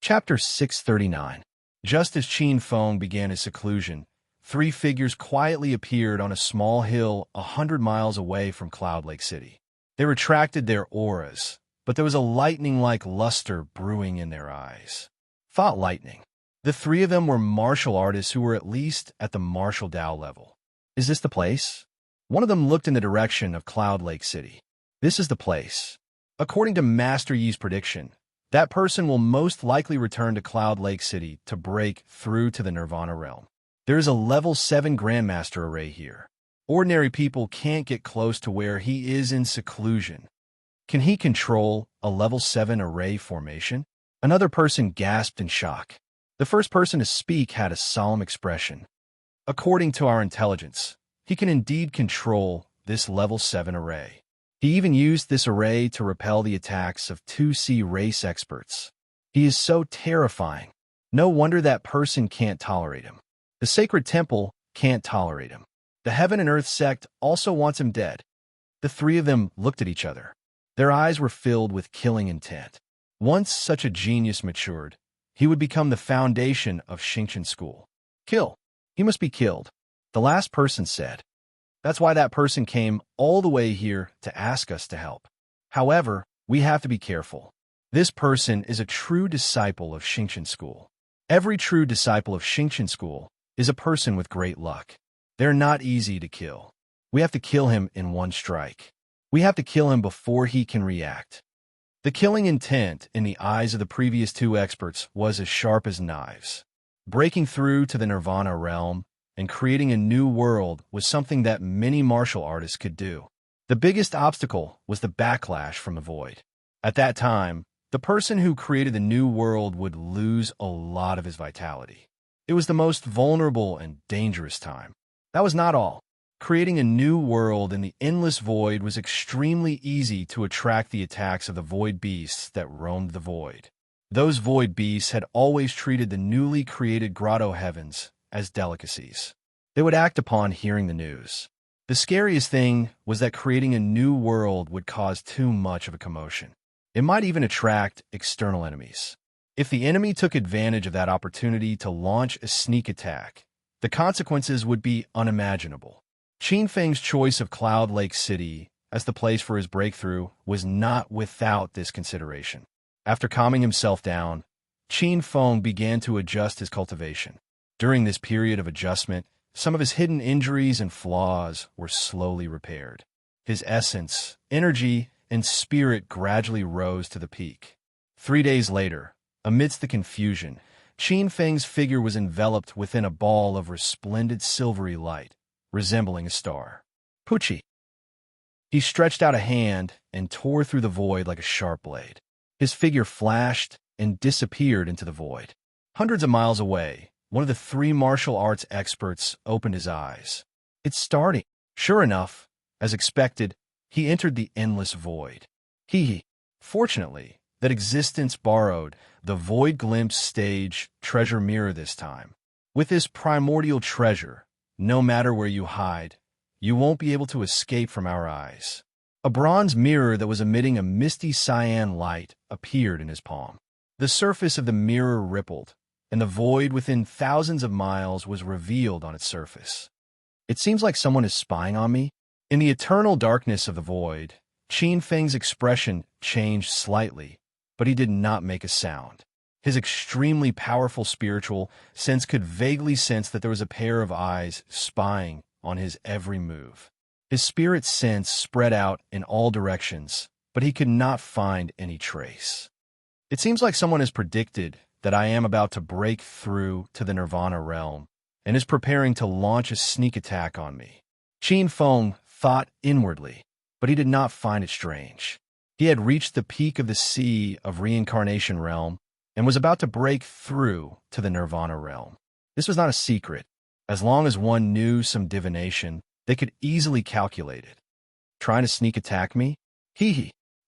Chapter 639. Just as Qin Feng began his seclusion, three figures quietly appeared on a small hill 100 miles away from Cloud Lake City. They retracted their auras, but there was a lightning-like luster brewing in their eyes. Thought lightning. The three of them were martial artists who were at least at the martial Dao level. Is this the place? One of them looked in the direction of Cloud Lake City. This is the place. According to Master Yi's prediction, that person will most likely return to Cloud Lake City to break through to the Nirvana realm. There is a level 7 Grandmaster array here. Ordinary people can't get close to where he is in seclusion. Can he control a level 7 array formation? Another person gasped in shock. The first person to speak had a solemn expression. According to our intelligence, he can indeed control this level 7 array. He even used this array to repel the attacks of 2C race experts. He is so terrifying. No wonder that person can't tolerate him. The Sacred Temple can't tolerate him. The Heaven and Earth sect also wants him dead. The three of them looked at each other. Their eyes were filled with killing intent. Once such a genius matured, he would become the foundation of Xingqian school. Kill. He must be killed, the last person said. That's why that person came all the way here to ask us to help. However, we have to be careful. This person is a true disciple of Xingqian school. Every true disciple of Xingqian school is a person with great luck. They're not easy to kill. We have to kill him in one strike. We have to kill him before he can react. The killing intent in the eyes of the previous two experts was as sharp as knives. Breaking through to the Nirvana realm and creating a new world was something that many martial artists could do. The biggest obstacle was the backlash from the void. At that time, the person who created the new world would lose a lot of his vitality. It was the most vulnerable and dangerous time. That was not all. Creating a new world in the endless void was extremely easy to attract the attacks of the void beasts that roamed the void. Those void beasts had always treated the newly created grotto heavens as delicacies. They would act upon hearing the news. The scariest thing was that creating a new world would cause too much of a commotion. It might even attract external enemies. If the enemy took advantage of that opportunity to launch a sneak attack, the consequences would be unimaginable. Qin Feng's choice of Cloud Lake City as the place for his breakthrough was not without this consideration. After calming himself down, Qin Feng began to adjust his cultivation. During this period of adjustment, some of his hidden injuries and flaws were slowly repaired. His essence, energy, and spirit gradually rose to the peak. 3 days later, amidst the confusion, Qin Feng's figure was enveloped within a ball of resplendent silvery light, resembling a star. Pucci. He stretched out a hand and tore through the void like a sharp blade. His figure flashed and disappeared into the void. Hundreds of miles away, one of the three martial arts experts opened his eyes. It's starting. Sure enough, as expected, he entered the endless void. Fortunately, that existence borrowed the Void Glimpse stage treasure mirror this time. With this primordial treasure, no matter where you hide, you won't be able to escape from our eyes. A bronze mirror that was emitting a misty cyan light appeared in his palm. The surface of the mirror rippled, and the void within thousands of miles was revealed on its surface. It seems like someone is spying on me. In the eternal darkness of the void, Qin Feng's expression changed slightly, but he did not make a sound. His extremely powerful spiritual sense could vaguely sense that there was a pair of eyes spying on his every move. His spirit sense spread out in all directions, but he could not find any trace. It seems like someone has predicted that I am about to break through to the Nirvana realm and is preparing to launch a sneak attack on me. Qin Feng thought inwardly, but he did not find it strange. He had reached the peak of the sea of reincarnation realm and was about to break through to the Nirvana realm. This was not a secret. As long as one knew some divination, they could easily calculate it. Trying to sneak attack me?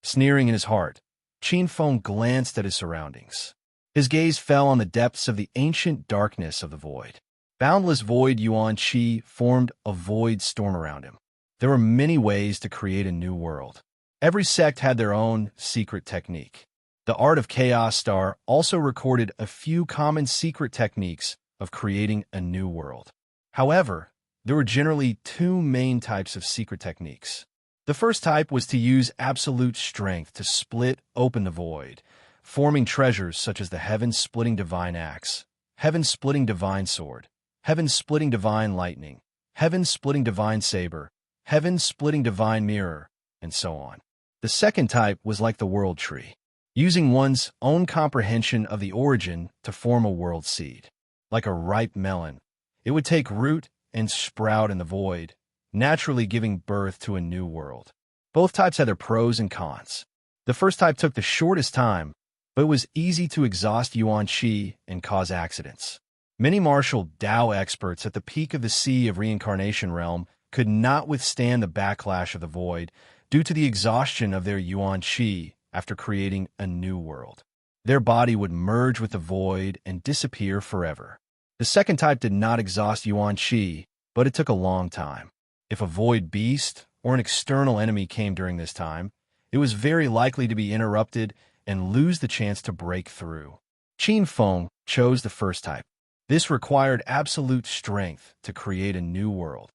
Sneering in his heart, Qin Feng glanced at his surroundings. His gaze fell on the depths of the ancient darkness of the void. Boundless void Yuan Qi formed a void storm around him. There were many ways to create a new world. Every sect had their own secret technique. The Art of Chaos Star also recorded a few common secret techniques of creating a new world. However, there were generally two main types of secret techniques. The first type was to use absolute strength to split open the void, forming treasures such as the heaven-splitting divine axe, heaven-splitting divine sword, heaven-splitting divine lightning, heaven-splitting divine saber, heaven-splitting divine mirror, and so on. The second type was like the world tree, using one's own comprehension of the origin to form a world seed. Like a ripe melon, it would take root and sprout in the void, naturally giving birth to a new world. Both types had their pros and cons. The first type took the shortest time, but it was easy to exhaust yuan qi and cause accidents. Many martial Tao experts at the peak of the Sea of Reincarnation realm could not withstand the backlash of the void due to the exhaustion of their yuan qi after creating a new world. Their body would merge with the void and disappear forever. The second type did not exhaust yuan qi, but it took a long time. If a void beast or an external enemy came during this time, it was very likely to be interrupted and lose the chance to break through. Qin Feng chose the first type. This required absolute strength to create a new world.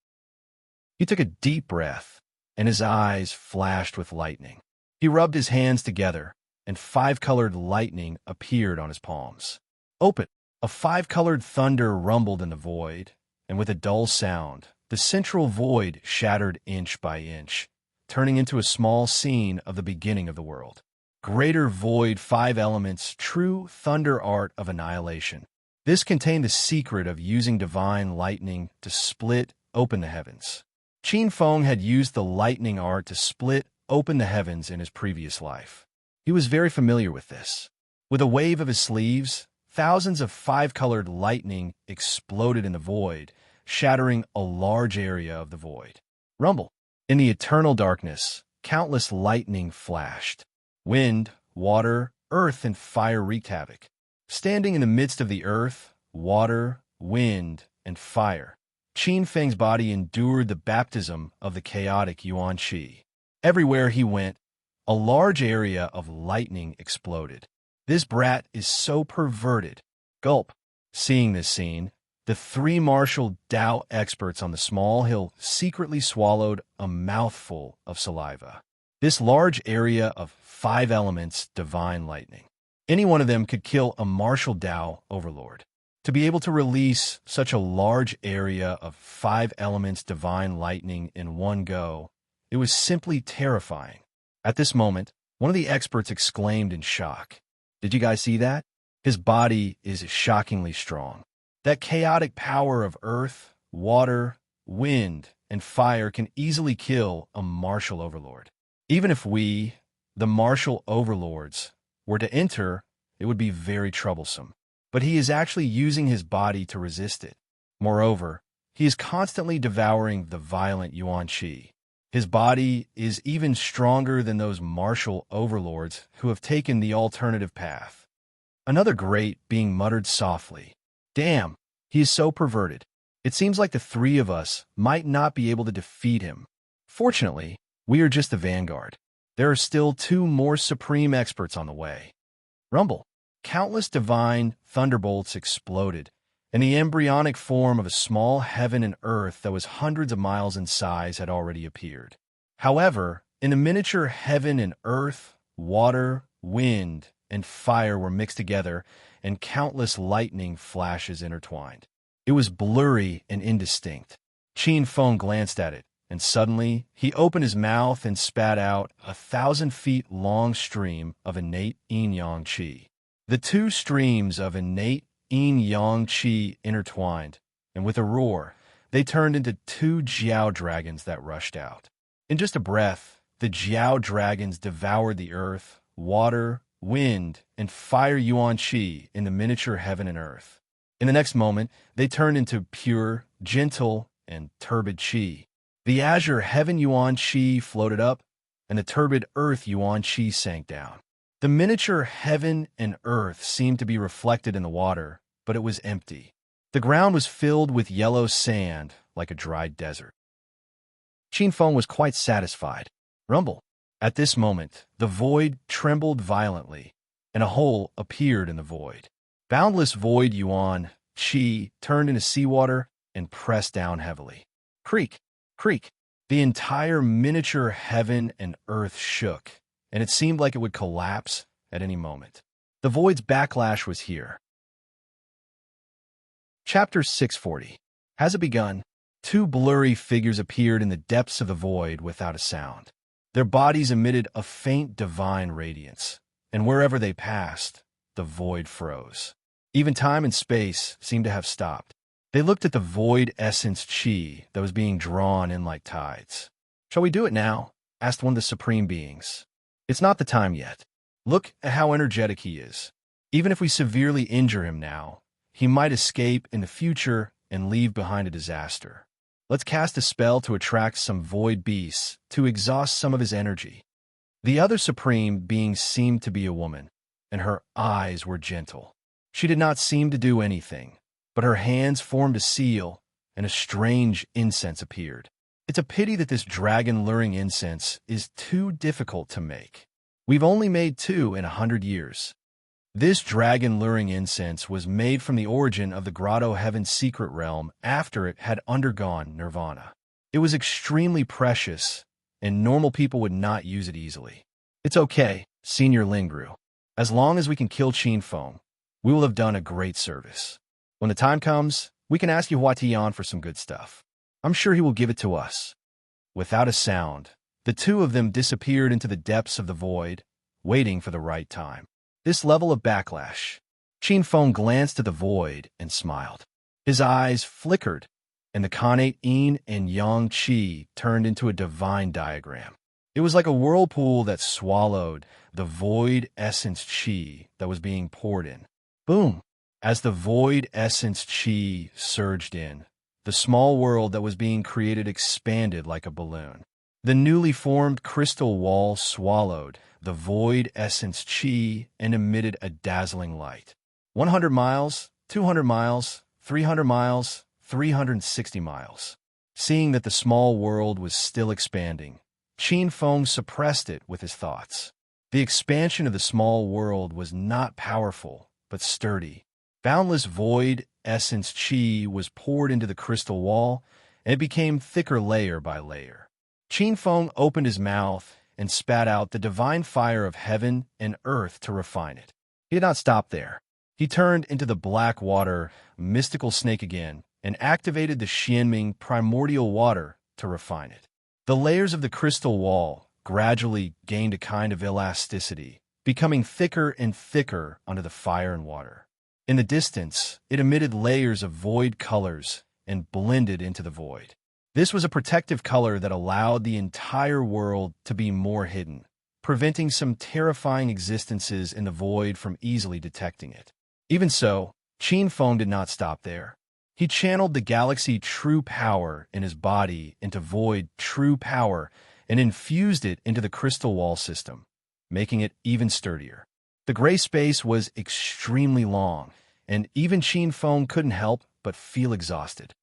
He took a deep breath, and his eyes flashed with lightning. He rubbed his hands together, and 5-colored lightning appeared on his palms. Open! A 5-colored thunder rumbled in the void, and with a dull sound, the central void shattered inch by inch, turning into a small scene of the beginning of the world. Greater Void 5 Elements True Thunder Art of Annihilation. This contained the secret of using divine lightning to split open the heavens. Qin Feng had used the lightning art to split open the heavens in his previous life. He was very familiar with this. With a wave of his sleeves, thousands of 5-colored lightning exploded in the void, shattering a large area of the void. Rumble. In the eternal darkness, countless lightning flashed. Wind, water, earth, and fire wreaked havoc. Standing in the midst of the earth, water, wind, and fire, Qin Feng's body endured the baptism of the chaotic yuan qi. Everywhere he went, a large area of lightning exploded. This brat is so perverted. Gulp. Seeing this scene, the 3 martial Tao experts on the small hill secretly swallowed a mouthful of saliva. This large area of 5 elements divine lightning. Any one of them could kill a martial Tao overlord. To be able to release such a large area of 5 elements divine lightning in one go, it was simply terrifying. At this moment, one of the experts exclaimed in shock. Did you guys see that? His body is shockingly strong. That chaotic power of earth, water, wind, and fire can easily kill a martial overlord. Even if we, the martial overlords, were to enter, it would be very troublesome. But he is actually using his body to resist it. Moreover, he is constantly devouring the violent yuan qi. His body is even stronger than those martial overlords who have taken the alternative path. Another great being muttered softly, "Damn, he is so perverted. It seems like the 3 of us might not be able to defeat him. Fortunately, we are just the vanguard. There are still 2 more supreme experts on the way." Rumble. Countless divine thunderbolts exploded, and the embryonic form of a small heaven and earth that was hundreds of miles in size had already appeared. However, in the miniature heaven and earth, water, wind, and fire were mixed together, and countless lightning flashes intertwined. It was blurry and indistinct. Qin Feng glanced at it, and suddenly he opened his mouth and spat out a 1,000-feet-long stream of innate yin-yang qi. The 2 streams of innate yin-yang qi intertwined, and with a roar, they turned into 2 Jiao dragons that rushed out. In just a breath, the Jiao dragons devoured the earth, water, wind, and fire yuan qi in the miniature heaven and earth. In the next moment, they turned into pure, gentle, and turbid qi. The azure heaven yuan qi floated up, and the turbid earth yuan qi sank down. The miniature heaven and earth seemed to be reflected in the water, but it was empty. The ground was filled with yellow sand like a dried desert. Qin Feng was quite satisfied. Rumble. At this moment, the void trembled violently, and a hole appeared in the void. Boundless void yuan, qi, turned into seawater and pressed down heavily. Creak, creak. The entire miniature heaven and earth shook, and it seemed like it would collapse at any moment. The void's backlash was here. Chapter 640. Has it begun? Two blurry figures appeared in the depths of the void without a sound. Their bodies emitted a faint divine radiance, and wherever they passed, the void froze. Even time and space seemed to have stopped. They looked at the void essence qi that was being drawn in like tides. "Shall we do it now?" asked one of the supreme beings. "It's not the time yet. Look at how energetic he is. Even if we severely injure him now, he might escape in the future and leave behind a disaster. Let's cast a spell to attract some void beasts to exhaust some of his energy." The other supreme being seemed to be a woman, and her eyes were gentle. She did not seem to do anything, but her hands formed a seal, and a strange incense appeared. It's a pity that this dragon-luring incense is too difficult to make. We've only made 2 in 100 years. This dragon-luring incense was made from the origin of the Grotto Heaven's secret realm after it had undergone nirvana. It was extremely precious, and normal people would not use it easily. "It's okay, Senior Lingru. As long as we can kill Qinfeng, we will have done a great service. When the time comes, we can ask Hua Tian for some good stuff. I'm sure he will give it to us." Without a sound, the two of them disappeared into the depths of the void, waiting for the right time. This level of backlash. Qinfeng glanced at the void and smiled. His eyes flickered, and the connate yin and yang qi turned into a divine diagram. It was like a whirlpool that swallowed the void essence qi that was being poured in. Boom! As the void essence qi surged in, the small world that was being created expanded like a balloon. The newly formed crystal wall swallowed the void essence qi and emitted a dazzling light. 100 miles, 200 miles, 300 miles, 360 miles. Seeing that the small world was still expanding, Qinfeng suppressed it with his thoughts. The expansion of the small world was not powerful, but sturdy. Boundless void essence qi was poured into the crystal wall, and it became thicker layer by layer. Qinfeng opened his mouth and spat out the divine fire of heaven and earth to refine it. He did not stop there. He turned into the black water, mystical snake again, and activated the Xianming primordial water to refine it. The layers of the crystal wall gradually gained a kind of elasticity, becoming thicker and thicker under the fire and water. In the distance, it emitted layers of void colors and blended into the void. This was a protective color that allowed the entire world to be more hidden, preventing some terrifying existences in the void from easily detecting it. Even so, Qinfeng did not stop there. He channeled the galaxy true power in his body into void true power and infused it into the crystal wall system, making it even sturdier. The gray space was extremely long, and even Qinfeng couldn't help but feel exhausted.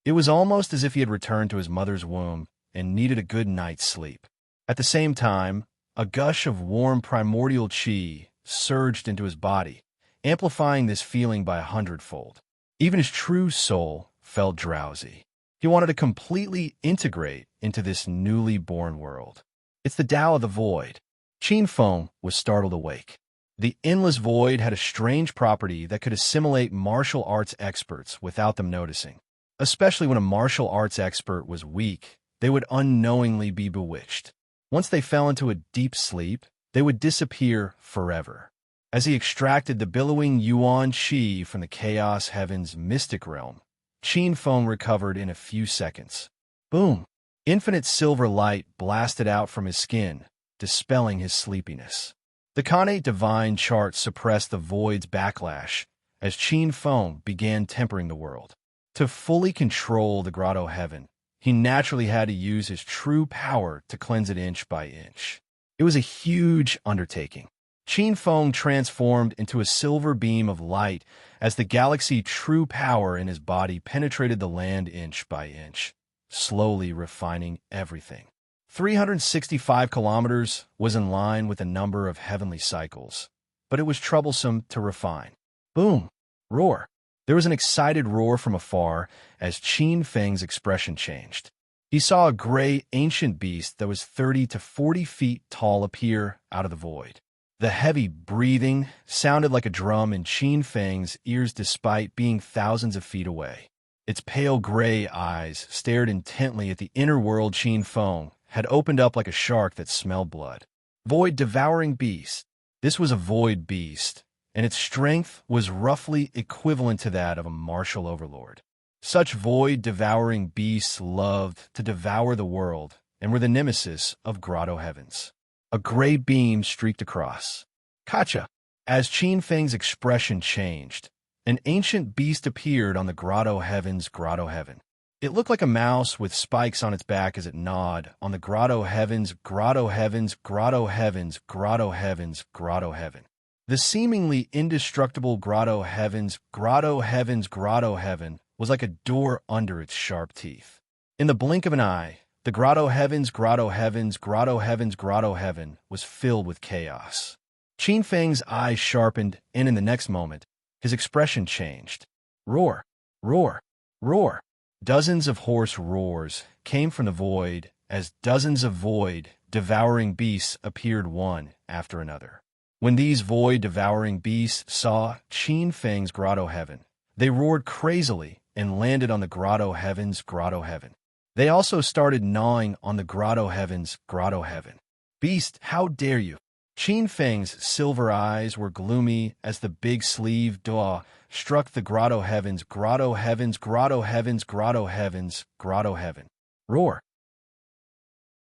It was almost as if he had returned to his mother's womb and needed a good night's sleep. At the same time, a gush of warm primordial qi surged into his body, amplifying this feeling by 100-fold. Even his true soul felt drowsy. He wanted to completely integrate into this newly born world. It's the Tao of the void. Qinfeng was startled awake. The endless void had a strange property that could assimilate martial arts experts without them noticing. Especially when a martial arts expert was weak, they would unknowingly be bewitched. Once they fell into a deep sleep, they would disappear forever. As he extracted the billowing yuan qi from the chaos heaven's mystic realm, Qinfeng recovered in a few seconds. Boom! Infinite silver light blasted out from his skin, dispelling his sleepiness. The connate divine chart suppressed the void's backlash as Qinfeng began tempering the world. To fully control the Grotto Heaven, he naturally had to use his true power to cleanse it inch by inch. It was a huge undertaking. Qinfeng transformed into a silver beam of light as the galaxy true power in his body penetrated the land inch by inch, slowly refining everything. 365 kilometers was in line with a number of heavenly cycles, but it was troublesome to refine. Boom! Roar! There was an excited roar from afar as Qin Feng's expression changed. He saw a gray, ancient beast that was 30 to 40 feet tall appear out of the void. The heavy breathing sounded like a drum in Qin Feng's ears despite being thousands of feet away. Its pale gray eyes stared intently at the inner world. Qin Feng had opened up like a shark that smelled blood. Void-devouring beast. This was a void beast, and its strength was roughly equivalent to that of a martial overlord. Such void-devouring beasts loved to devour the world and were the nemesis of grotto heavens. A gray beam streaked across. Kacha! As Qin Feng's expression changed, an ancient beast appeared on the grotto heaven's grotto heaven. It looked like a mouse with spikes on its back as it gnawed on the grotto heavens, grotto heavens, grotto heavens, grotto heavens, grotto heaven. The seemingly indestructible grotto heavens, grotto heavens, grotto heaven was like a door under its sharp teeth. In the blink of an eye, the grotto heavens, grotto heavens, grotto heavens, grotto heaven was filled with chaos. Qin Feng's eyes sharpened, and in the next moment, his expression changed. Roar! Roar! Roar! Dozens of hoarse roars came from the void as dozens of void-devouring beasts appeared one after another. When these void-devouring beasts saw Qin Feng's grotto heaven, they roared crazily and landed on the grotto heaven's grotto heaven. They also started gnawing on the grotto heaven's grotto heaven. Beast, how dare you! Qin Feng's silver eyes were gloomy as the big sleeve daw struck the grotto heavens, grotto heavens, grotto heavens, grotto heavens, grotto heaven. Roar!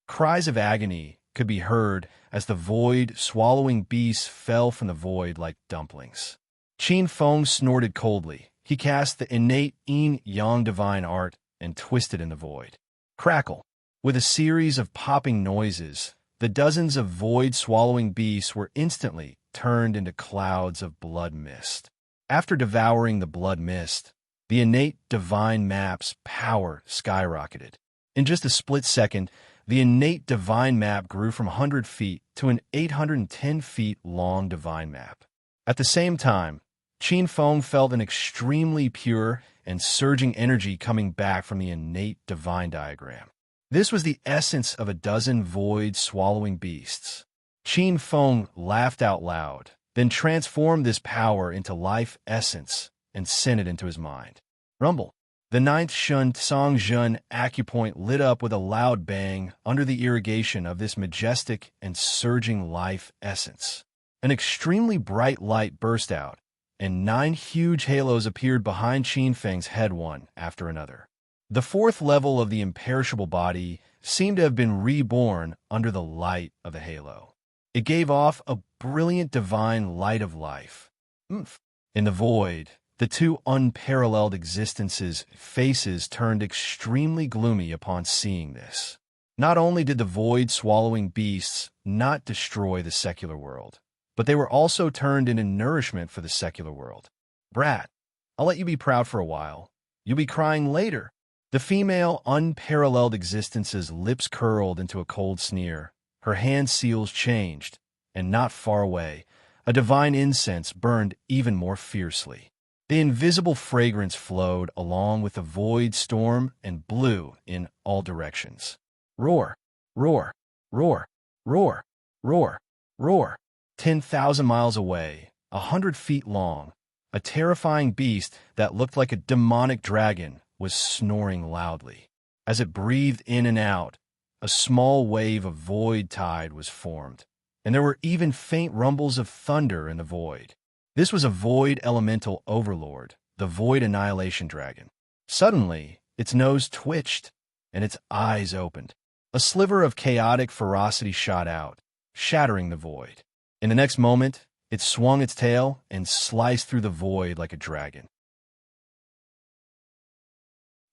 Cries of agony could be heard as the void-swallowing beasts fell from the void like dumplings. Qin Feng snorted coldly. He cast the innate yin-yang divine art and twisted in the void. Crackle! With a series of popping noises, the dozens of void-swallowing beasts were instantly turned into clouds of blood mist. After devouring the blood mist, the innate divine map's power skyrocketed. In just a split second, the innate divine map grew from 100 feet to an 810 feet long divine map. At the same time, Qin Feng felt an extremely pure and surging energy coming back from the innate divine diagram. This was the essence of a dozen void-swallowing beasts. Qin Feng laughed out loud, then transformed this power into life essence and sent it into his mind. Rumble! The ninth Shun Song Jun acupoint lit up with a loud bang under the irrigation of this majestic and surging life essence. An extremely bright light burst out, and 9 huge halos appeared behind Qin Feng's head one after another. The fourth level of the imperishable body seemed to have been reborn under the light of the halo. It gave off a brilliant divine light of life. In the void, the 2 unparalleled existences' faces turned extremely gloomy upon seeing this. Not only did the void-swallowing beasts not destroy the secular world, but they were also turned into nourishment for the secular world. Brat, I'll let you be proud for a while. You'll be crying later. The female unparalleled existence's lips curled into a cold sneer. Her hand seals changed, and not far away, a divine incense burned even more fiercely. The invisible fragrance flowed along with the void storm and blew in all directions. Roar! Roar! Roar! Roar! Roar! Roar! 10,000 miles away, 100 feet long, a terrifying beast that looked like a demonic dragon was snoring loudly. As it breathed in and out, a small wave of void tide was formed, and there were even faint rumbles of thunder in the void. This was a void elemental overlord, the void annihilation dragon. Suddenly, its nose twitched, and its eyes opened. A sliver of chaotic ferocity shot out, shattering the void. In the next moment, it swung its tail and sliced through the void like a dragon.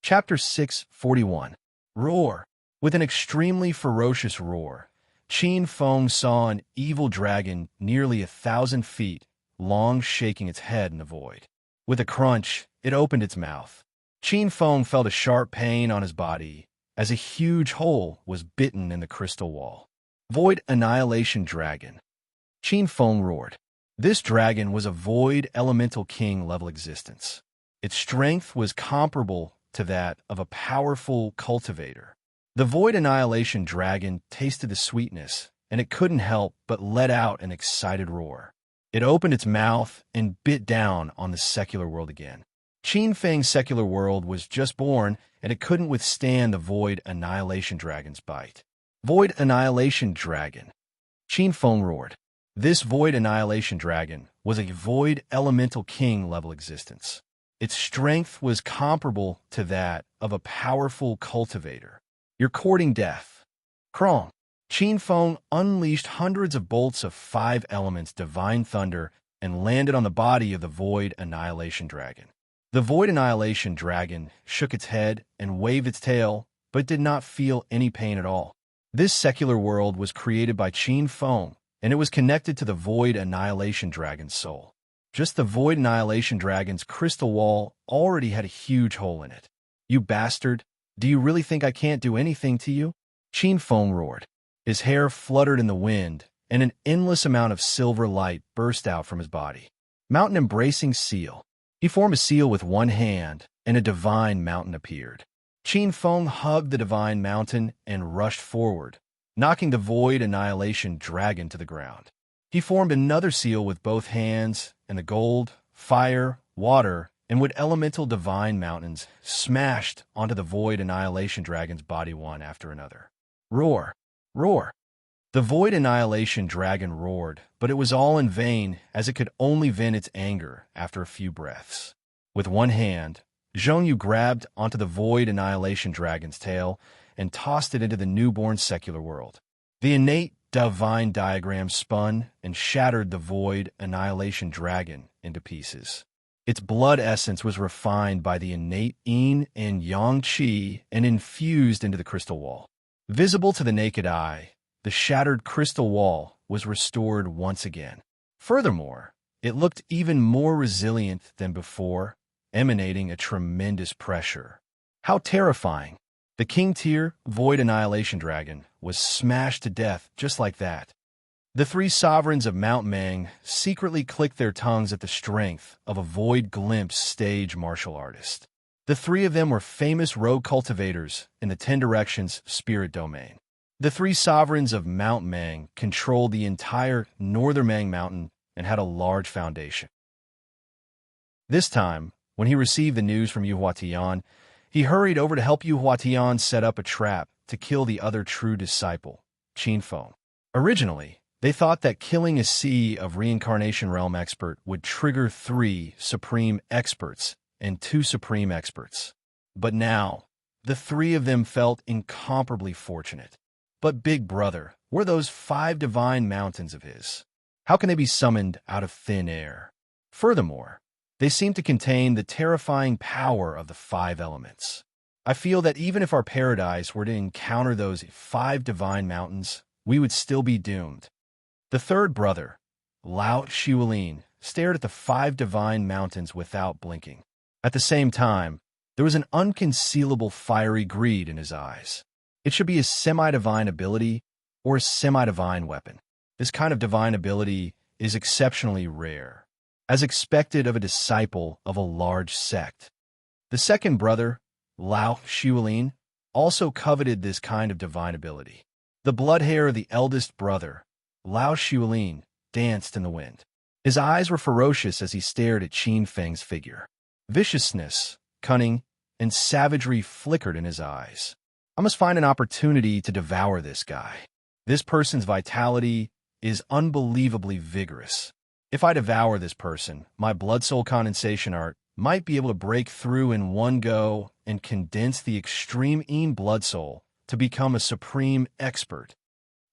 Chapter 641. Roar! With an extremely ferocious roar, Qin Feng saw an evil dragon nearly 1,000 feet long shaking its head in the void. With a crunch, it opened its mouth. Qin Feng felt a sharp pain on his body as a huge hole was bitten in the crystal wall. Void Annihilation Dragon. Qin Feng roared. This dragon was a void elemental king level existence. Its strength was comparable to that of a powerful cultivator. The Void Annihilation Dragon tasted the sweetness, and it couldn't help but let out an excited roar. It opened its mouth and bit down on the secular world again. Qin Feng's secular world was just born, and it couldn't withstand the Void Annihilation Dragon's bite. Void Annihilation Dragon. Qin Feng roared. This Void Annihilation Dragon was a void elemental king level existence. Its strength was comparable to that of a powerful cultivator. You're courting death. Krong. Qin Feng unleashed hundreds of bolts of 5 elements divine thunder and landed on the body of the Void Annihilation Dragon. The Void Annihilation Dragon shook its head and waved its tail, but did not feel any pain at all. This secular world was created by Qin Feng, and it was connected to the Void Annihilation Dragon's soul. Just the Void Annihilation Dragon's crystal wall already had a huge hole in it. You bastard, do you really think I can't do anything to you? Qin Feng roared. His hair fluttered in the wind, and an endless amount of silver light burst out from his body. Mountain Embracing Seal. He formed a seal with one hand, and a divine mountain appeared. Qin Feng hugged the divine mountain and rushed forward, knocking the Void Annihilation Dragon to the ground. He formed another seal with both hands, and the gold, fire, water, and wood elemental divine mountains smashed onto the Void Annihilation Dragon's body one after another. Roar! Roar! The Void Annihilation Dragon roared, but it was all in vain, as it could only vent its anger after a few breaths. With one hand, Zhongyu grabbed onto the Void Annihilation Dragon's tail and tossed it into the newborn secular world. The innate divine diagram spun and shattered the Void Annihilation Dragon into pieces. Its blood essence was refined by the innate yin and yang qi and infused into the crystal wall. Visible to the naked eye, the shattered crystal wall was restored once again. Furthermore, it looked even more resilient than before, emanating a tremendous pressure. How terrifying! The King-tier Void Annihilation Dragon was smashed to death just like that. The 3 sovereigns of Mount Meng secretly clicked their tongues at the strength of a Void Glimpse stage martial artist. The 3 of them were famous rogue cultivators in the 10 Directions spirit domain. The 3 sovereigns of Mount Meng controlled the entire northern Meng Mountain and had a large foundation. This time, when he received the news from Yu Huatian, he hurried over to help Yu Huatian set up a trap to kill the other true disciple, Qin Feng. Originally, they thought that killing a Sea of Reincarnation Realm expert would trigger 3 Supreme Experts and 2 Supreme Experts. But now, the 3 of them felt incomparably fortunate. But Big Brother, were those 5 divine mountains of his? How can they be summoned out of thin air? Furthermore, they seem to contain the terrifying power of the 5 elements. I feel that even if our paradise were to encounter those 5 divine mountains, we would still be doomed. The third brother, Lao Shiwalin, stared at the 5 divine mountains without blinking. At the same time, there was an unconcealable fiery greed in his eyes. It should be a semi-divine ability or a semi-divine weapon. This kind of divine ability is exceptionally rare, as expected of a disciple of a large sect. The second brother, Lao Shiwalin, also coveted this kind of divine ability. The blood hair of the eldest brother, Lao Shiwalin, danced in the wind. His eyes were ferocious as he stared at Qin Feng's figure. Viciousness, cunning, and savagery flickered in his eyes. I must find an opportunity to devour this guy. This person's vitality is unbelievably vigorous. If I devour this person, my blood-soul condensation art might be able to break through in one go and condense the extreme Yin blood soul to become a supreme expert.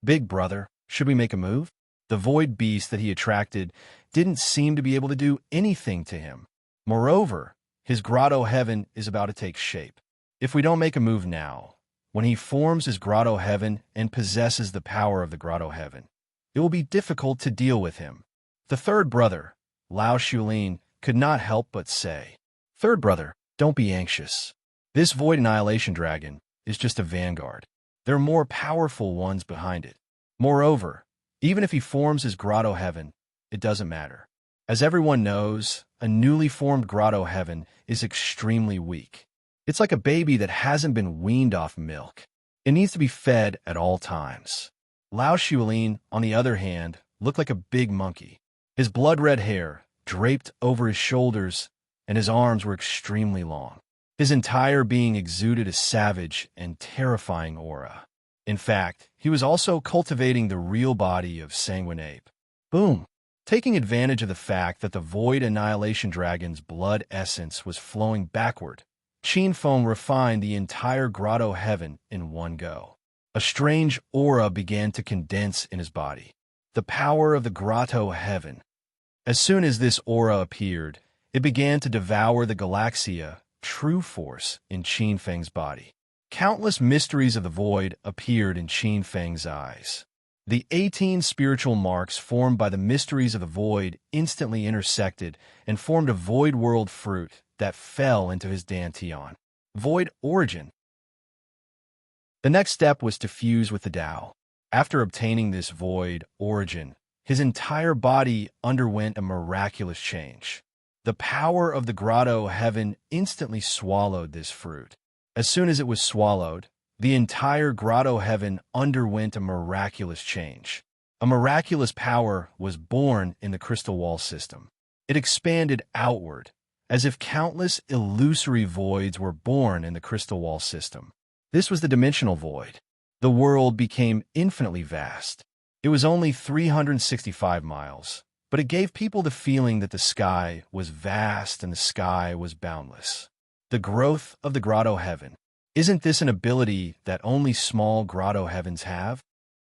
Big Brother, should we make a move? The void beast that he attracted didn't seem to be able to do anything to him. Moreover, his grotto heaven is about to take shape. If we don't make a move now, when he forms his grotto heaven and possesses the power of the grotto heaven, it will be difficult to deal with him. The third brother, Lao Shulin, could not help but say, "Third brother, don't be anxious. This Void Annihilation Dragon is just a vanguard. There are more powerful ones behind it. Moreover, even if he forms his grotto heaven, it doesn't matter. As everyone knows, a newly formed grotto heaven is extremely weak. It's like a baby that hasn't been weaned off milk. It needs to be fed at all times. Lao Xuelin, on the other hand, looked like a big monkey. His blood-red hair draped over his shoulders, and his arms were extremely long. His entire being exuded a savage and terrifying aura. In fact, he was also cultivating the real body of Sanguine Ape. Boom! Taking advantage of the fact that the Void Annihilation Dragon's blood essence was flowing backward, Qin Feng refined the entire grotto heaven in one go. A strange aura began to condense in his body. The power of the grotto heaven. As soon as this aura appeared, it began to devour the Galaxia, true force, in Qin Feng's body. Countless mysteries of the void appeared in Qin Feng's eyes. The 18 spiritual marks formed by the mysteries of the void instantly intersected and formed a void world fruit that fell into his dantian. Void origin. The next step was to fuse with the Tao. After obtaining this void origin, his entire body underwent a miraculous change. The power of the grotto heaven instantly swallowed this fruit. As soon as it was swallowed, the entire grotto heaven underwent a miraculous change. A miraculous power was born in the crystal wall system. It expanded outward, as if countless illusory voids were born in the crystal wall system. This was the dimensional void. The world became infinitely vast. It was only 365 miles, but it gave people the feeling that the sky was vast and the sky was boundless. The growth of the grotto heaven. Isn't this an ability that only small grotto heavens have?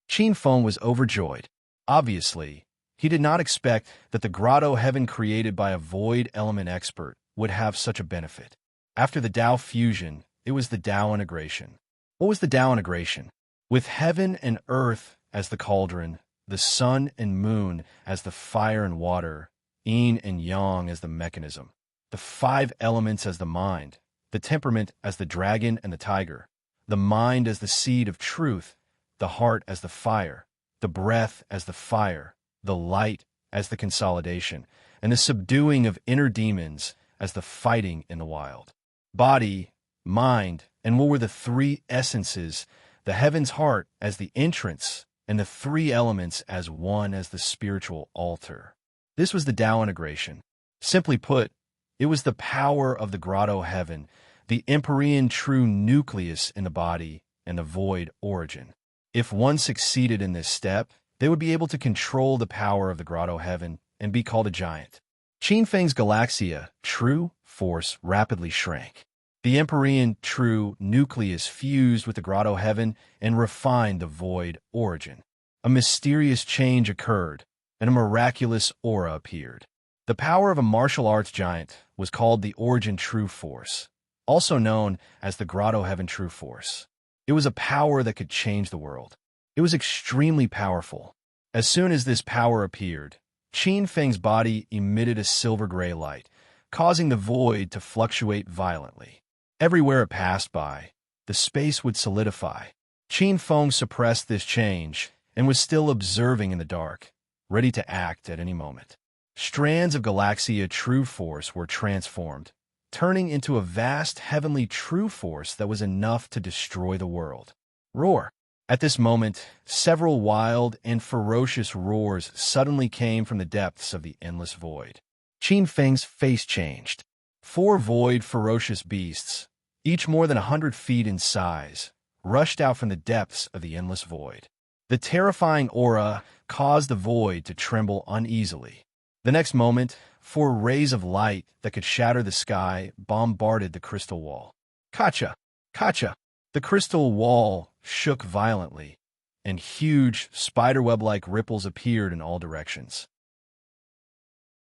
Qin Feng was overjoyed. Obviously, he did not expect that the grotto heaven created by a void element expert would have such a benefit. After the Tao fusion, it was the Tao integration. What was the Tao integration? With heaven and earth as the cauldron, the sun and moon as the fire and water, yin and yang as the mechanism, the 5 elements as the mind, the temperament as the dragon and the tiger, the mind as the seed of truth, the heart as the fire, the breath as the fire, the light as the consolidation, and the subduing of inner demons as the fighting in the wild. Body, mind, and what were the 3 essences, the heaven's heart as the entrance, and the 3 elements as one as the spiritual altar. This was the Tao integration. Simply put, it was the power of the grotto heaven, the Empyrean true nucleus in the body, and the void origin. If one succeeded in this step, they would be able to control the power of the grotto heaven and be called a giant. Qin Feng's Galaxia, true force, rapidly shrank. The Empyrean true nucleus fused with the grotto heaven and refined the void origin. A mysterious change occurred, and a miraculous aura appeared. The power of a martial arts giant was called the Origin True Force, also known as the Grotto Heaven True Force. It was a power that could change the world. It was extremely powerful. As soon as this power appeared, Qin Feng's body emitted a silver-gray light, causing the void to fluctuate violently. Everywhere it passed by, the space would solidify. Qin Feng suppressed this change and was still observing in the dark, ready to act at any moment. Strands of Galaxia True Force were transformed, turning into a vast heavenly true force that was enough to destroy the world. Roar! At this moment, several wild and ferocious roars suddenly came from the depths of the endless void. Qin Feng's face changed. 4 void ferocious beasts, each more than 100 feet in size, rushed out from the depths of the endless void. The terrifying aura caused the void to tremble uneasily. The next moment, 4 rays of light that could shatter the sky bombarded the crystal wall. Kacha! Kacha! The crystal wall shook violently, and huge, spiderweb-like ripples appeared in all directions.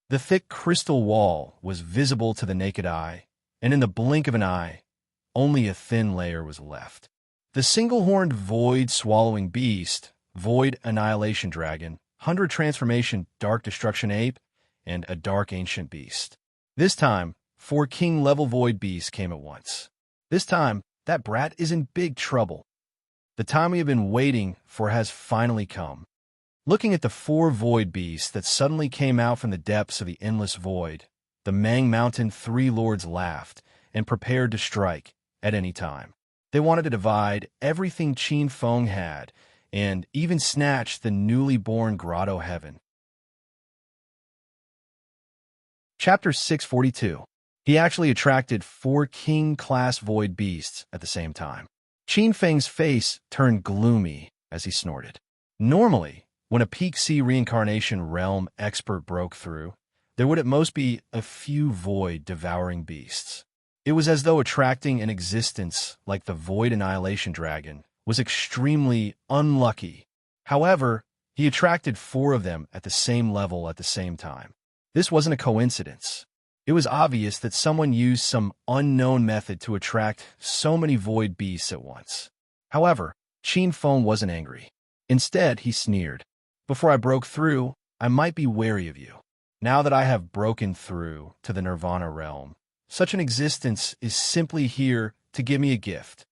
The thick crystal wall was visible to the naked eye, and in the blink of an eye, only a thin layer was left. The single-horned void-swallowing beast, Void Annihilation Dragon, 100 Transformation Dark Destruction Ape, and a Dark Ancient Beast. This time, 4 king-level void beasts came at once. This time, that brat is in big trouble. The time we have been waiting for has finally come. Looking at the four void beasts that suddenly came out from the depths of the endless void, the Mang Mountain Three Lords laughed and prepared to strike at any time. They wanted to divide everything Qin Feng had and even snatch the newly born grotto heaven. Chapter 642. He actually attracted four king-class void beasts at the same time. Qin Feng's face turned gloomy as he snorted. Normally, when a peak C reincarnation realm expert broke through, there would at most be a few void-devouring beasts. It was as though attracting an existence like the Void Annihilation Dragon was extremely unlucky. However, he attracted four of them at the same level at the same time. This wasn't a coincidence. It was obvious that someone used some unknown method to attract so many void beasts at once. However, Qin Feng wasn't angry. Instead, he sneered. Before I broke through, I might be wary of you. Now that I have broken through to the Nirvana realm, such an existence is simply here to give me a gift.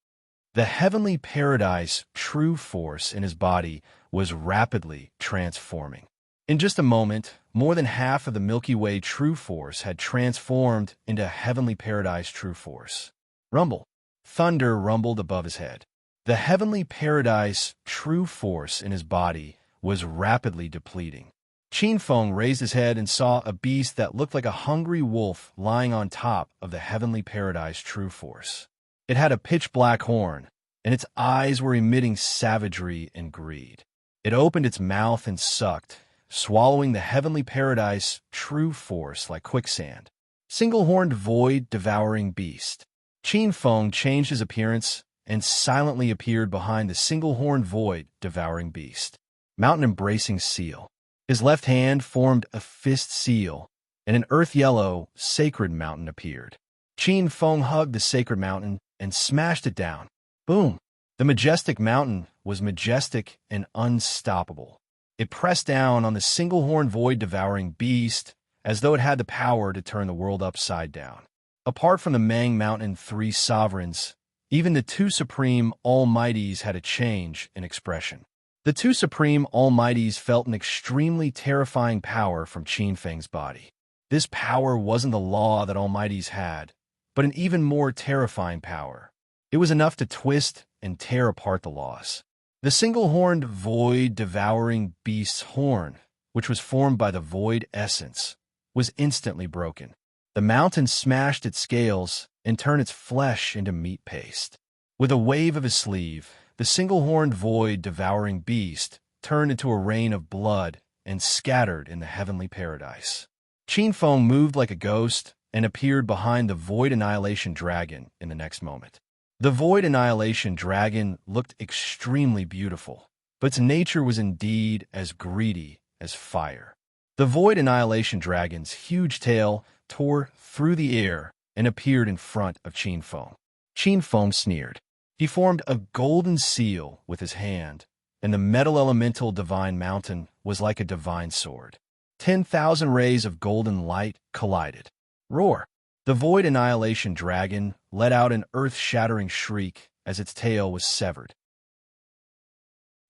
The heavenly paradise true force in his body was rapidly transforming. In just a moment, more than half of the Milky Way true force had transformed into heavenly paradise true force. Rumble. Thunder rumbled above his head. The heavenly paradise true force in his body was rapidly depleting. Qin Feng raised his head and saw a beast that looked like a hungry wolf lying on top of the heavenly paradise true force. It had a pitch-black horn, and its eyes were emitting savagery and greed. It opened its mouth and sucked, swallowing the heavenly paradise true force like quicksand. Single-horned void-devouring beast. Qin Feng changed his appearance and silently appeared behind the single-horned void-devouring beast. Mountain-embracing seal. His left hand formed a fist seal, and an earth-yellow, sacred mountain appeared. Qin Feng hugged the sacred mountain and smashed it down. Boom! The majestic mountain was majestic and unstoppable. It pressed down on the single-horned void-devouring beast as though it had the power to turn the world upside down. Apart from the Mang Mountain Three Sovereigns, even the two Supreme Almighties had a change in expression. The two Supreme Almighties felt an extremely terrifying power from Qin Feng's body. This power wasn't the law that Almighties had, but an even more terrifying power. It was enough to twist and tear apart the laws. The single-horned void-devouring beast's horn, which was formed by the void essence, was instantly broken. The mountain smashed its scales and turned its flesh into meat paste. With a wave of his sleeve, the single-horned void-devouring beast turned into a rain of blood and scattered in the heavenly paradise. Qin Feng moved like a ghost and appeared behind the Void Annihilation Dragon in the next moment. The Void Annihilation Dragon looked extremely beautiful, but its nature was indeed as greedy as fire. The Void Annihilation Dragon's huge tail tore through the air and appeared in front of Qin Feng. Qin Feng sneered. He formed a golden seal with his hand, and the metal elemental divine mountain was like a divine sword. 10,000 rays of golden light collided. Roar! The Void Annihilation Dragon let out an earth-shattering shriek as its tail was severed.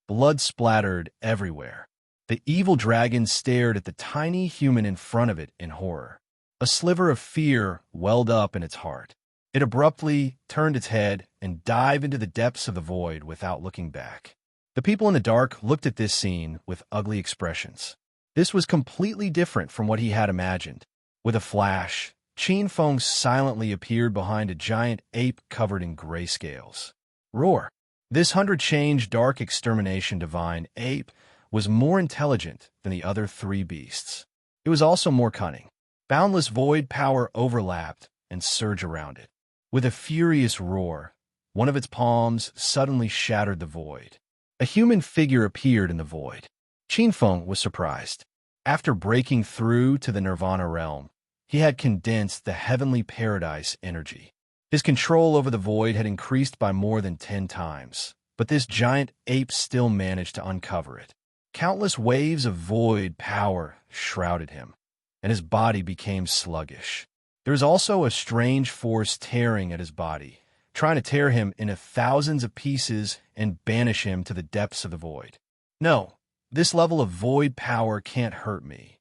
Blood splattered everywhere. The evil dragon stared at the tiny human in front of it in horror. A sliver of fear welled up in its heart. It abruptly turned its head and dived into the depths of the void without looking back. The people in the dark looked at this scene with ugly expressions. This was completely different from what he had imagined. With a flash, Qin Feng silently appeared behind a giant ape covered in gray scales. Roar! This 100-change dark extermination divine ape was more intelligent than the other three beasts. It was also more cunning. Boundless void power overlapped and surged around it. With a furious roar, one of its palms suddenly shattered the void. A human figure appeared in the void. Qin Feng was surprised. After breaking through to the Nirvana realm, he had condensed the heavenly paradise energy. His control over the void had increased by more than 10 times, but this giant ape still managed to uncover it. Countless waves of void power shrouded him, and his body became sluggish. There was also a strange force tearing at his body, trying to tear him into thousands of pieces and banish him to the depths of the void. No, this level of void power can't hurt me.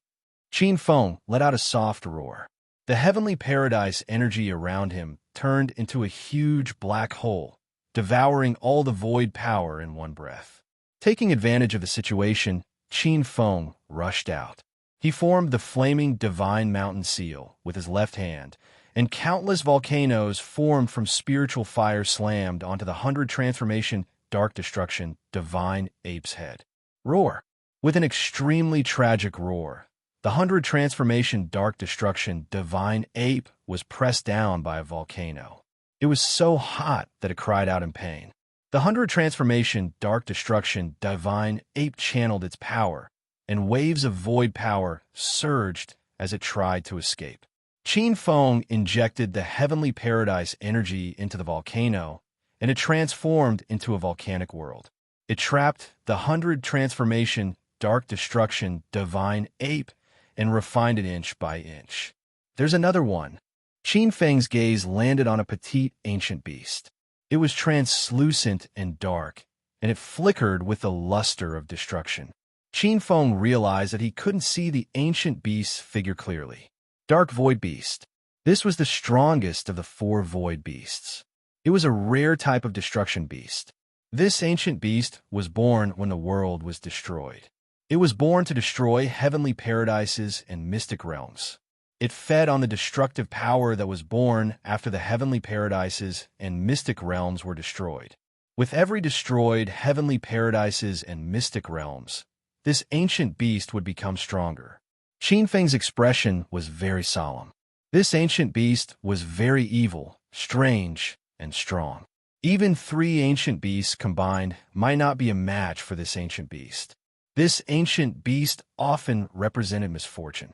Qin Feng let out a soft roar. The heavenly paradise energy around him turned into a huge black hole, devouring all the void power in one breath. Taking advantage of the situation, Qin Feng rushed out. He formed the flaming divine mountain seal with his left hand, and countless volcanoes formed from spiritual fire slammed onto the 100 transformation dark destruction divine ape's head. Roar. With an extremely tragic roar, the 100 transformation dark destruction divine ape was pressed down by a volcano. It was so hot that it cried out in pain. The 100 transformation dark destruction divine ape channeled its power, and waves of void power surged as it tried to escape. Qin Feng injected the heavenly paradise energy into the volcano, and it transformed into a volcanic world. It trapped the 100 transformation dark destruction divine ape and refined it inch by inch. There's another one. Qin Feng's gaze landed on a petite ancient beast. It was translucent and dark, and it flickered with the luster of destruction. Qin Feng realized that he couldn't see the ancient beast's figure clearly. Dark Void Beast. This was the strongest of the 4 void beasts. It was a rare type of destruction beast. This ancient beast was born when the world was destroyed. It was born to destroy heavenly paradises and mystic realms. It fed on the destructive power that was born after the heavenly paradises and mystic realms were destroyed. With every destroyed heavenly paradises and mystic realms, this ancient beast would become stronger. Qin Feng's expression was very solemn. This ancient beast was very evil, strange, and strong. Even 3 ancient beasts combined might not be a match for this ancient beast. This ancient beast often represented misfortune.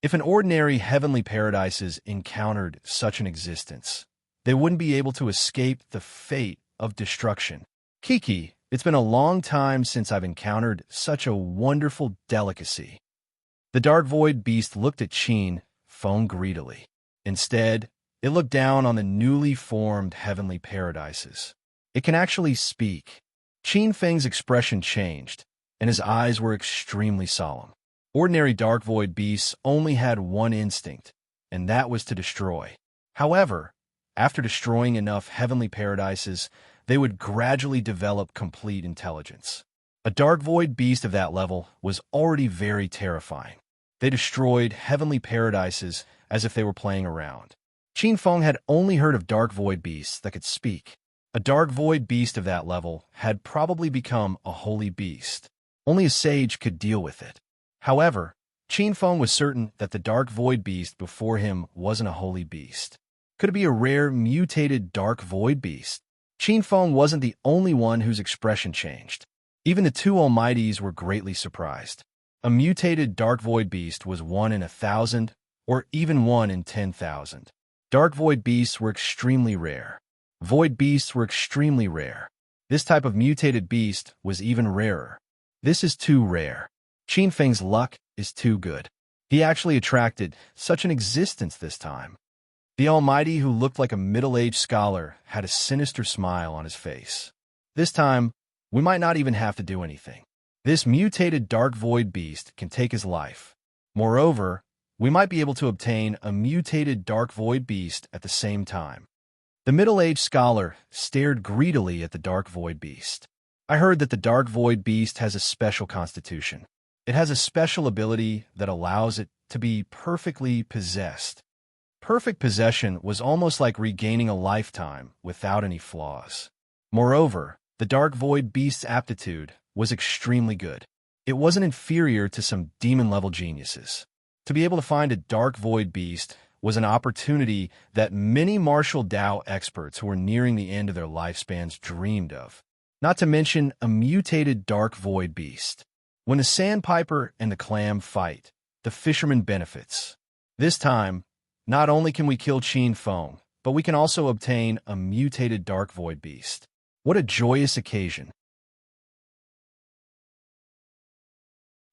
If an ordinary heavenly paradises encountered such an existence, they wouldn't be able to escape the fate of destruction. Kiki, it's been a long time since I've encountered such a wonderful delicacy. The dark void beast looked at Qin Feng greedily. Instead, it looked down on the newly formed heavenly paradises. It can actually speak. Qin Feng's expression changed, and his eyes were extremely solemn. Ordinary dark void beasts only had one instinct, and that was to destroy. However, after destroying enough heavenly paradises, they would gradually develop complete intelligence. A dark void beast of that level was already very terrifying. They destroyed heavenly paradises as if they were playing around. Qin Feng had only heard of dark void beasts that could speak. A dark void beast of that level had probably become a holy beast. Only a sage could deal with it. However, Qin Feng was certain that the dark void beast before him wasn't a holy beast. Could it be a rare, mutated dark void beast? Qin Feng wasn't the only one whose expression changed. Even the 2 almighties were greatly surprised. A mutated dark void beast was 1 in 1,000, or even 1 in 10,000. Dark void beasts were extremely rare. Void beasts were extremely rare. This type of mutated beast was even rarer. This is too rare. Qin Feng's luck is too good. He actually attracted such an existence this time. The Almighty, who looked like a middle-aged scholar, had a sinister smile on his face. This time, we might not even have to do anything. This mutated dark void beast can take his life. Moreover, we might be able to obtain a mutated dark void beast at the same time. The middle-aged scholar stared greedily at the dark void beast. I heard that the dark void beast has a special constitution. It has a special ability that allows it to be perfectly possessed. Perfect possession was almost like regaining a lifetime without any flaws. Moreover, the dark void beast's aptitude was extremely good. It wasn't inferior to some demon-level geniuses. To be able to find a dark void beast was an opportunity that many martial Dao experts who were nearing the end of their lifespans dreamed of. Not to mention a mutated dark void beast. When the sandpiper and the clam fight, the fisherman benefits. This time, not only can we kill Qin Feng, but we can also obtain a mutated dark void beast. What a joyous occasion.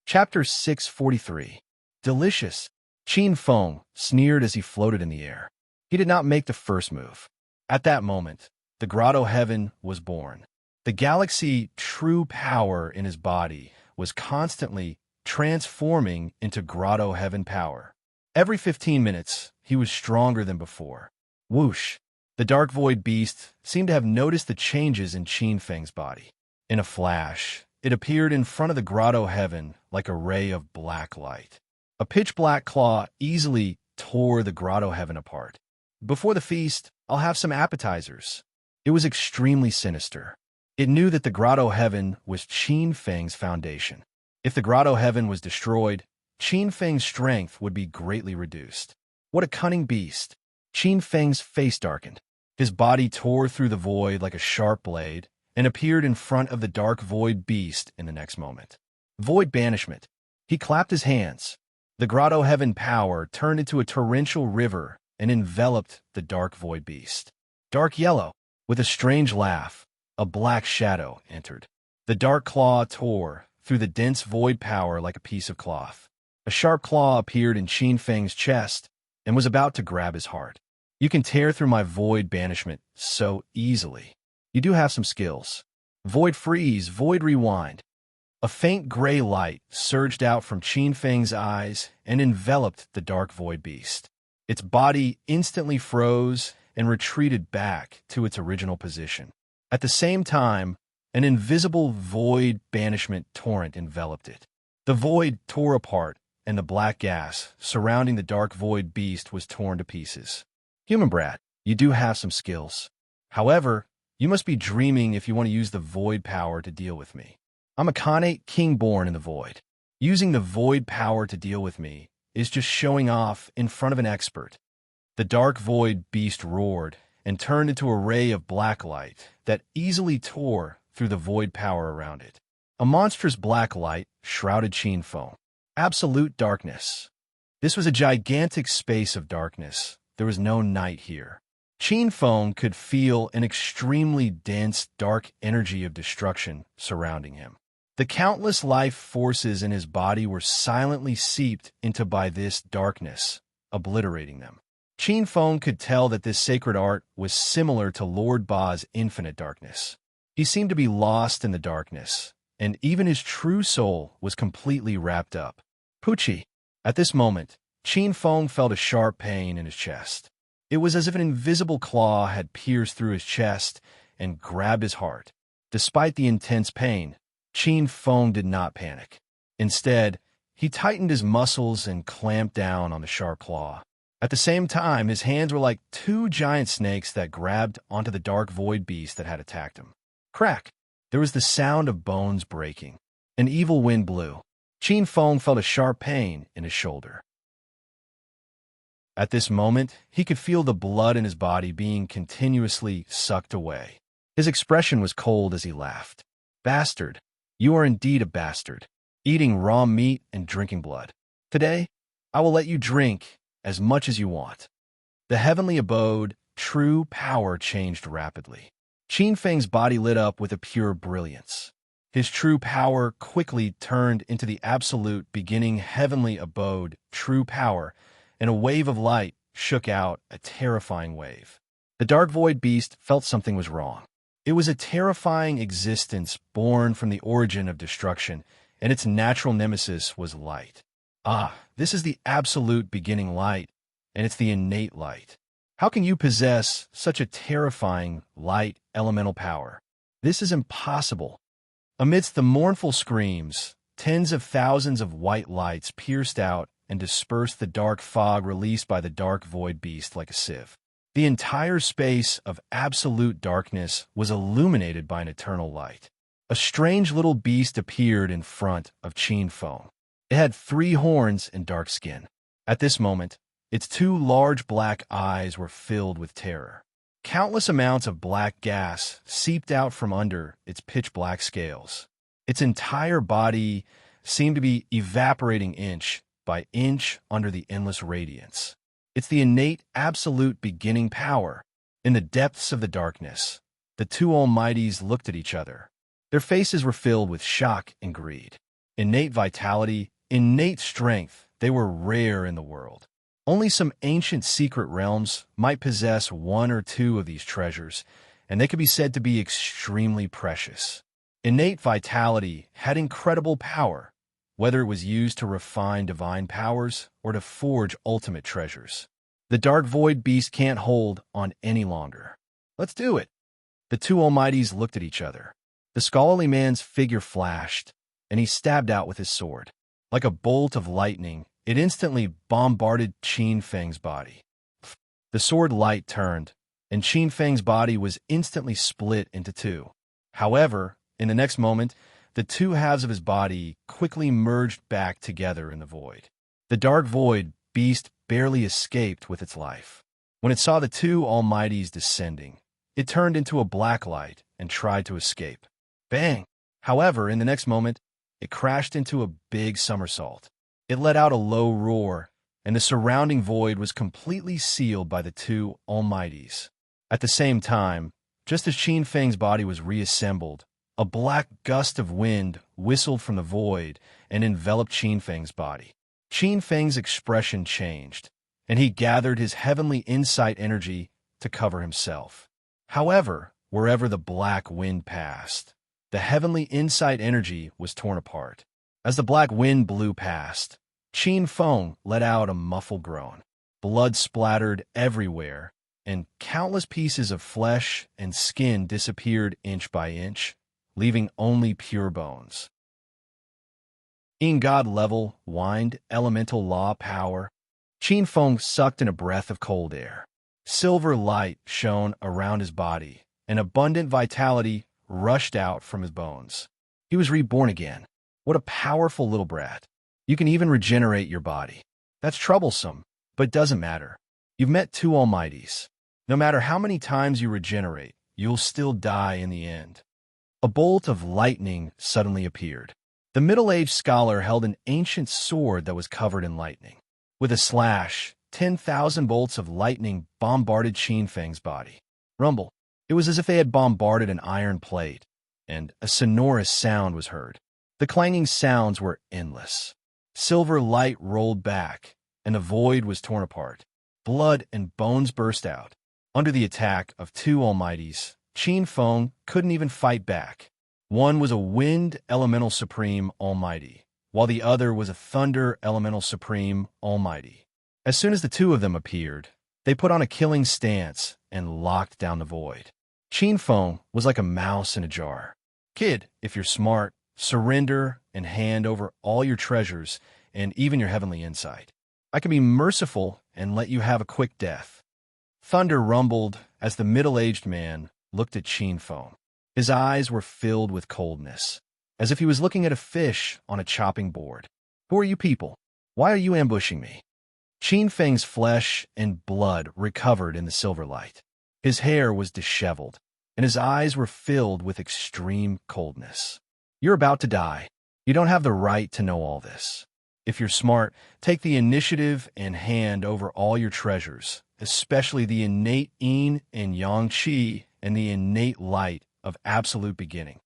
Chapter 643. Delicious. Qin Feng sneered as he floated in the air. He did not make the first move. At that moment, the grotto heaven was born. The galaxy true power in his body was constantly transforming into grotto heaven power. Every 15 minutes, he was stronger than before. Whoosh! The dark void beast seemed to have noticed the changes in Qin Feng's body. In a flash, it appeared in front of the grotto heaven like a ray of black light. A pitch-black claw easily tore the grotto heaven apart. Before the feast, I'll have some appetizers. It was extremely sinister. It knew that the grotto heaven was Qin Feng's foundation. If the grotto heaven was destroyed, Qin Feng's strength would be greatly reduced. What a cunning beast! Qin Feng's face darkened. His body tore through the void like a sharp blade and appeared in front of the dark void beast in the next moment. Void banishment. He clapped his hands. The grotto heaven power turned into a torrential river and enveloped the dark void beast. Dark yellow. With a strange laugh, a black shadow entered. The dark claw tore through the dense void power like a piece of cloth. A sharp claw appeared in Qin Feng's chest and was about to grab his heart. You can tear through my void banishment so easily. You do have some skills. Void freeze, void rewind. A faint gray light surged out from Qin Feng's eyes and enveloped the dark void beast. Its body instantly froze and retreated back to its original position. At the same time, an invisible void banishment torrent enveloped it. The void tore apart, and the black gas surrounding the dark void beast was torn to pieces. Human brat, you do have some skills. However, you must be dreaming if you want to use the void power to deal with me. I'm a Khanate king born in the void. Using the void power to deal with me is just showing off in front of an expert. The dark void beast roared and turned into a ray of black light that easily tore through the void power around it. A monstrous black light shrouded Qin Feng. Absolute darkness. This was a gigantic space of darkness. There was no night here. Qin Feng could feel an extremely dense, dark energy of destruction surrounding him. The countless life forces in his body were silently seeped into by this darkness, obliterating them. Qin Feng could tell that this sacred art was similar to Lord Ba's infinite darkness. He seemed to be lost in the darkness, and even his true soul was completely wrapped up. Pucci. At this moment, Qin Feng felt a sharp pain in his chest. It was as if an invisible claw had pierced through his chest and grabbed his heart. Despite the intense pain, Qin Feng did not panic. Instead, he tightened his muscles and clamped down on the sharp claw. At the same time, his hands were like two giant snakes that grabbed onto the dark void beast that had attacked him. Crack! There was the sound of bones breaking. An evil wind blew. Qin Feng felt a sharp pain in his shoulder. At this moment, he could feel the blood in his body being continuously sucked away. His expression was cold as he laughed. Bastard, you are indeed a bastard, eating raw meat and drinking blood. Today, I will let you drink as much as you want. The heavenly abode, true power changed rapidly. Qin Feng's body lit up with a pure brilliance. His true power quickly turned into the absolute beginning heavenly abode, true power, and a wave of light shook out a terrifying wave. The dark void beast felt something was wrong. It was a terrifying existence born from the origin of destruction, and its natural nemesis was light. Ah, this is the absolute beginning light, and it's the innate light. How can you possess such a terrifying light elemental power? This is impossible. Amidst the mournful screams, tens of thousands of white lights pierced out and dispersed the dark fog released by the dark void beast like a sieve. The entire space of absolute darkness was illuminated by an eternal light. A strange little beast appeared in front of Qin Feng. It had 3 horns and dark skin. At this moment, its 2 large black eyes were filled with terror. Countless amounts of black gas seeped out from under its pitch-black scales. Its entire body seemed to be evaporating inch by inch under the endless radiance. It's the innate, absolute beginning power. In the depths of the darkness, the 2 almighties looked at each other. Their faces were filled with shock and greed. Innate vitality, innate strength, they were rare in the world. Only some ancient secret realms might possess one or two of these treasures, and they could be said to be extremely precious. Innate vitality had incredible power, whether it was used to refine divine powers or to forge ultimate treasures. The Dark Void beast can't hold on any longer. Let's do it. The two Almighties looked at each other. The scholarly man's figure flashed, and he stabbed out with his sword. Like a bolt of lightning, it instantly bombarded Qin Feng's body. The sword light turned, and Qin Feng's body was instantly split into two. However, in the next moment, the two halves of his body quickly merged back together in the void. The Dark Void beast barely escaped with its life. When it saw the two Almighties descending, it turned into a black light and tried to escape. Bang! However, in the next moment, it crashed into a big somersault. It let out a low roar, and the surrounding void was completely sealed by the two Almighties. At the same time, just as Qin Feng's body was reassembled, a black gust of wind whistled from the void and enveloped Qin Feng's body. Qin Feng's expression changed, and he gathered his heavenly insight energy to cover himself. However, wherever the black wind passed, the heavenly insight energy was torn apart. As the black wind blew past, Qin Feng let out a muffled groan. Blood splattered everywhere, and countless pieces of flesh and skin disappeared inch by inch, leaving only pure bones. In God level, wind, elemental law power, Qin Feng sucked in a breath of cold air. Silver light shone around his body, and abundant vitality rushed out from his bones. He was reborn again. What a powerful little brat. You can even regenerate your body. That's troublesome, but doesn't matter. You've met two Almighties. No matter how many times you regenerate, you'll still die in the end. A bolt of lightning suddenly appeared. The middle-aged scholar held an ancient sword that was covered in lightning. With a slash, 10,000 bolts of lightning bombarded Qin Feng's body. Rumble. It was as if they had bombarded an iron plate, and a sonorous sound was heard. The clanging sounds were endless. Silver light rolled back, and the void was torn apart. Blood and bones burst out. Under the attack of two Almighties, Qin Feng couldn't even fight back. One was a Wind Elemental Supreme Almighty, while the other was a Thunder Elemental Supreme Almighty. As soon as the two of them appeared, they put on a killing stance and locked down the void. Qin Feng was like a mouse in a jar. Kid, if you're smart, surrender and hand over all your treasures and even your heavenly insight. I can be merciful and let you have a quick death. Thunder rumbled as the middle-aged man looked at Qin Feng. His eyes were filled with coldness, as if he was looking at a fish on a chopping board. Who are you people? Why are you ambushing me? Qin Feng's flesh and blood recovered in the silver light. His hair was disheveled, and his eyes were filled with extreme coldness. You're about to die. You don't have the right to know all this. If you're smart, take the initiative and hand over all your treasures, especially the innate yin and yang qi and the innate light of absolute beginning.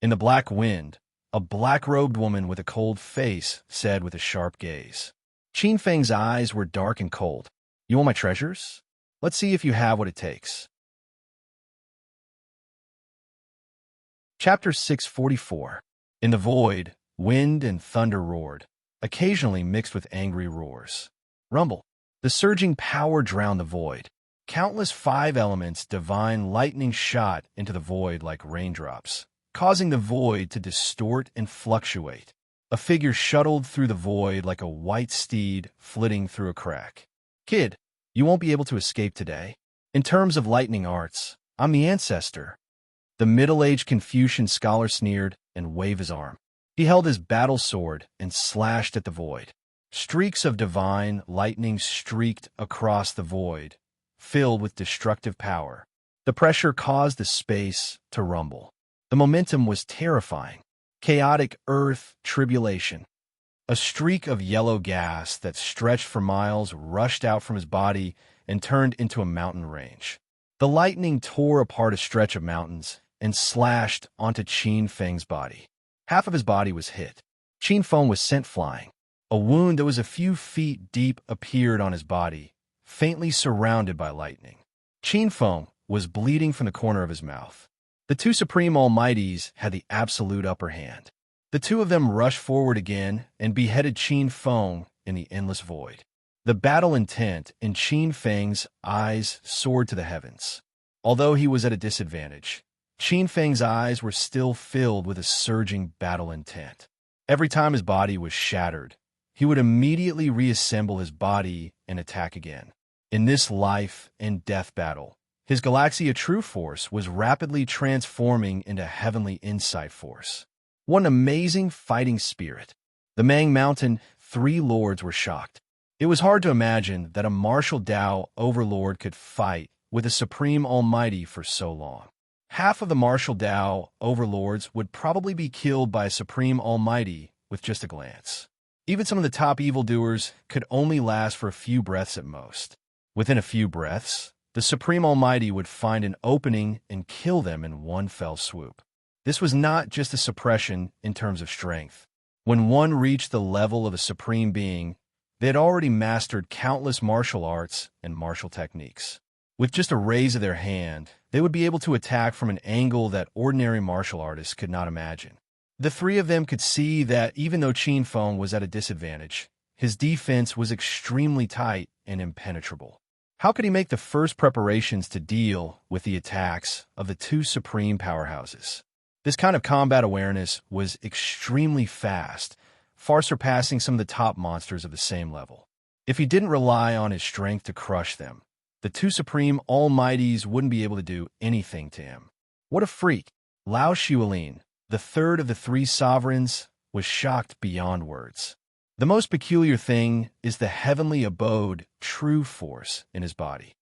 In the black wind, a black-robed woman with a cold face said with a sharp gaze. Qin Feng's eyes were dark and cold. You want my treasures? Let's see if you have what it takes. Chapter 644. In the void, wind and thunder roared, occasionally mixed with angry roars. Rumble. The surging power drowned the void. Countless five elements divine lightning shot into the void like raindrops, causing the void to distort and fluctuate. A figure shuttled through the void like a white steed flitting through a crack. Kid, you won't be able to escape today. In terms of lightning arts, I'm the ancestor. The middle-aged Confucian scholar sneered and waved his arm. He held his battle sword and slashed at the void. Streaks of divine lightning streaked across the void, filled with destructive power. The pressure caused the space to rumble. The momentum was terrifying. Chaotic earth tribulation. A streak of yellow gas that stretched for miles rushed out from his body and turned into a mountain range. The lightning tore apart a stretch of mountains and slashed onto Qin Feng's body. Half of his body was hit. Qin Feng was sent flying. A wound that was a few feet deep appeared on his body, faintly surrounded by lightning. Qin Feng was bleeding from the corner of his mouth. The two Supreme Almighties had the absolute upper hand. The two of them rushed forward again and beheaded Qin Feng in the endless void. The battle intent in Qin Feng's eyes soared to the heavens. Although he was at a disadvantage, Qin Feng's eyes were still filled with a surging battle intent. Every time his body was shattered, he would immediately reassemble his body and attack again. In this life and death battle, his Galaxia True Force was rapidly transforming into Heavenly Insight Force. What an amazing fighting spirit! The Mang Mountain Three Lords were shocked. It was hard to imagine that a martial Dao overlord could fight with a Supreme Almighty for so long. Half of the martial Dao overlords would probably be killed by a Supreme Almighty with just a glance. Even some of the top evildoers could only last for a few breaths at most. Within a few breaths, the Supreme Almighty would find an opening and kill them in one fell swoop. This was not just a suppression in terms of strength. When one reached the level of a supreme being, they had already mastered countless martial arts and martial techniques. With just a raise of their hand, they would be able to attack from an angle that ordinary martial artists could not imagine. The three of them could see that even though Qin Feng was at a disadvantage, his defense was extremely tight and impenetrable. How could he make the first preparations to deal with the attacks of the two supreme powerhouses? This kind of combat awareness was extremely fast, far surpassing some of the top monsters of the same level. If he didn't rely on his strength to crush them, the two Supreme Almighties wouldn't be able to do anything to him. What a freak! Lao Xuelin, the third of the three sovereigns, was shocked beyond words. The most peculiar thing is the heavenly abode true force in his body.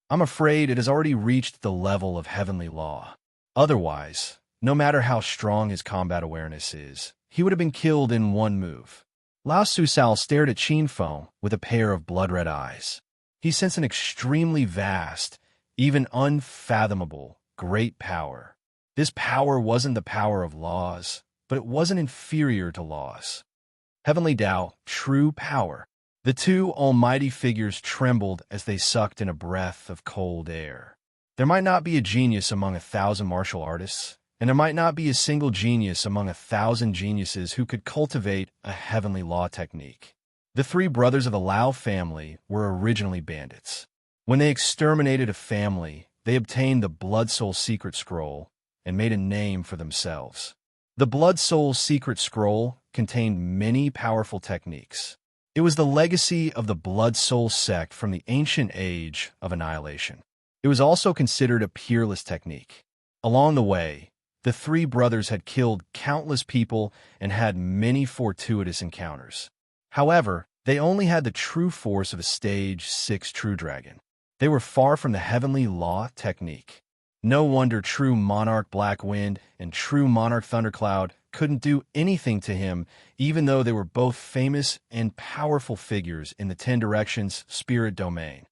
I'm afraid it has already reached the level of heavenly law. Otherwise, no matter how strong his combat awareness is, he would have been killed in one move. Lao Susao stared at Qin Feng with a pair of blood-red eyes. He sensed an extremely vast, even unfathomable, great power. This power wasn't the power of laws, but it wasn't inferior to laws. Heavenly Tao, true power. The two almighty figures trembled as they sucked in a breath of cold air. There might not be a genius among 1,000 martial artists, and there might not be a single genius among 1,000 geniuses who could cultivate a heavenly law technique. The three brothers of the Lao family were originally bandits. When they exterminated a family, they obtained the Blood Soul Secret Scroll and made a name for themselves. The Blood Soul Secret Scroll contained many powerful techniques. It was the legacy of the Blood Soul sect from the ancient age of annihilation. It was also considered a peerless technique. Along the way, the three brothers had killed countless people and had many fortuitous encounters. However, they only had the true force of a stage 6 true dragon. They were far from the heavenly law technique. No wonder true Monarch Black Wind and true Monarch Thundercloud couldn't do anything to him, even though they were both famous and powerful figures in the 10 Directions spirit domain.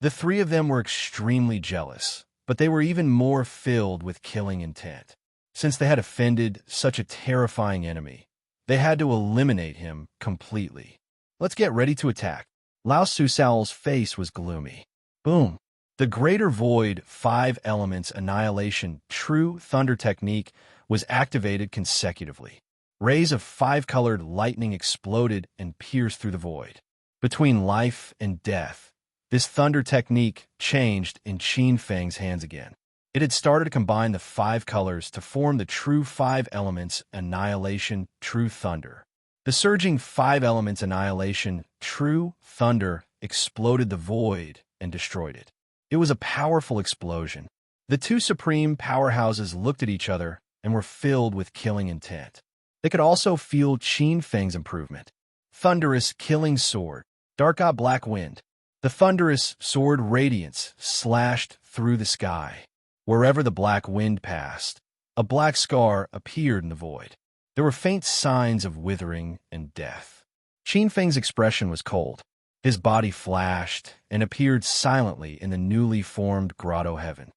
The three of them were extremely jealous, but they were even more filled with killing intent. Since they had offended such a terrifying enemy, they had to eliminate him completely. Let's get ready to attack. Lao Susao's face was gloomy. Boom! The Greater Void 5 Elements Annihilation True Thunder Technique was activated consecutively. Rays of 5-colored lightning exploded and pierced through the void. Between life and death, this thunder technique changed in Qin Feng's hands again. It had started to combine the 5 colors to form the True 5 Elements Annihilation True Thunder. The surging 5 Elements Annihilation True Thunder exploded the void and destroyed it. It was a powerful explosion. The two supreme powerhouses looked at each other and were filled with killing intent. They could also feel Qin Feng's improvement. Thunderous Killing Sword, Dark God Black Wind. The thunderous sword radiance slashed through the sky. Wherever the black wind passed, a black scar appeared in the void. There were faint signs of withering and death. Qin Feng's expression was cold. His body flashed and appeared silently in the newly formed Grotto Heaven.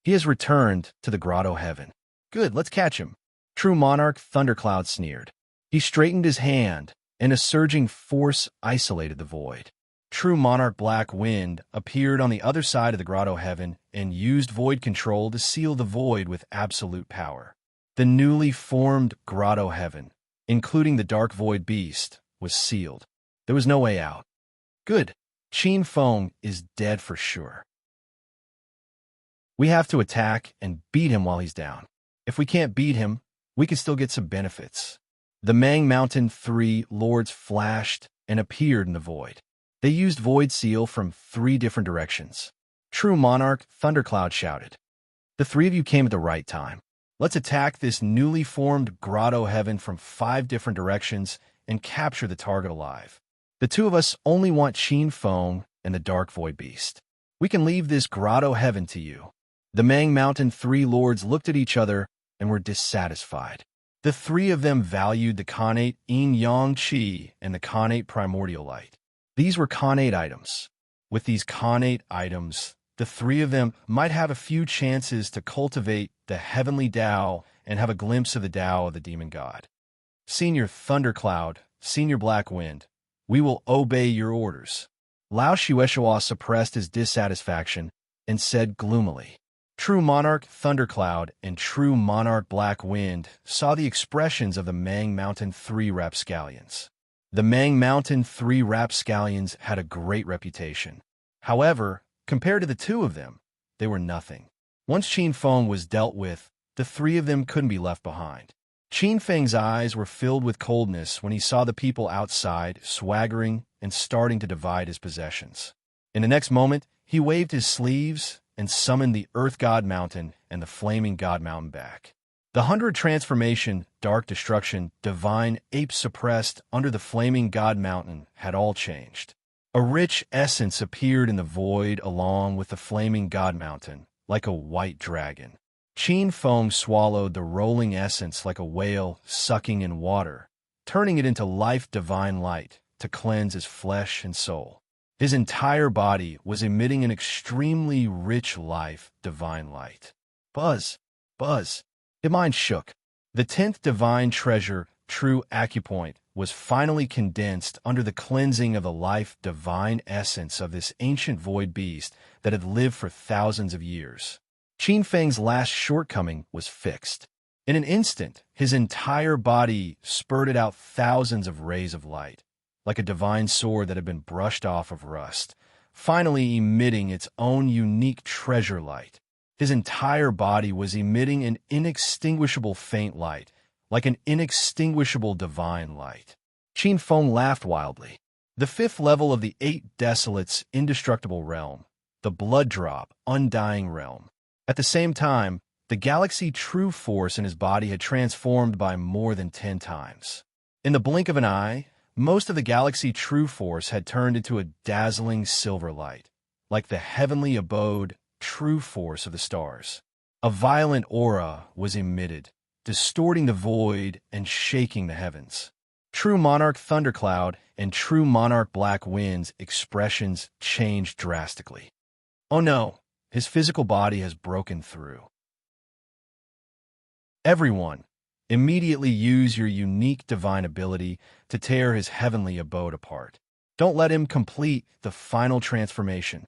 He has returned to the Grotto Heaven. Good, let's catch him. True Monarch Thundercloud sneered. He straightened his hand, and a surging force isolated the void. True monarch black wind appeared on the other side of the grotto heaven and used void control to seal the void with absolute power. The newly formed grotto heaven, including the dark void beast, was sealed. There was no way out. Good. Qin Feng is dead for sure. We have to attack and beat him while he's down. If we can't beat him, we can still get some benefits. The Mang Mountain 3 lords flashed and appeared in the void. They used void seal from 3 different directions. True monarch Thundercloud shouted, "The 3 of you came at the right time. Let's attack this newly formed grotto heaven from 5 different directions and capture the target alive. The 2 of us only want Qin Feng and the dark void beast. We can leave this grotto heaven to you." The Mang Mountain 3 lords looked at each other and were dissatisfied. The 3 of them valued the Khanate Yin-Yang Qi and the Khanate Primordial Light. These were Khanate items. With these Khanate items, the 3 of them might have a few chances to cultivate the heavenly Tao and have a glimpse of the Tao of the demon god. "Senior Thundercloud, Senior Black Wind, we will obey your orders." Lao Shueshua suppressed his dissatisfaction and said gloomily. True Monarch Thundercloud and True Monarch Black Wind saw the expressions of the Mang Mountain 3 rapscallions. The Mang Mountain 3 rapscallions had a great reputation. However, compared to the 2 of them, they were nothing. Once Qin Feng was dealt with, the 3 of them couldn't be left behind. Qin Feng's eyes were filled with coldness when he saw the people outside swaggering and starting to divide his possessions. In the next moment, he waved his sleeves and summoned the Earth God Mountain and the Flaming God Mountain back. The 100 transformation, dark destruction, divine ape suppressed under the Flaming God Mountain had all changed. A rich essence appeared in the void along with the Flaming God Mountain, like a white dragon. Qin Feng swallowed the rolling essence like a whale sucking in water, turning it into life divine light to cleanse his flesh and soul. His entire body was emitting an extremely rich life divine light. Buzz, buzz. His mind shook. The 10th divine treasure, true acupoint, was finally condensed under the cleansing of the life divine essence of this ancient void beast that had lived for thousands of years. Qin Feng's last shortcoming was fixed. In an instant, his entire body spurted out thousands of rays of light, like a divine sword that had been brushed off of rust, finally emitting its own unique treasure light. His entire body was emitting an inextinguishable faint light, like an inextinguishable divine light. Qin Feng laughed wildly. The 5th level of the 8 Desolates' indestructible realm, the blood drop, undying realm. At the same time, the galaxy true force in his body had transformed by more than 10 times. In the blink of an eye, most of the galaxy true force had turned into a dazzling silver light, like the heavenly abode true force of the stars. A violent aura was emitted, distorting the void and shaking the heavens. True Monarch Thundercloud and True Monarch Black Wind's expressions changed drastically. Oh no, his physical body has broken through. Everyone, immediately use your unique divine ability to tear his heavenly abode apart. Don't let him complete the final transformation.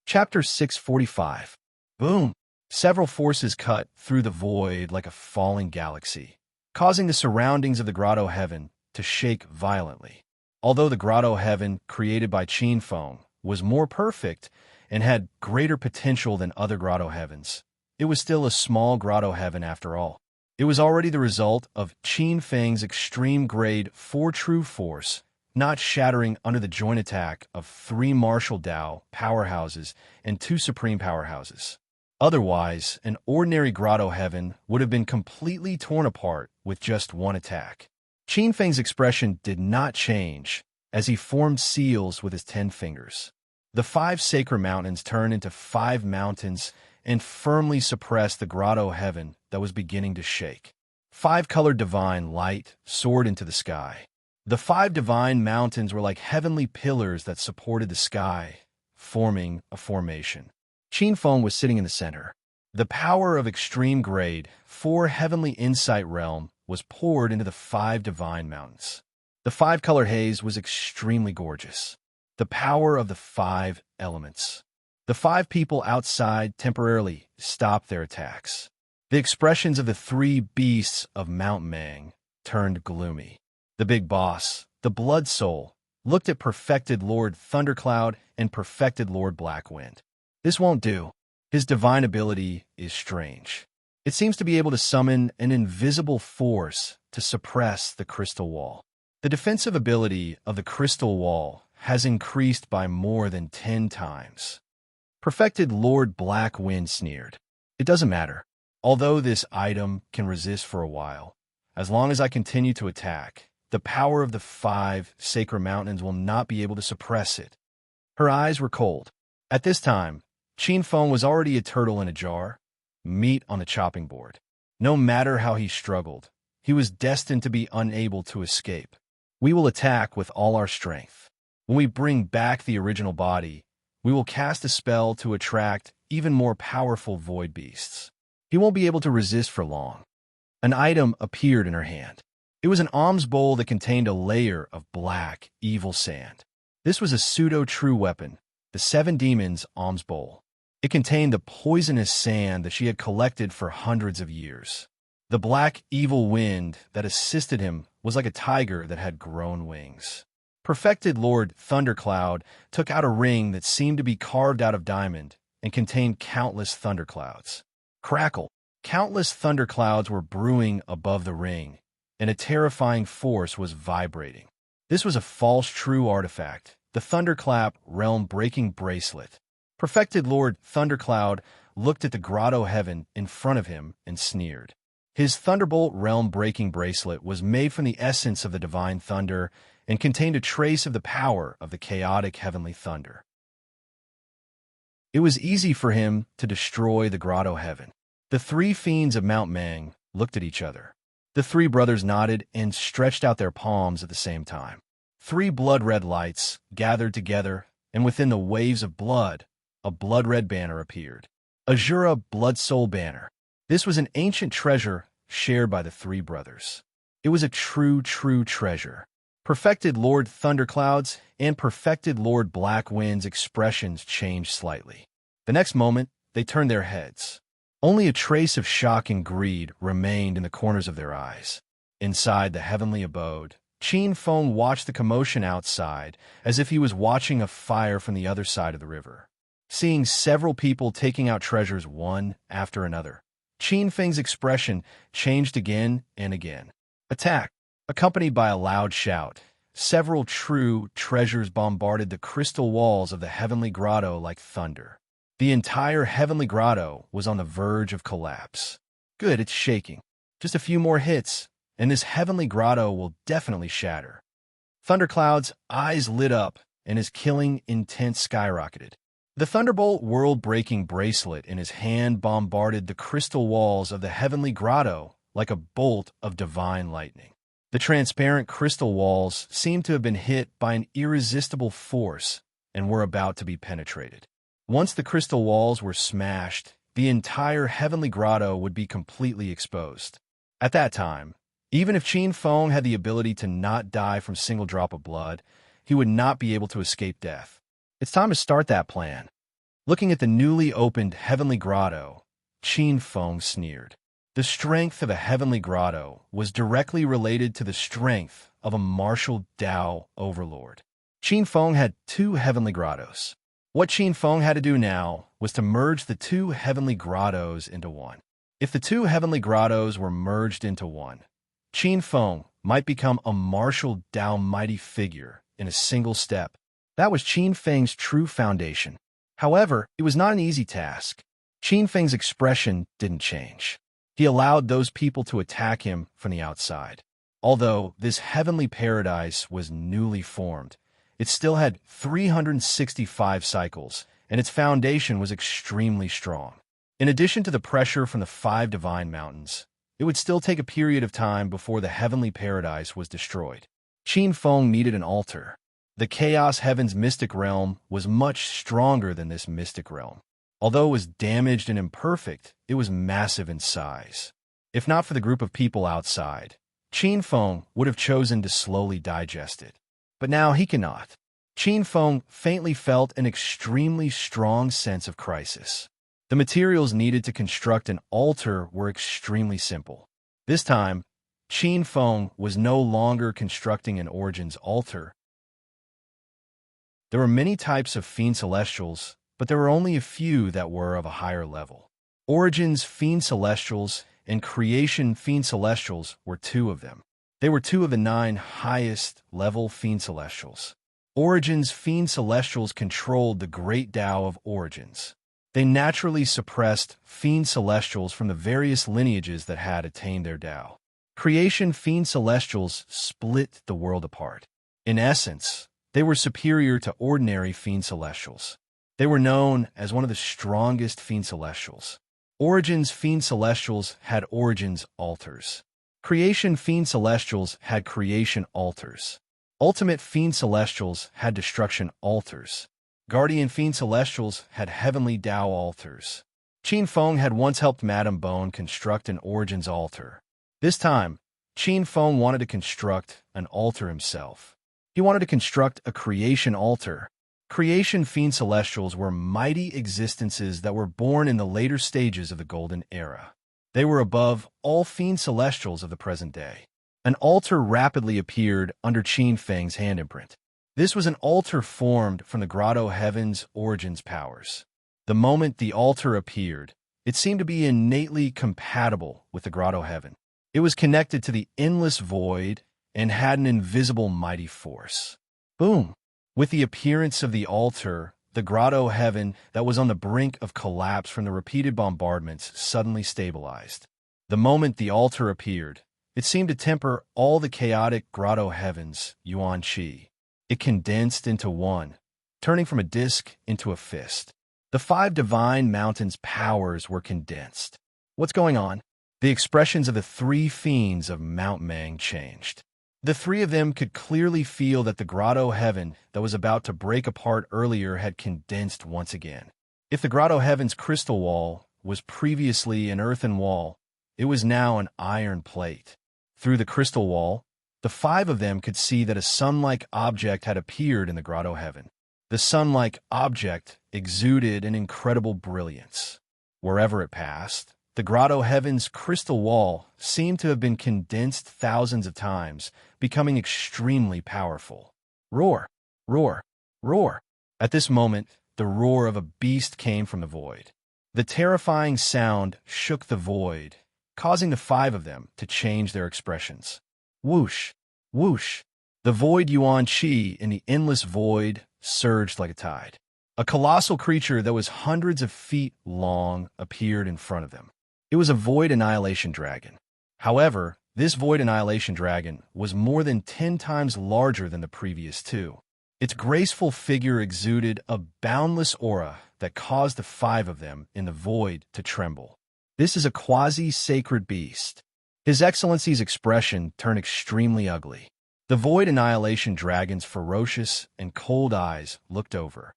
Chapter 645. Boom! Several forces cut through the void like a falling galaxy, causing the surroundings of the grotto heaven to shake violently. Although the grotto heaven created by Qin Feng was more perfect and had greater potential than other grotto heavens, it was still a small grotto heaven after all. It was already the result of Qin Feng's extreme grade 4 true force, not shattering under the joint attack of 3 martial Tao powerhouses and 2 supreme powerhouses. Otherwise, an ordinary grotto heaven would have been completely torn apart with just one attack. Qin Feng's expression did not change as he formed seals with his 10 fingers. The 5 sacred mountains turned into 5 mountains and firmly suppressed the grotto heaven that was beginning to shake. 5-colored divine light soared into the sky. The 5 divine mountains were like heavenly pillars that supported the sky, forming a formation. Qin Feng was sitting in the center. The power of extreme grade, 4 heavenly insight realm, was poured into the 5 divine mountains. The 5-color haze was extremely gorgeous. The power of the 5 elements. The 5 people outside temporarily stopped their attacks. The expressions of the 3 beasts of Mount Mang turned gloomy. The big boss, the Blood Soul, looked at perfected Lord Thundercloud and perfected Lord Blackwind. This won't do. His divine ability is strange. It seems to be able to summon an invisible force to suppress the crystal wall. The defensive ability of the crystal wall has increased by more than 10 times. Perfected Lord Blackwind sneered. It doesn't matter. Although this item can resist for a while, as long as I continue to attack, the power of the 5 sacred mountains will not be able to suppress it. Her eyes were cold. At this time, Qin Feng was already a turtle in a jar, meat on the chopping board. No matter how he struggled, he was destined to be unable to escape. We will attack with all our strength. When we bring back the original body, we will cast a spell to attract even more powerful void beasts. He won't be able to resist for long. An item appeared in her hand. It was an alms bowl that contained a layer of black, evil sand. This was a pseudo-true weapon, the 7 Demons alms bowl. It contained the poisonous sand that she had collected for hundreds of years. The black, evil wind that assisted him was like a tiger that had grown wings. Perfected Lord Thundercloud took out a ring that seemed to be carved out of diamond and contained countless thunderclouds. Crackle! Countless thunderclouds were brewing above the ring, and a terrifying force was vibrating. This was a false true artifact, the Thunderclap realm-breaking bracelet. Perfected Lord Thundercloud looked at the grotto heaven in front of him and sneered. His Thunderbolt realm-breaking bracelet was made from the essence of the divine thunder and contained a trace of the power of the chaotic heavenly thunder. It was easy for him to destroy the grotto heaven. The 3 fiends of Mount Mang looked at each other. The 3 brothers nodded and stretched out their palms at the same time. 3 blood-red lights gathered together, and within the waves of blood, a blood-red banner appeared. Azura Blood Soul Banner. This was an ancient treasure shared by the 3 brothers. It was a true treasure. Perfected Lord Thundercloud's and Perfected Lord Blackwind's expressions changed slightly. The next moment, they turned their heads. Only a trace of shock and greed remained in the corners of their eyes. Inside the heavenly abode, Qin Feng watched the commotion outside as if he was watching a fire from the other side of the river. Seeing several people taking out treasures one after another, Qin Feng's expression changed again and again. Attack! Accompanied by a loud shout, several true treasures bombarded the crystal walls of the heavenly grotto like thunder. The entire heavenly grotto was on the verge of collapse. Good, it's shaking. Just a few more hits, and this heavenly grotto will definitely shatter. Thundercloud's eyes lit up, and his killing intent skyrocketed. The Thunderbolt world-breaking bracelet in his hand bombarded the crystal walls of the heavenly grotto like a bolt of divine lightning. The transparent crystal walls seemed to have been hit by an irresistible force and were about to be penetrated. Once the crystal walls were smashed, the entire heavenly grotto would be completely exposed. At that time, even if Qin Feng had the ability to not die from a single drop of blood, he would not be able to escape death. It's time to start that plan. Looking at the newly opened heavenly grotto, Qin Feng sneered. The strength of a heavenly grotto was directly related to the strength of a martial Dao overlord. Qin Feng had 2 heavenly grottos. What Qin Feng had to do now was to merge the 2 heavenly grottos into one. If the 2 heavenly grottos were merged into one, Qin Feng might become a martial Dao mighty figure in a single step. That was Qin Feng's true foundation. However, it was not an easy task. Qin Feng's expression didn't change. He allowed those people to attack him from the outside. Although this heavenly paradise was newly formed, it still had 365 cycles, and its foundation was extremely strong. In addition to the pressure from the 5 divine mountains, it would still take a period of time before the heavenly paradise was destroyed. Qin Feng needed an altar. The Chaos Heaven's mystic realm was much stronger than this mystic realm. Although it was damaged and imperfect, it was massive in size. If not for the group of people outside, Qin Feng would have chosen to slowly digest it. But now he cannot. Qin Feng faintly felt an extremely strong sense of crisis. The materials needed to construct an altar were extremely simple. This time, Qin Feng was no longer constructing an Origin's altar. There were many types of Fiend Celestials, but there were only a few that were of a higher level. Origin's Fiend Celestials and Creation Fiend Celestials were two of them. They were two of the 9 highest-level Fiend Celestials. Origin's Fiend Celestials controlled the Great Tao of Origins. They naturally suppressed Fiend Celestials from the various lineages that had attained their Tao. Creation Fiend Celestials split the world apart. In essence, they were superior to ordinary Fiend Celestials. They were known as one of the strongest Fiend Celestials. Origin's Fiend Celestials had Origin's altars. Creation Fiend Celestials had Creation altars. Ultimate Fiend Celestials had Destruction altars. Guardian Fiend Celestials had Heavenly Tao altars. Qin Feng had once helped Madame Bone construct an Origin's altar. This time, Qin Feng wanted to construct an altar himself. He wanted to construct a Creation altar. Creation Fiend Celestials were mighty existences that were born in the later stages of the Golden Era. They were above all Fiend Celestials of the present day. An altar rapidly appeared under Qin Feng's hand imprint. This was an altar formed from the Grotto Heaven's Origins powers. The moment the altar appeared, it seemed to be innately compatible with the Grotto Heaven. It was connected to the endless void and had an invisible mighty force. Boom! With the appearance of the altar, the Grotto Heaven that was on the brink of collapse from the repeated bombardments suddenly stabilized. The moment the altar appeared, it seemed to temper all the chaotic Grotto Heaven's Yuan Qi. It condensed into one, turning from a disk into a fist. The 5 divine mountains' powers were condensed. What's going on? The expressions of the 3 fiends of Mount Mang changed. The 3 of them could clearly feel that the Grotto Heaven that was about to break apart earlier had condensed once again. If the Grotto Heaven's crystal wall was previously an earthen wall, it was now an iron plate. Through the crystal wall, the 5 of them could see that a sun-like object had appeared in the Grotto Heaven. The sun-like object exuded an incredible brilliance. Wherever it passed, the Grotto Heaven's crystal wall seemed to have been condensed thousands of times, becoming extremely powerful. Roar! Roar! Roar! At this moment, the roar of a beast came from the void. The terrifying sound shook the void, causing the 5 of them to change their expressions. Whoosh! Whoosh! The void Yuan Qi in the endless void surged like a tide. A colossal creature that was hundreds of feet long appeared in front of them. It was a Void Annihilation Dragon. However, this Void Annihilation Dragon was more than 10 times larger than the previous 2. Its graceful figure exuded a boundless aura that caused the 5 of them in the void to tremble. This is a quasi-sacred beast. His Excellency's expression turned extremely ugly. The Void Annihilation Dragon's ferocious and cold eyes looked over.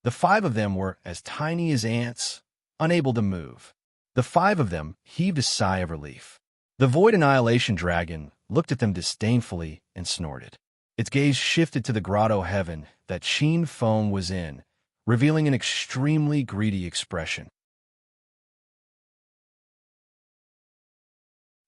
The 5 of them were as tiny as ants, unable to move. The 5 of them heaved a sigh of relief. The Void Annihilation Dragon looked at them disdainfully and snorted. Its gaze shifted to the Grotto Heaven that Qin Feng was in, revealing an extremely greedy expression.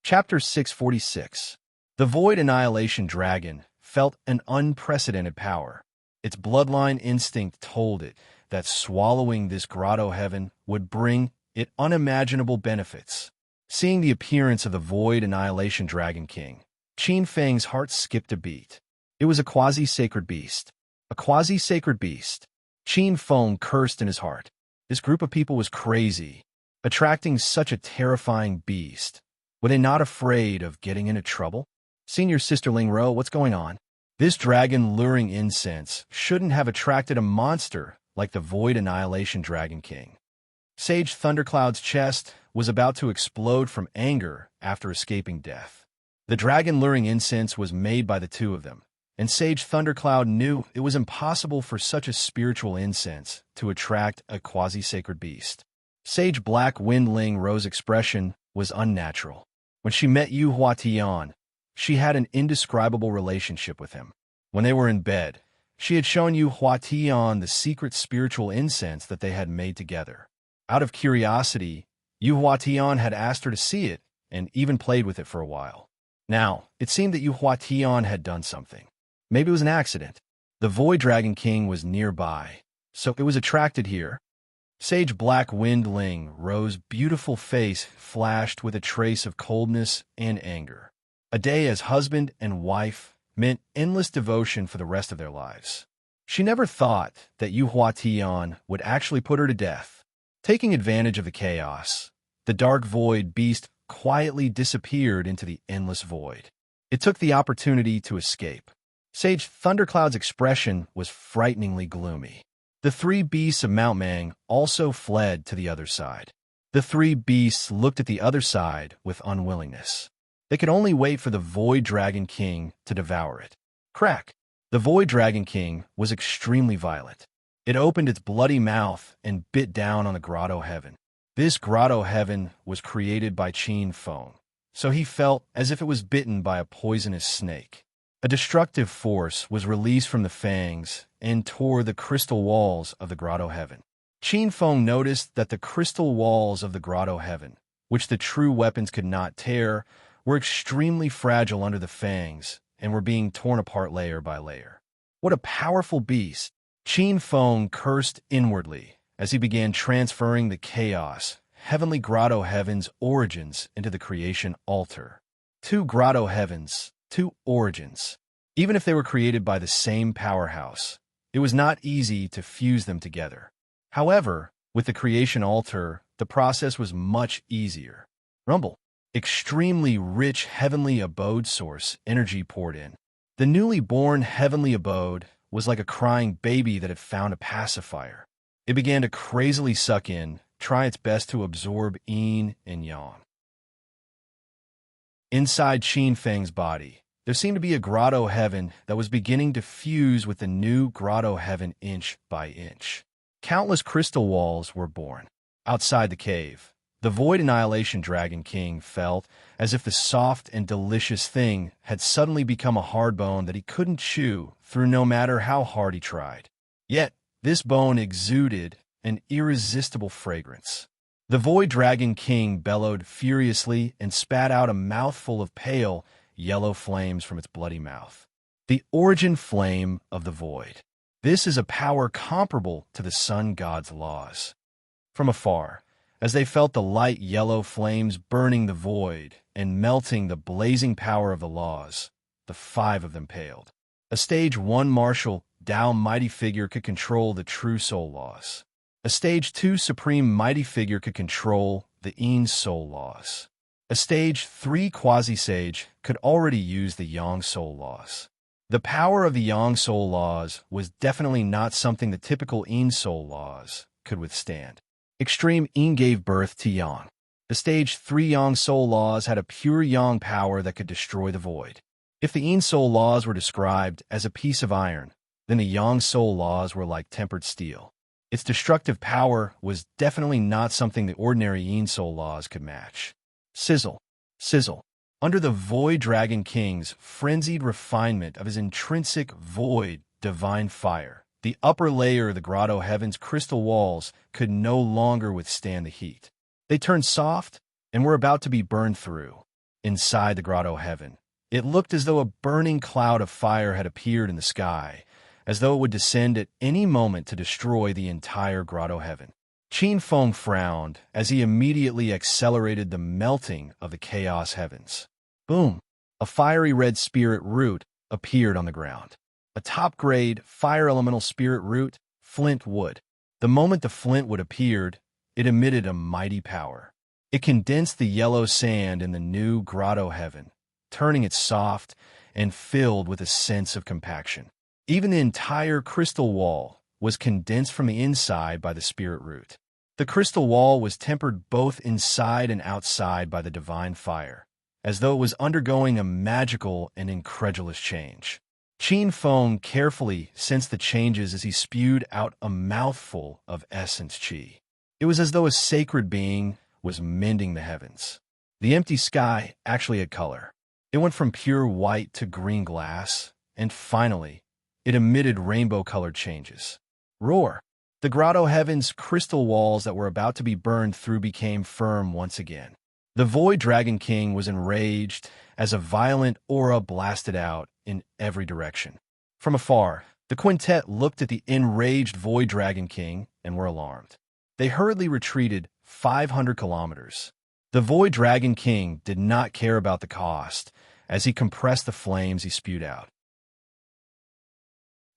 Chapter 646. The Void Annihilation Dragon felt an unprecedented power. Its bloodline instinct told it that swallowing this Grotto Heaven would bring it unimaginable benefits. Seeing the appearance of the Void Annihilation Dragon King, Qin Feng's heart skipped a beat. It was a quasi-sacred beast. A quasi-sacred beast. Qin Feng cursed in his heart. This group of people was crazy, attracting such a terrifying beast. Were they not afraid of getting into trouble? Senior Sister Ling Ro, what's going on? This dragon luring incense shouldn't have attracted a monster like the Void Annihilation Dragon King. Sage Thundercloud's chest was about to explode from anger after escaping death. The dragon luring incense was made by the 2 of them, and Sage Thundercloud knew it was impossible for such a spiritual incense to attract a quasi-sacred beast. Sage Black Windling Rose's expression was unnatural. When she met Yu Huatian, she had an indescribable relationship with him. When they were in bed, she had shown Yu Huatian the secret spiritual incense that they had made together. Out of curiosity, Yu Huatian had asked her to see it and even played with it for a while. Now, it seemed that Yu Huatian had done something. Maybe it was an accident. The Void Dragon King was nearby, so it was attracted here. Sage Black Windling Rose's beautiful face flashed with a trace of coldness and anger. A day as husband and wife meant endless devotion for the rest of their lives. She never thought that Yu Huatian would actually put her to death. Taking advantage of the chaos, the dark void beast quietly disappeared into the endless void. It took the opportunity to escape. Sage Thundercloud's expression was frighteningly gloomy. The three beasts of Mount Mang also fled to the other side. The three beasts looked at the other side with unwillingness. They could only wait for the Void Dragon King to devour it. Crack! The Void Dragon King was extremely violent. It opened its bloody mouth and bit down on the Grotto Heaven. This Grotto Heaven was created by Qin Feng, so he felt as if it was bitten by a poisonous snake. A destructive force was released from the fangs and tore the crystal walls of the Grotto Heaven. Qin Feng noticed that the crystal walls of the Grotto Heaven, which the true weapons could not tear, were extremely fragile under the fangs and were being torn apart layer by layer. What a powerful beast! Qin Feng cursed inwardly as he began transferring the chaos, heavenly Grotto Heaven's origins into the creation altar. Two Grotto Heavens, two origins. Even if they were created by the same powerhouse, it was not easy to fuse them together. However, with the creation altar, the process was much easier. Rumble. Extremely rich heavenly abode source energy poured in. The newly born heavenly abode was like a crying baby that had found a pacifier. It began to crazily suck in, try its best to absorb yin and yang. Inside Qin Feng's body, there seemed to be a Grotto Heaven that was beginning to fuse with the new Grotto Heaven inch by inch. Countless crystal walls were born. Outside the cave, the Void Annihilation Dragon King felt as if the soft and delicious thing had suddenly become a hard bone that he couldn't chew through no matter how hard he tried. Yet, this bone exuded an irresistible fragrance. The Void Dragon King bellowed furiously and spat out a mouthful of pale, yellow flames from its bloody mouth. The origin flame of the void. This is a power comparable to the sun god's laws. From afar, as they felt the light yellow flames burning the void and melting the blazing power of the laws, the five of them paled. A stage 1 martial Tao mighty figure could control the true soul laws. A stage 2 supreme mighty figure could control the Yin soul laws. A stage 3 quasi-sage could already use the Yang soul laws. The power of the Yang soul laws was definitely not something the typical Yin soul laws could withstand. Extreme Yin gave birth to Yang. The stage 3 Yang soul laws had a pure Yang power that could destroy the void. If the Yin soul laws were described as a piece of iron, then the Yang soul laws were like tempered steel. Its destructive power was definitely not something the ordinary Yin soul laws could match. Sizzle, sizzle. Under the Void Dragon King's frenzied refinement of his intrinsic void divine fire, the upper layer of the Grotto Heaven's crystal walls could no longer withstand the heat. They turned soft and were about to be burned through. Inside the Grotto Heaven, it looked as though a burning cloud of fire had appeared in the sky, as though it would descend at any moment to destroy the entire Grotto Heaven. Qin Feng frowned as he immediately accelerated the melting of the Chaos Heavens. Boom! A fiery red spirit root appeared on the ground. A top-grade fire elemental spirit root, flint wood. The moment the flint wood appeared, it emitted a mighty power. It condensed the yellow sand in the new Grotto Heaven, turning it soft and filled with a sense of compaction. Even the entire crystal wall was condensed from the inside by the spirit root. The crystal wall was tempered both inside and outside by the divine fire, as though it was undergoing a magical and incredulous change. Qin Feng carefully sensed the changes as he spewed out a mouthful of essence qi. It was as though a sacred being was mending the heavens. The empty sky actually had color. It went from pure white to green glass, and finally, it emitted rainbow-colored changes. Roar! The grotto heaven's crystal walls that were about to be burned through became firm once again. The Void Dragon King was enraged as a violent aura blasted out in every direction. From afar, the quintet looked at the enraged Void Dragon King and were alarmed. They hurriedly retreated 500 kilometers. The Void Dragon King did not care about the cost as he compressed the flames he spewed out.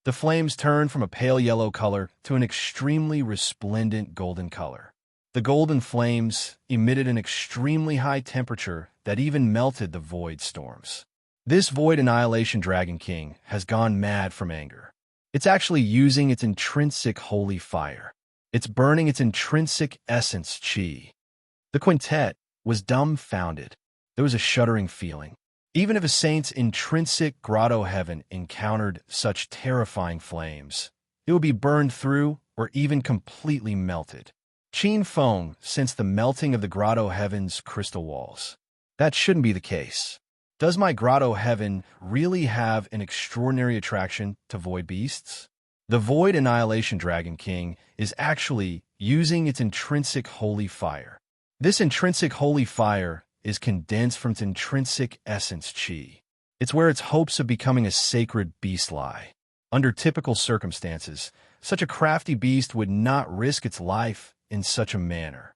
The flames turned from a pale yellow color to an extremely resplendent golden color. The golden flames emitted an extremely high temperature that even melted the void storms. This Void Annihilation Dragon King has gone mad from anger. It's actually using its intrinsic holy fire. It's burning its intrinsic essence qi. The quintet was dumbfounded. There was a shuddering feeling. Even if a saint's intrinsic grotto heaven encountered such terrifying flames, it would be burned through or even completely melted. Qin Feng sensed the melting of the grotto heaven's crystal walls. That shouldn't be the case. Does my grotto heaven really have an extraordinary attraction to void beasts? The Void Annihilation Dragon King is actually using its intrinsic holy fire. This intrinsic holy fire is condensed from its intrinsic essence qi. It's where its hopes of becoming a sacred beast lie. Under typical circumstances, such a crafty beast would not risk its life in such a manner.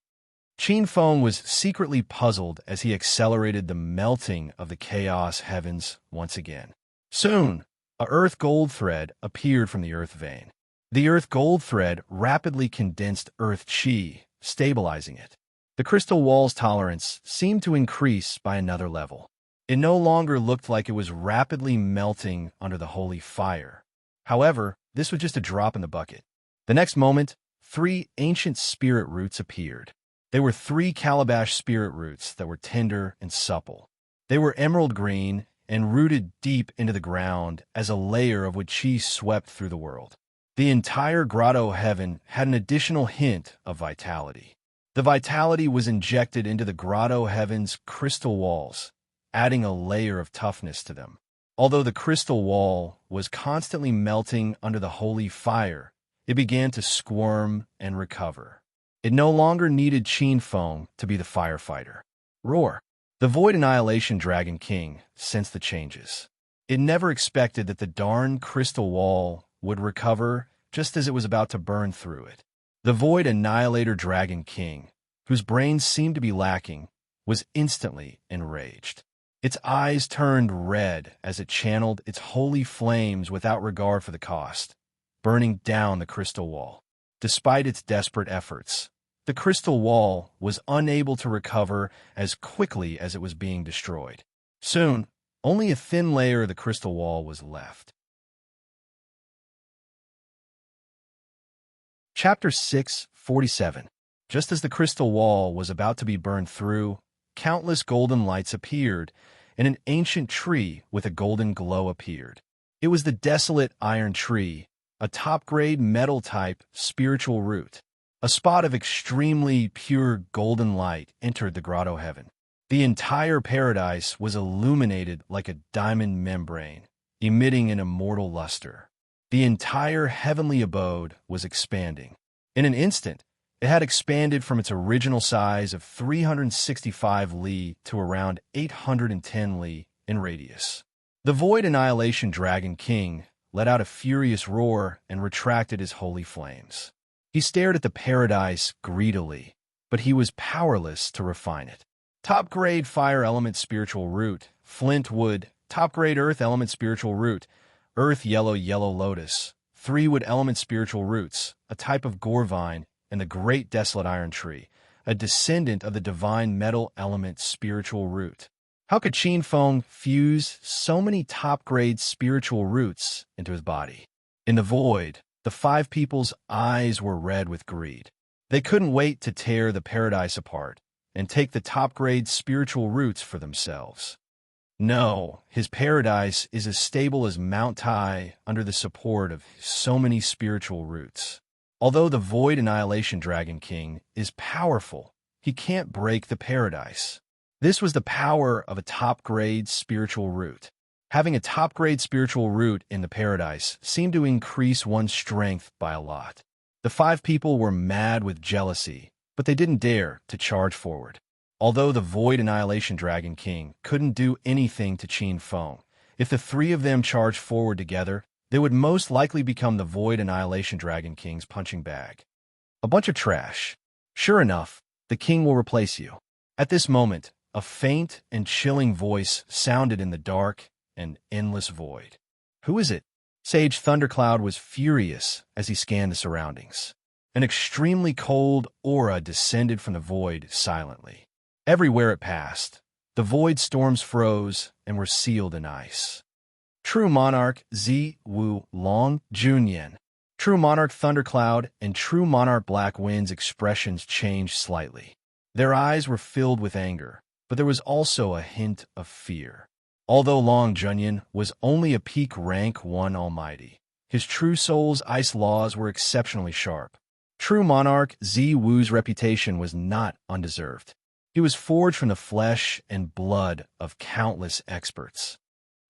Qin Feng was secretly puzzled as he accelerated the melting of the chaos heavens once again. Soon, a earth gold thread appeared from the earth vein. The earth gold thread rapidly condensed earth qi, stabilizing it. The crystal wall's tolerance seemed to increase by another level. It no longer looked like it was rapidly melting under the holy fire. However, this was just a drop in the bucket. The next moment, 3 ancient spirit roots appeared. They were 3 calabash spirit roots that were tender and supple. They were emerald green and rooted deep into the ground as a layer of qi swept through the world. The entire grotto heaven had an additional hint of vitality. The vitality was injected into the grotto heaven's crystal walls, adding a layer of toughness to them. Although the crystal wall was constantly melting under the holy fire, it began to squirm and recover. It no longer needed Qin Feng to be the firefighter. Roar! The Void Annihilation Dragon King sensed the changes. It never expected that the darn crystal wall would recover just as it was about to burn through it. The Void Annihilator Dragon King, whose brains seemed to be lacking, was instantly enraged. Its eyes turned red as it channeled its holy flames without regard for the cost, burning down the crystal wall. Despite its desperate efforts, the crystal wall was unable to recover as quickly as it was being destroyed. Soon, only a thin layer of the crystal wall was left. Chapter 6:47. Just as the crystal wall was about to be burned through, countless golden lights appeared, and an ancient tree with a golden glow appeared. It was the desolate iron tree, a top-grade metal-type spiritual root. A spot of extremely pure golden light entered the grotto heaven. The entire paradise was illuminated like a diamond membrane, emitting an immortal luster. The entire heavenly abode was expanding. In an instant, it had expanded from its original size of 365 li to around 810 li in radius. The Void Annihilation Dragon King let out a furious roar and retracted his holy flames. He stared at the paradise greedily, but he was powerless to refine it. Top-grade fire element spiritual root, flint wood, top-grade earth element spiritual root, earth yellow lotus, 3 wood element spiritual roots, a type of gore vine, and the great desolate iron tree, a descendant of the divine metal element spiritual root. How could Qin Feng fuse so many top-grade spiritual roots into his body? In the void, the 5 people's eyes were red with greed. They couldn't wait to tear the paradise apart and take the top-grade spiritual roots for themselves. No, his paradise is as stable as Mount Tai under the support of so many spiritual roots. Although the Void Annihilation Dragon King is powerful, he can't break the paradise. This was the power of a top-grade spiritual root. Having a top-grade spiritual root in the paradise seemed to increase one's strength by a lot. The five people were mad with jealousy, but they didn't dare to charge forward. Although the Void Annihilation Dragon King couldn't do anything to Qin Feng, if the three of them charged forward together, they would most likely become the Void Annihilation Dragon King's punching bag. A bunch of trash. Sure enough, the king will replace you. At this moment, a faint and chilling voice sounded in the dark and endless void. Who is it? Sage Thundercloud was furious as he scanned the surroundings. An extremely cold aura descended from the void silently. Everywhere it passed, the void storms froze and were sealed in ice. True Monarch Zi Wu Long Junyan. True Monarch Thundercloud and True Monarch Black Wind's expressions changed slightly. Their eyes were filled with anger, but there was also a hint of fear. Although Long Junyan was only a peak rank 1 Almighty, his True Soul's ice laws were exceptionally sharp. True Monarch Zi Wu's reputation was not undeserved. He was forged from the flesh and blood of countless experts.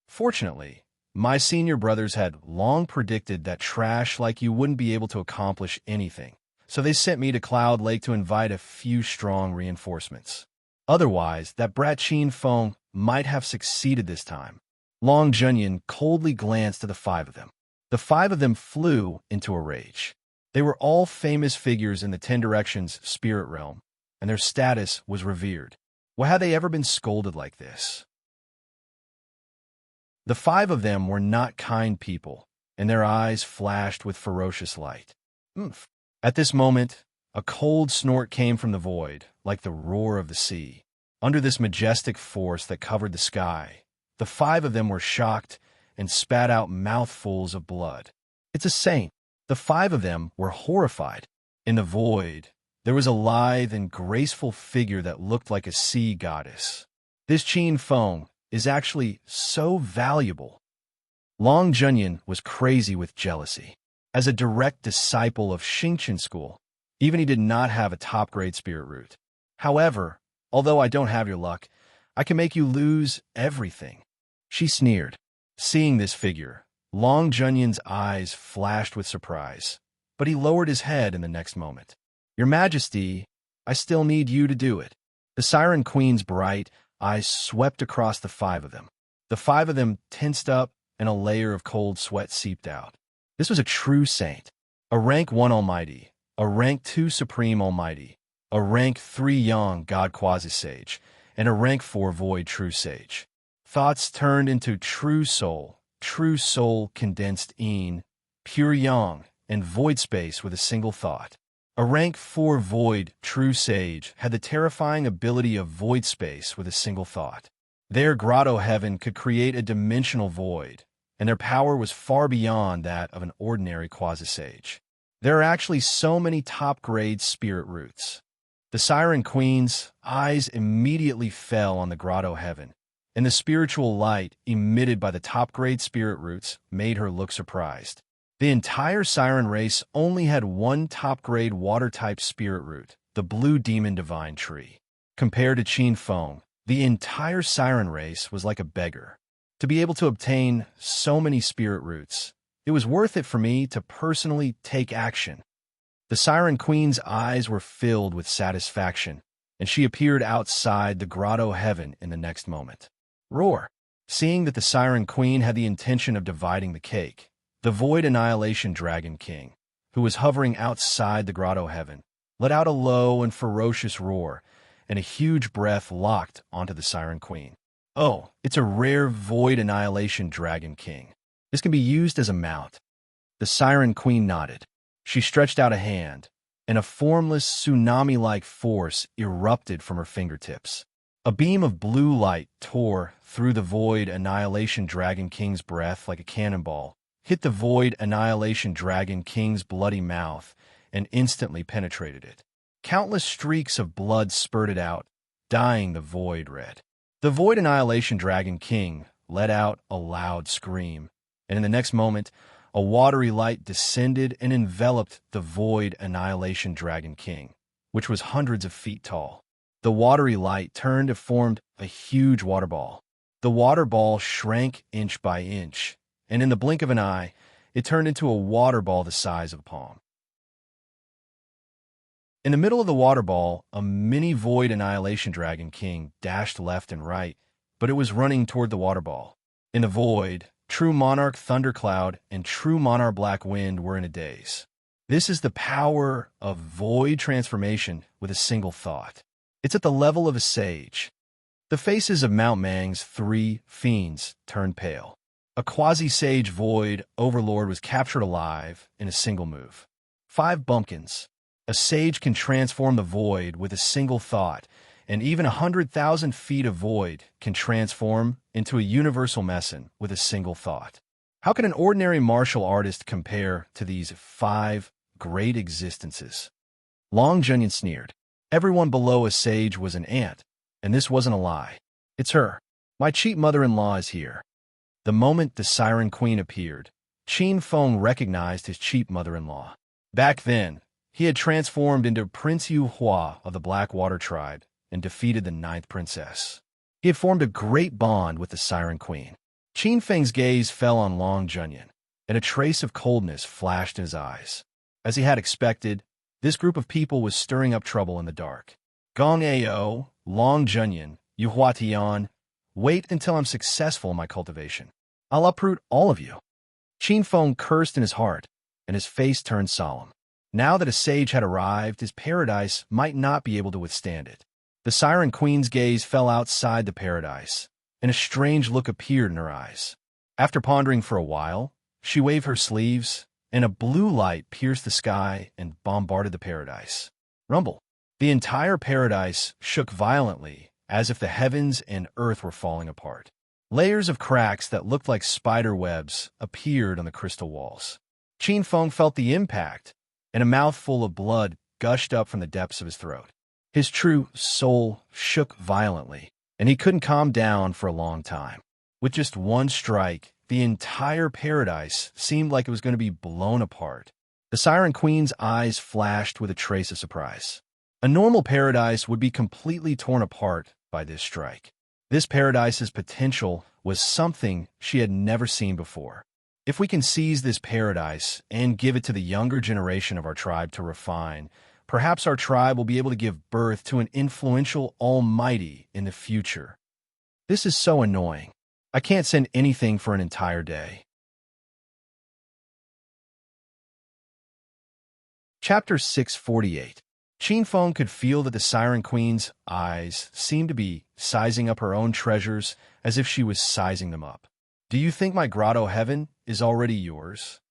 Fortunately, my senior brothers had long predicted that trash like you wouldn't be able to accomplish anything, so they sent me to Cloud Lake to invite a few strong reinforcements. Otherwise, that brat Qin Feng might have succeeded this time. Long Junyan coldly glanced at the five of them. The five of them flew into a rage. They were all famous figures in the 10 Directions spirit realm, and their status was revered. Why had they ever been scolded like this? The five of them were not kind people, and their eyes flashed with ferocious light. Oomph. At this moment, a cold snort came from the void, like the roar of the sea. Under this majestic force that covered the sky, the five of them were shocked and spat out mouthfuls of blood. It's a saint. The five of them were horrified. In the void, there was a lithe and graceful figure that looked like a sea goddess. This Qin Feng is actually so valuable. Long Junyan was crazy with jealousy. As a direct disciple of Xingqian school, even he did not have a top-grade spirit root. However, although I don't have your luck, I can make you lose everything. She sneered. Seeing this figure, Long Junyan's eyes flashed with surprise, but he lowered his head in the next moment. Your Majesty, I still need you to do it. The Siren Queen's bright eyes swept across the five of them. The five of them tensed up, and a layer of cold sweat seeped out. This was a true saint. A rank 1 Almighty, a rank 2 Supreme Almighty, a rank 3 Yang God Quasi-Sage, and a rank 4 Void True Sage. Thoughts turned into true soul condensed in, pure Yang, and void space with a single thought. A rank 4 Void True Sage had the terrifying ability of void space with a single thought. Their grotto heaven could create a dimensional void, and their power was far beyond that of an ordinary quasi-sage. There are actually so many top-grade spirit roots. The Siren Queen's eyes immediately fell on the grotto heaven, and the spiritual light emitted by the top-grade spirit roots made her look surprised. The entire Siren race only had one top-grade water-type spirit root, the Blue Demon Divine Tree. Compared to Qin Feng, the entire Siren race was like a beggar. To be able to obtain so many spirit roots, it was worth it for me to personally take action. The Siren Queen's eyes were filled with satisfaction, and she appeared outside the grotto heaven in the next moment. Roar! Seeing that the Siren Queen had the intention of dividing the cake, the Void Annihilation Dragon King, who was hovering outside the grotto heaven, let out a low and ferocious roar, and a huge breath locked onto the Siren Queen. Oh, it's a rare Void Annihilation Dragon King. This can be used as a mount. The Siren Queen nodded. She stretched out a hand, and a formless tsunami-like force erupted from her fingertips. A beam of blue light tore through the Void Annihilation Dragon King's breath like a cannonball, hit the Void Annihilation Dragon King's bloody mouth, and instantly penetrated it. Countless streaks of blood spurted out, dyeing the void red. The Void Annihilation Dragon King let out a loud scream, and in the next moment, a watery light descended and enveloped the Void Annihilation Dragon King, which was hundreds of feet tall. The watery light turned and formed a huge water ball. The water ball shrank inch by inch, and in the blink of an eye, it turned into a water ball the size of a palm. In the middle of the water ball, a mini Void Annihilation Dragon King dashed left and right, but it was running toward the water ball. In the void, True Monarch Thundercloud and True Monarch Black Wind were in a daze. This is the power of void transformation with a single thought. It's at the level of a sage. The faces of Mount Mang's 3 fiends turned pale. A quasi-sage void overlord was captured alive in a single move. 5 bumpkins. A sage can transform the void with a single thought, and even 100,000 feet of void can transform into a universal meson with a single thought. How can an ordinary martial artist compare to these 5 great existences? Long Junyan sneered. Everyone below a sage was an ant, and this wasn't a lie. It's her. My cheap mother-in-law is here. The moment the Siren Queen appeared, Qin Feng recognized his cheap mother-in-law. Back then, he had transformed into Prince Yu Hua of the Blackwater tribe and defeated the 9th princess. He had formed a great bond with the Siren Queen. Qin Feng's gaze fell on Long Junyan, and a trace of coldness flashed in his eyes. As he had expected, this group of people was stirring up trouble in the dark. Gong Ao, Long Junyan, Yu Hua Tian, wait until I'm successful in my cultivation. I'll uproot all of you. Qin Feng cursed in his heart, and his face turned solemn. Now that a sage had arrived, his paradise might not be able to withstand it. The Siren Queen's gaze fell outside the paradise, and a strange look appeared in her eyes. After pondering for a while, she waved her sleeves, and a blue light pierced the sky and bombarded the paradise. Rumble. The entire paradise shook violently, as if the heavens and earth were falling apart. Layers of cracks that looked like spider webs appeared on the crystal walls. Qin Feng felt the impact, and a mouthful of blood gushed up from the depths of his throat. His true soul shook violently, and he couldn't calm down for a long time. With just one strike, the entire paradise seemed like it was going to be blown apart. The Siren Queen's eyes flashed with a trace of surprise. A normal paradise would be completely torn apart by this strike. This paradise's potential was something she had never seen before. If we can seize this paradise and give it to the younger generation of our tribe to refine, perhaps our tribe will be able to give birth to an influential almighty in the future. This is so annoying. I can't send anything for an entire day. Chapter 648. Qin Feng could feel that the Siren Queen's eyes seemed to be sizing up her own treasures as if she was sizing them up. Do you think my grotto heaven is already yours?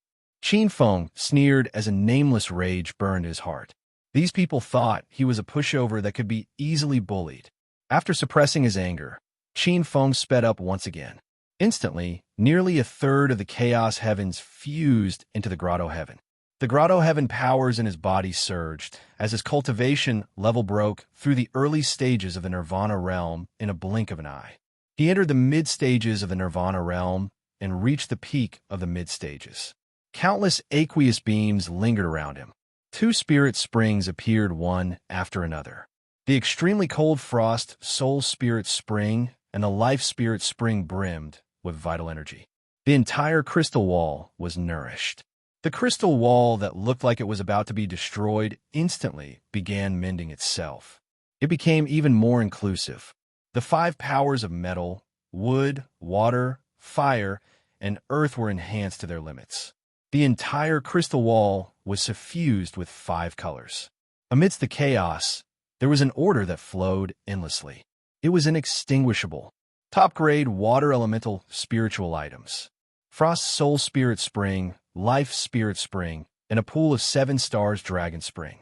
Qin Feng sneered as a nameless rage burned his heart. These people thought he was a pushover that could be easily bullied. After suppressing his anger, Qin Feng sped up once again. Instantly, nearly a third of the Chaos Heavens fused into the Grotto Heaven. The Grotto Heaven powers in his body surged as his cultivation level broke through the early stages of the Nirvana realm in a blink of an eye. He entered the mid-stages of the Nirvana realm and reached the peak of the mid-stages. Countless aqueous beams lingered around him. 2 spirit springs appeared one after another. The extremely cold frost soul spirit spring and the life spirit spring brimmed with vital energy. The entire crystal wall was nourished. The crystal wall that looked like it was about to be destroyed instantly began mending itself. It became even more inclusive. The 5 powers of metal, wood, water, fire, and earth were enhanced to their limits. The entire crystal wall was suffused with 5 colors. Amidst the chaos, there was an order that flowed endlessly. It was inextinguishable. Top-grade water elemental spiritual items. Frost Soul Spirit Spring, Life Spirit Spring, and a pool of 7 stars Dragon Spring.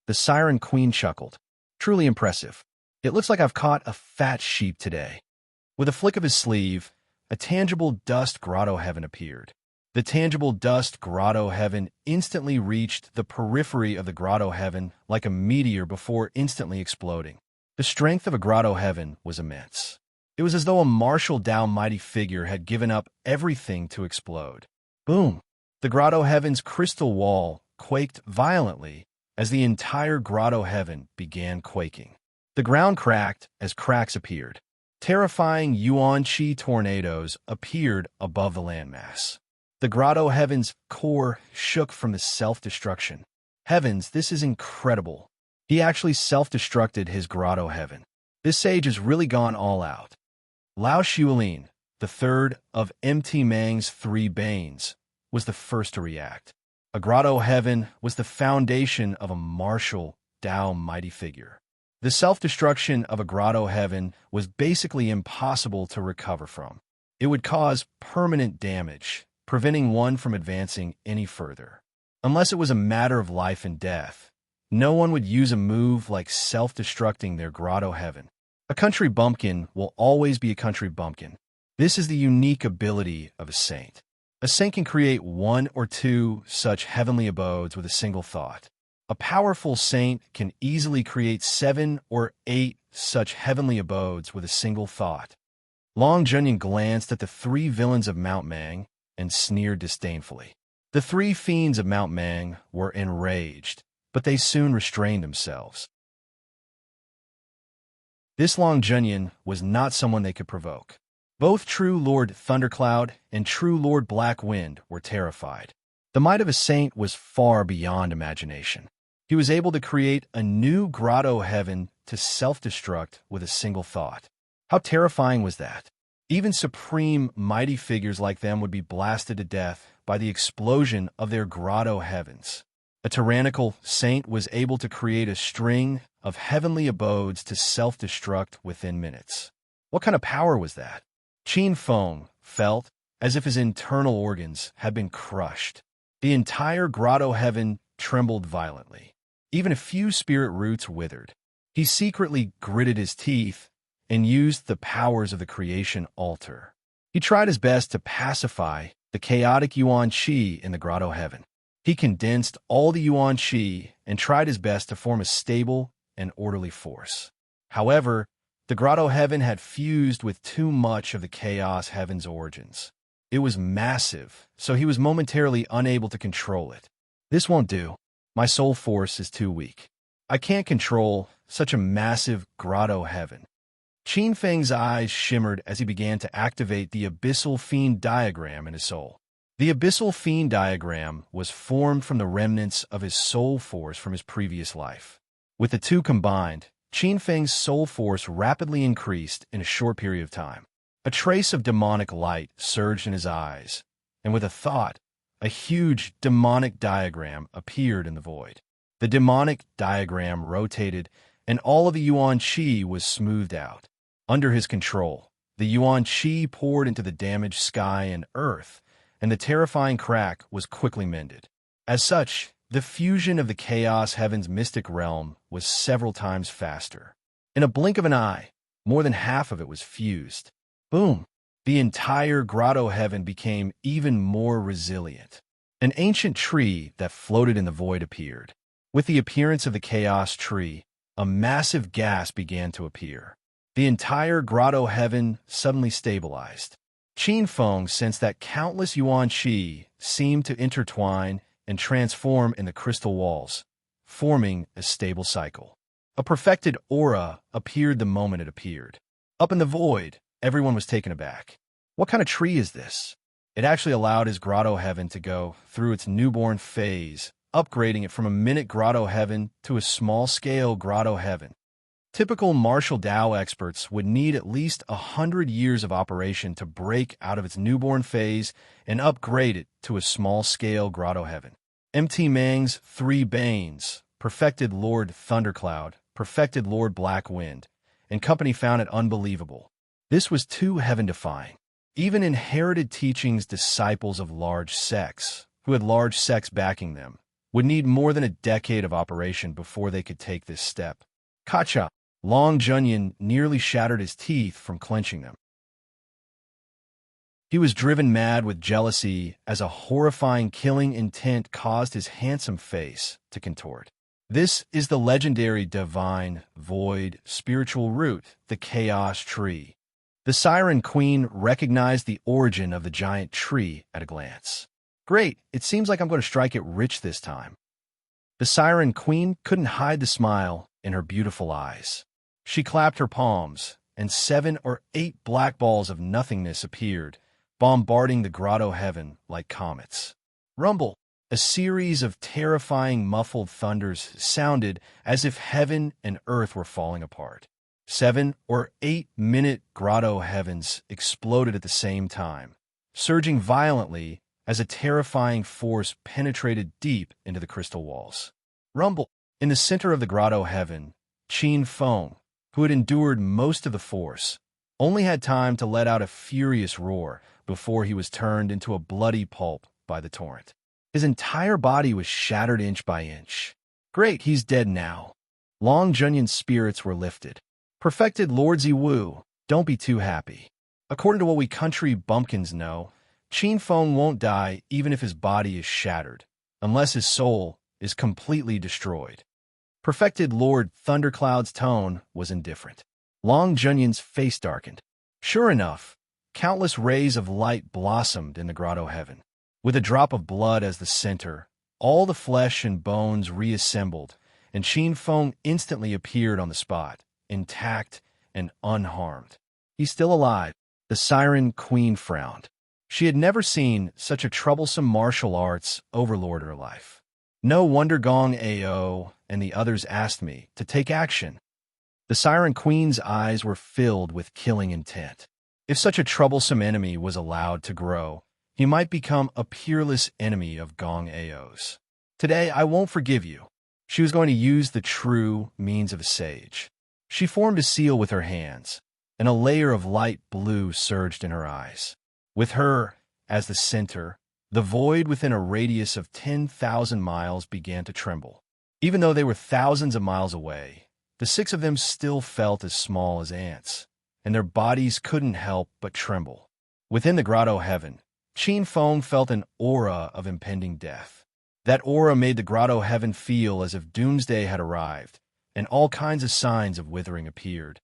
The Siren Queen chuckled. Truly impressive. It looks like I've caught a fat sheep today. With a flick of his sleeve, a tangible dust grotto heaven appeared. The tangible dust grotto heaven instantly reached the periphery of the grotto heaven like a meteor before instantly exploding. The strength of a grotto heaven was immense. It was as though a martial Tao mighty figure had given up everything to explode. Boom! The grotto heaven's crystal wall quaked violently as the entire grotto heaven began quaking. The ground cracked as cracks appeared. Terrifying yuan qi tornadoes appeared above the landmass. The grotto heaven's core shook from the self-destruction. Heavens, this is incredible. He actually self-destructed his grotto heaven. This sage has really gone all out. Lao Xuelin, the third of MT Mang's three Banes, was the first to react. A grotto heaven was the foundation of a martial Tao mighty figure. The self-destruction of a grotto heaven was basically impossible to recover from. It would cause permanent damage, preventing one from advancing any further. Unless it was a matter of life and death, no one would use a move like self-destructing their grotto heaven. A country bumpkin will always be a country bumpkin. This is the unique ability of a saint. A saint can create one or two such heavenly abodes with a single thought. A powerful saint can easily create 7 or 8 such heavenly abodes with a single thought. Long Zhenyan glanced at the 3 villains of Mount Mang and sneered disdainfully. The 3 fiends of Mount Mang were enraged, but they soon restrained themselves. This Long Zhenyan was not someone they could provoke. Both True Lord Thundercloud and True Lord Black Wind were terrified. The might of a saint was far beyond imagination. He was able to create a new grotto heaven to self-destruct with a single thought. How terrifying was that? Even supreme, mighty figures like them would be blasted to death by the explosion of their grotto heavens. A tyrannical saint was able to create a string of heavenly abodes to self-destruct within minutes. What kind of power was that? Qin Feng felt as if his internal organs had been crushed. The entire grotto heaven trembled violently. Even a few spirit roots withered. He secretly gritted his teeth and used the powers of the creation altar. He tried his best to pacify the chaotic yuan qi in the grotto heaven. He condensed all the yuan qi and tried his best to form a stable and orderly force. However, the grotto heaven had fused with too much of the chaos heaven's origins. It was massive, so he was momentarily unable to control it. This won't do. My soul force is too weak. I can't control such a massive grotto heaven. Qin Feng's eyes shimmered as he began to activate the Abyssal Fiend diagram in his soul. The Abyssal Fiend diagram was formed from the remnants of his soul force from his previous life. With the two combined, Qin Feng's soul force rapidly increased in a short period of time. A trace of demonic light surged in his eyes, and with a thought, a huge demonic diagram appeared in the void. The demonic diagram rotated, and all of the yuan qi was smoothed out. Under his control, the yuan qi poured into the damaged sky and earth, and the terrifying crack was quickly mended. As such, the fusion of the chaos heaven's mystic realm was several times faster. In a blink of an eye, more than half of it was fused. Boom! The entire grotto heaven became even more resilient. An ancient tree that floated in the void appeared. With the appearance of the chaos tree, a massive gas began to appear. The entire grotto heaven suddenly stabilized. Qin Feng sensed that countless yuan qi seemed to intertwine and transform in the crystal walls, forming a stable cycle. A perfected aura appeared the moment it appeared. Up in the void, everyone was taken aback. What kind of tree is this? It actually allowed his grotto heaven to go through its newborn phase, upgrading it from a minute grotto heaven to a small-scale grotto heaven. Typical martial Tao experts would need at least 100 years of operation to break out of its newborn phase and upgrade it to a small-scale grotto heaven. MT Mang's 3 Banes, perfected Lord Thundercloud, perfected Lord Black Wind, and company found it unbelievable. This was too heaven-defying. Even inherited teachings disciples of large sects, who had large sects backing them, would need more than a decade of operation before they could take this step. Kacha! Long Zhenyan nearly shattered his teeth from clenching them. He was driven mad with jealousy as a horrifying killing intent caused his handsome face to contort. This is the legendary divine, void, spiritual root, the chaos tree. The Siren Queen recognized the origin of the giant tree at a glance. Great, it seems like I'm going to strike it rich this time. The Siren Queen couldn't hide the smile in her beautiful eyes. She clapped her palms, and 7 or 8 black balls of nothingness appeared, bombarding the grotto heaven like comets. Rumble! A series of terrifying muffled thunders sounded as if heaven and earth were falling apart. 7 or 8-minute grotto heavens exploded at the same time, surging violently as a terrifying force penetrated deep into the crystal walls. Rumble! In the center of the grotto heaven, Qin Feng, who had endured most of the force, only had time to let out a furious roar before he was turned into a bloody pulp by the torrent. His entire body was shattered inch by inch. Great, he's dead now. Long Junyun's spirits were lifted. Perfected Lord Ziwu, don't be too happy. According to what we country bumpkins know, Qin Feng won't die even if his body is shattered, unless his soul is completely destroyed. Perfected Lord Thundercloud's tone was indifferent. Long Junyun's face darkened. Sure enough, countless rays of light blossomed in the grotto heaven. With a drop of blood as the center, all the flesh and bones reassembled, and Qin Feng instantly appeared on the spot, intact and unharmed. He's still alive. The Siren Queen frowned. She had never seen such a troublesome martial arts overlord in her life. No wonder Gong Ao and the others asked me to take action. The Siren Queen's eyes were filled with killing intent. If such a troublesome enemy was allowed to grow, he might become a peerless enemy of Gong Ao's. Today, I won't forgive you. She was going to use the true means of a sage. She formed a seal with her hands, and a layer of light blue surged in her eyes. With her, as the center, the void within a radius of 10,000 miles began to tremble. Even though they were thousands of miles away, the 6 of them still felt as small as ants, and their bodies couldn't help but tremble. Within the grotto heaven, Qin Feng felt an aura of impending death. That aura made the grotto heaven feel as if doomsday had arrived, and all kinds of signs of withering appeared.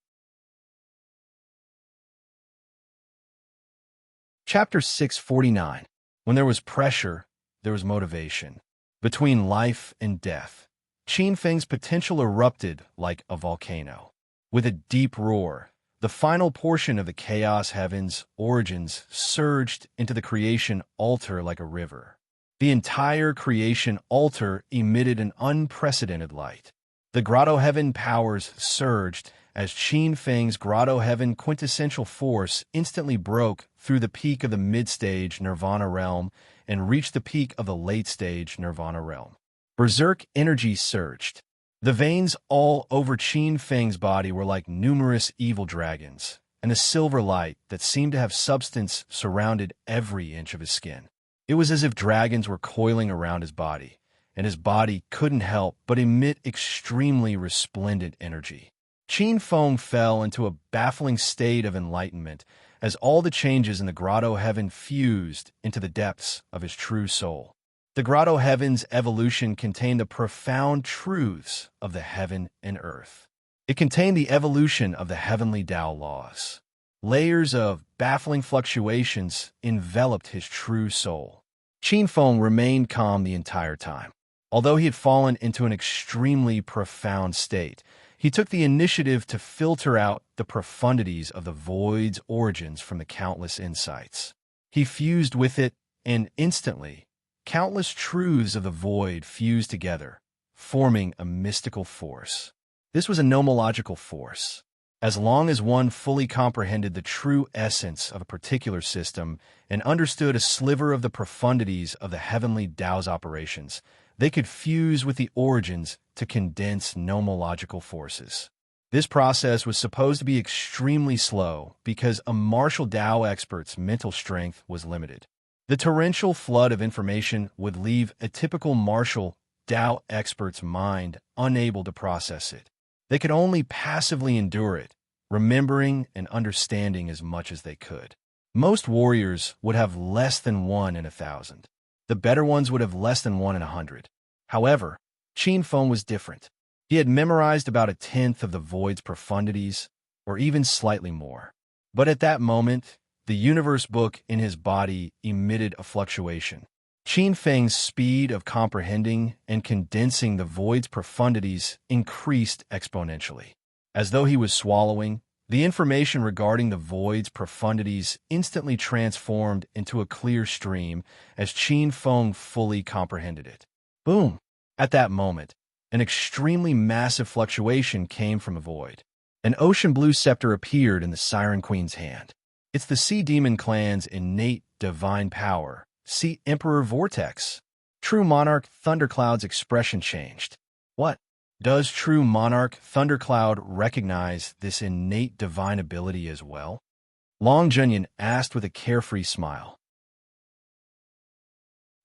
Chapter 649. When there was pressure, there was motivation. Between life and death, Qin Feng's potential erupted like a volcano. With a deep roar, the final portion of the Chaos Heaven's origins surged into the creation altar like a river. The entire creation altar emitted an unprecedented light. The Grotto Heaven powers surged as Qin Feng's Grotto Heaven quintessential force instantly broke through the peak of the mid-stage Nirvana realm and reached the peak of the late-stage Nirvana realm. Berserk energy surged. The veins all over Qin Feng's body were like numerous evil dragons, and a silver light that seemed to have substance surrounded every inch of his skin. It was as if dragons were coiling around his body, and his body couldn't help but emit extremely resplendent energy. Qin Feng fell into a baffling state of enlightenment as all the changes in the Grotto Heaven fused into the depths of his true soul. The Grotto Heaven's evolution contained the profound truths of the heaven and earth. It contained the evolution of the heavenly Tao laws. Layers of baffling fluctuations enveloped his true soul. Qin Feng remained calm the entire time. Although he had fallen into an extremely profound state, he took the initiative to filter out the profundities of the void's origins from the countless insights. He fused with it, and instantly, countless truths of the void fused together, forming a mystical force. This was a nomological force. As long as one fully comprehended the true essence of a particular system and understood a sliver of the profundities of the heavenly Tao's operations, they could fuse with the origins to condense nomological forces. This process was supposed to be extremely slow because a martial Tao expert's mental strength was limited. The torrential flood of information would leave a typical martial Tao expert's mind unable to process it. They could only passively endure it, remembering and understanding as much as they could. Most warriors would have less than 1 in 1,000. The better ones would have less than 1 in 100. However, Qin Feng was different. He had memorized about 1/10 of the void's profundities, or even slightly more. But at that moment, the universe book in his body emitted a fluctuation. Qin Feng's speed of comprehending and condensing the void's profundities increased exponentially. As though he was swallowing, the information regarding the void's profundities instantly transformed into a clear stream as Qin Feng fully comprehended it. Boom! At that moment, an extremely massive fluctuation came from the void. An ocean blue scepter appeared in the Siren Queen's hand. It's the Sea Demon clan's innate divine power. Sea Emperor Vortex. True Monarch Thundercloud's expression changed. What? Does True Monarch Thundercloud recognize this innate divine ability as well? Long Junyan asked with a carefree smile.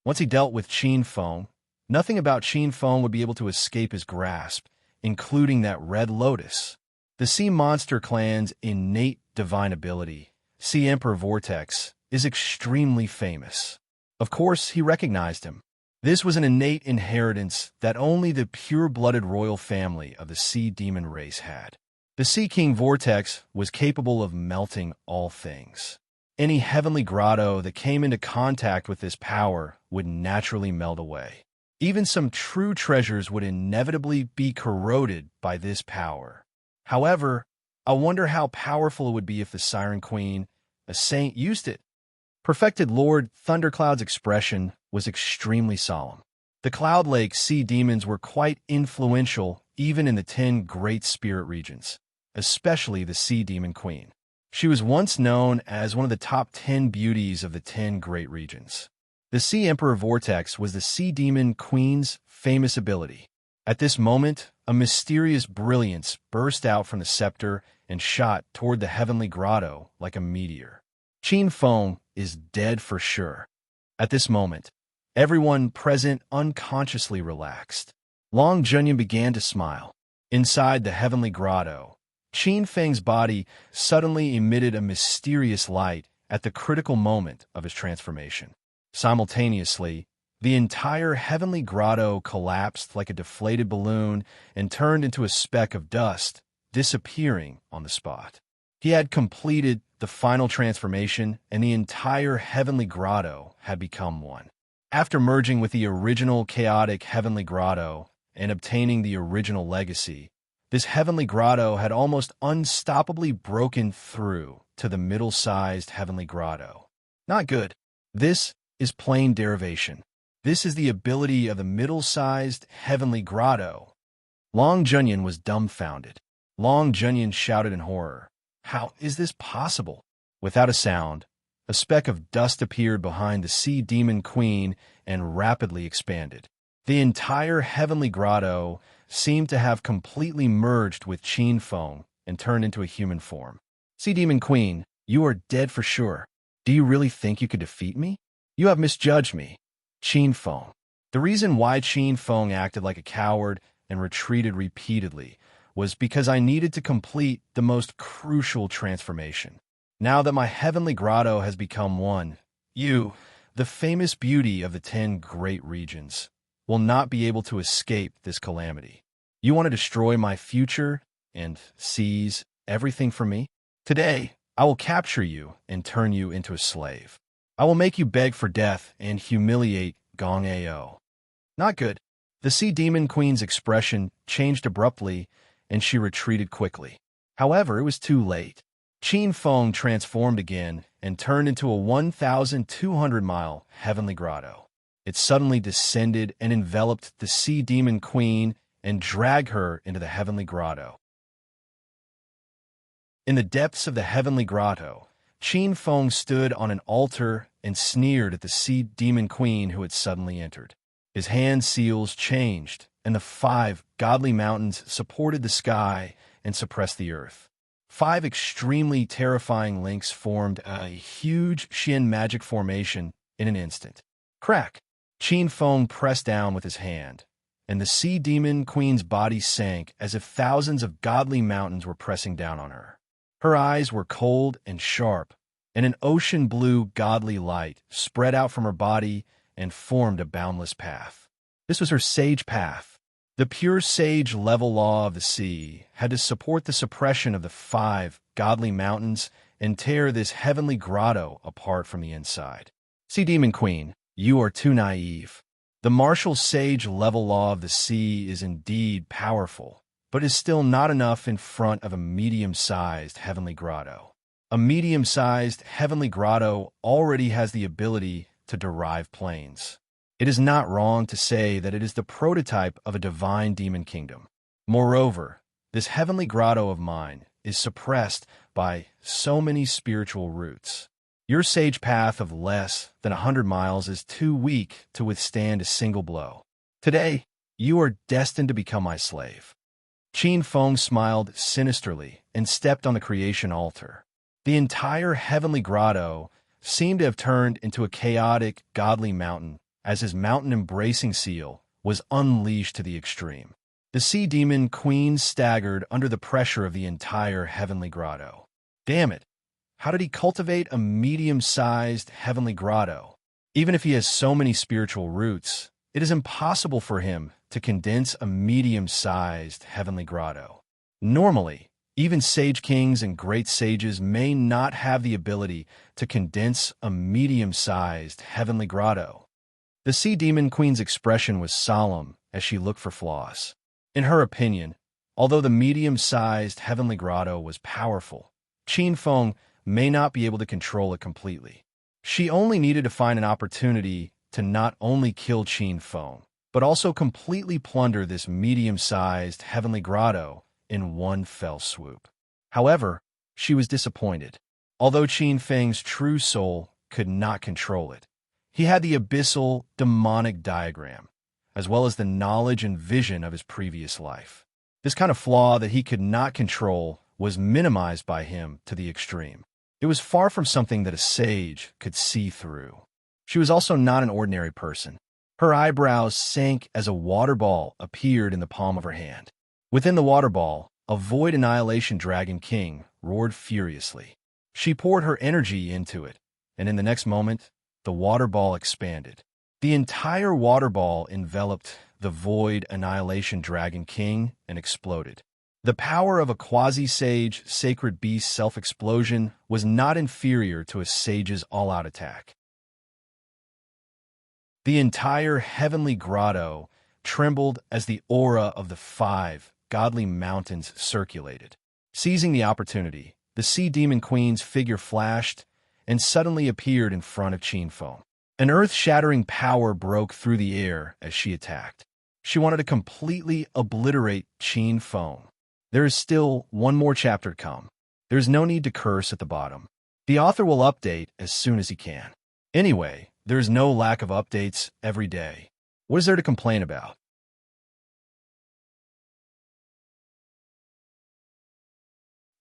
Once he dealt with Qin Feng, nothing about Qin Feng would be able to escape his grasp, including that red lotus. The Sea Monster clan's innate divine ability, Sea Emperor Vortex, is extremely famous. Of course, he recognized him. This was an innate inheritance that only the pure-blooded royal family of the Sea Demon race had. The Sea King Vortex was capable of melting all things. Any heavenly grotto that came into contact with this power would naturally melt away. Even some true treasures would inevitably be corroded by this power. However, I wonder how powerful it would be if the Siren Queen, a saint, used it. Perfected Lord Thundercloud's expression was extremely solemn. The Cloud Lake sea demons were quite influential even in the 10 great spirit regions, especially the Sea Demon Queen. She was once known as one of the top 10 beauties of the 10 great regions. The Sea Emperor Vortex was the Sea Demon Queen's famous ability. At this moment, a mysterious brilliance burst out from the scepter and shot toward the heavenly grotto like a meteor. Qin Feng is dead for sure. At this moment, everyone present unconsciously relaxed. Long Junyan began to smile. Inside the heavenly grotto, Qin Feng's body suddenly emitted a mysterious light at the critical moment of his transformation. Simultaneously, the entire heavenly grotto collapsed like a deflated balloon and turned into a speck of dust, disappearing on the spot. He had completed the final transformation, and the entire heavenly grotto had become one. After merging with the original chaotic heavenly grotto and obtaining the original legacy, this heavenly grotto had almost unstoppably broken through to the middle-sized heavenly grotto. Not good. This is plain derivation. This is the ability of the middle-sized heavenly grotto. Long Junyan was dumbfounded. Long Junyan shouted in horror. How is this possible? Without a sound, a speck of dust appeared behind the Sea Demon Queen and rapidly expanded. The entire heavenly grotto seemed to have completely merged with Qin Feng and turned into a human form. Sea Demon Queen, you are dead for sure. Do you really think you could defeat me? You have misjudged me. Qin Feng. The reason why Qin Feng acted like a coward and retreated repeatedly was because I needed to complete the most crucial transformation. Now that my heavenly grotto has become one, you, the famous beauty of the 10 great regions, will not be able to escape this calamity. You want to destroy my future and seize everything from me? Today, I will capture you and turn you into a slave. I will make you beg for death and humiliate Gong Ao. Not good. The Sea Demon Queen's expression changed abruptly, and she retreated quickly. However, it was too late. Qin Feng transformed again and turned into a 1,200-mile heavenly grotto. It suddenly descended and enveloped the Sea Demon Queen and dragged her into the heavenly grotto. In the depths of the heavenly grotto, Qin Feng stood on an altar and sneered at the Sea Demon Queen who had suddenly entered. His hand seals changed, and the 5 godly mountains supported the sky and suppressed the earth. 5 extremely terrifying links formed a huge Xian magic formation in an instant. Crack! Qin Feng pressed down with his hand, and the Sea Demon Queen's body sank as if thousands of godly mountains were pressing down on her. Her eyes were cold and sharp, and an ocean blue godly light spread out from her body and formed a boundless path. This was her sage path. The pure sage level law of the sea had to support the suppression of the 5 godly mountains and tear this heavenly grotto apart from the inside. Sea Demon Queen, you are too naive. The martial sage level law of the sea is indeed powerful, but is still not enough in front of a medium-sized heavenly grotto. A medium-sized heavenly grotto already has the ability to derive planes. It is not wrong to say that it is the prototype of a divine demon kingdom. Moreover, this heavenly grotto of mine is suppressed by so many spiritual roots. Your sage path of less than 100 miles is too weak to withstand a single blow. Today, you are destined to become my slave. Qin Feng smiled sinisterly and stepped on the creation altar. The entire heavenly grotto seemed to have turned into a chaotic, godly mountain as his mountain-embracing seal was unleashed to the extreme. The Sea Demon Queen staggered under the pressure of the entire heavenly grotto. Damn it! How did he cultivate a medium-sized heavenly grotto? Even if he has so many spiritual roots, it is impossible for him to condense a medium-sized heavenly grotto. Normally, even sage kings and great sages may not have the ability to condense a medium-sized heavenly grotto. The Sea Demon Queen's expression was solemn as she looked for flaws. In her opinion, although the medium-sized heavenly grotto was powerful, Qin Feng may not be able to control it completely. She only needed to find an opportunity to not only kill Qin Feng, but also completely plunder this medium-sized heavenly grotto in one fell swoop. However, she was disappointed. Although Qin Feng's true soul could not control it, he had the abyssal demonic diagram, as well as the knowledge and vision of his previous life. This kind of flaw that he could not control was minimized by him to the extreme. It was far from something that a sage could see through. She was also not an ordinary person. Her eyebrows sank as a water ball appeared in the palm of her hand. Within the water ball, a void annihilation dragon king roared furiously. She poured her energy into it, and in the next moment, the water ball expanded. The entire water ball enveloped the void annihilation dragon king and exploded. The power of a quasi-sage sacred beast self-explosion was not inferior to a sage's all-out attack. The entire heavenly grotto trembled as the aura of the 5 godly mountains circulated. Seizing the opportunity, the Sea Demon Queen's figure flashed and suddenly appeared in front of Qin Feng. An earth-shattering power broke through the air as she attacked. She wanted to completely obliterate Qin Feng. There is still one more chapter to come. There's no need to curse at the bottom. The author will update as soon as he can. Anyway, there's no lack of updates every day. What is there to complain about?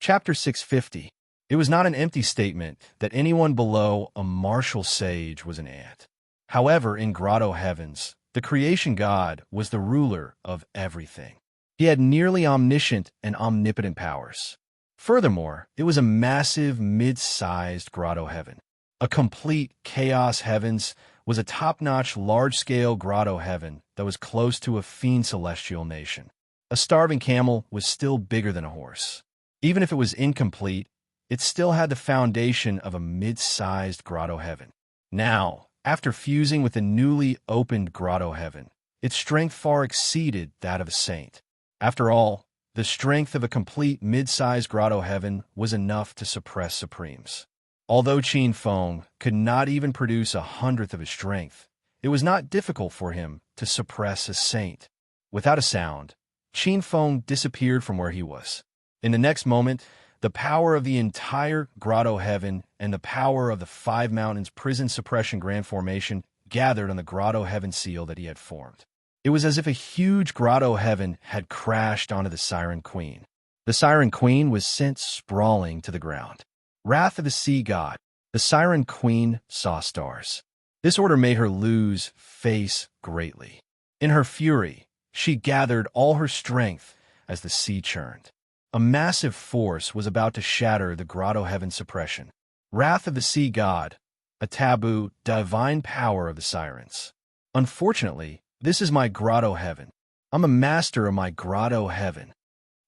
Chapter 650. It was not an empty statement that anyone below a martial sage was an ant. However, in Grotto Heavens, the creation god was the ruler of everything. He had nearly omniscient and omnipotent powers. Furthermore, it was a massive, mid-sized grotto heaven. A complete chaos heavens was a top-notch, large-scale grotto heaven that was close to a fiend celestial nation. A starving camel was still bigger than a horse. Even if it was incomplete, it still had the foundation of a mid-sized grotto heaven. Now, after fusing with the newly opened grotto heaven, its strength far exceeded that of a saint. After all, the strength of a complete mid-sized grotto heaven was enough to suppress supremes. Although Qin Feng could not even produce 1/100th of his strength, it was not difficult for him to suppress a saint. Without a sound, Qin Feng disappeared from where he was. In the next moment, the power of the entire grotto heaven and the power of the 5 mountains prison suppression grand formation gathered on the grotto heaven seal that he had formed. It was as if a huge grotto heaven had crashed onto the Siren Queen. The Siren Queen was sent sprawling to the ground. Wrath of the Sea God, the Siren Queen saw stars. This order made her lose face greatly. In her fury, she gathered all her strength as the sea churned. A massive force was about to shatter the grotto heaven suppression. Wrath of the Sea God, a taboo, divine power of the Sirens. Unfortunately, this is my grotto heaven. I'm a master of my grotto heaven.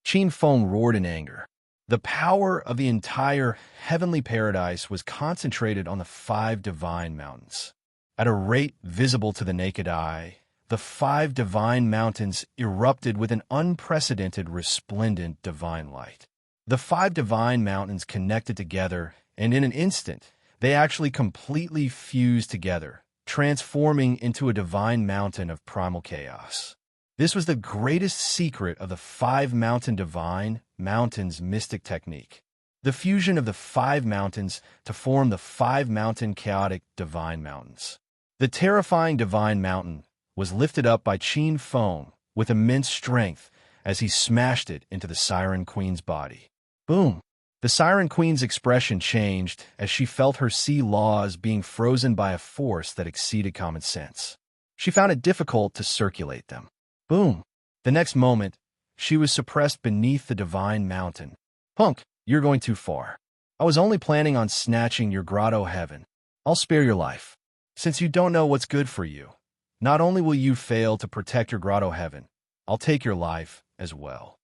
Qin Feng roared in anger. The power of the entire heavenly paradise was concentrated on the 5 divine mountains. At a rate visible to the naked eye, the 5 divine mountains erupted with an unprecedented, resplendent divine light. The 5 divine mountains connected together, and in an instant, they actually completely fused together, transforming into a divine mountain of primal chaos. This was the greatest secret of the 5 mountain divine mountains mystic technique. The fusion of the 5 mountains to form the 5 mountain chaotic divine mountains. The terrifying divine mountain was lifted up by Qin Feng with immense strength as he smashed it into the Siren Queen's body. Boom! The Siren Queen's expression changed as she felt her sea laws being frozen by a force that exceeded common sense. She found it difficult to circulate them. Boom! The next moment, she was suppressed beneath the divine mountain. Punk, you're going too far. I was only planning on snatching your grotto heaven. I'll spare your life. Since you don't know what's good for you, not only will you fail to protect your grotto heaven, I'll take your life as well.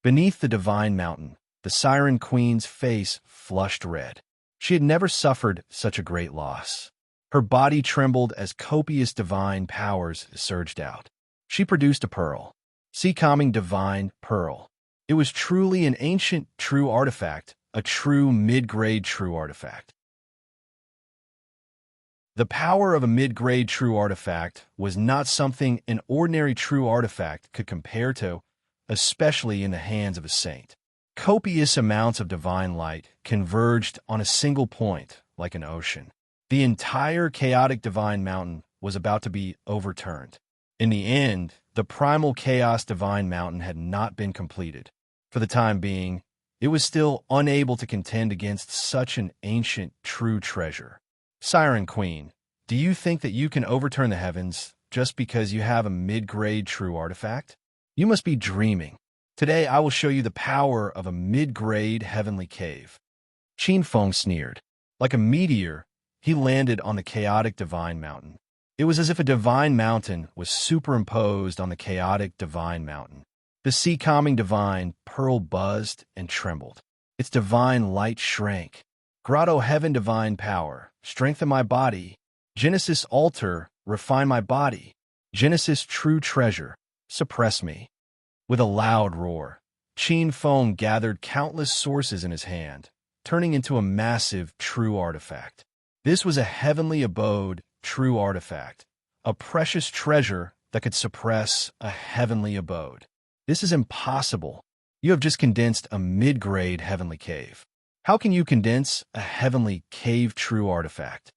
Beneath the divine mountain, the Siren Queen's face flushed red. She had never suffered such a great loss. Her body trembled as copious divine powers surged out. She produced a pearl. Sea-calming divine pearl. It was truly an ancient true artifact, a true mid-grade true artifact. The power of a mid-grade true artifact was not something an ordinary true artifact could compare to, especially in the hands of a saint. Copious amounts of divine light converged on a single point like an ocean. The entire chaotic divine mountain was about to be overturned. In the end, the primal chaos divine mountain had not been completed. For the time being, it was still unable to contend against such an ancient true treasure. Siren Queen, do you think that you can overturn the heavens just because you have a mid-grade true artifact? You must be dreaming. Today I will show you the power of a mid-grade heavenly cave. Qin Feng sneered. Like a meteor, he landed on the chaotic divine mountain. It was as if a divine mountain was superimposed on the chaotic divine mountain. The sea-calming divine pearl buzzed and trembled. Its divine light shrank. Grotto heaven divine power, strengthen my body. Genesis altar, refine my body. Genesis true treasure, suppress me. With a loud roar, Qin Feng gathered countless sources in his hand, turning into a massive true artifact. This was a heavenly abode true artifact, a precious treasure that could suppress a heavenly abode. This is impossible. You have just condensed a mid-grade heavenly cave. How can you condense a heavenly cave true artifact?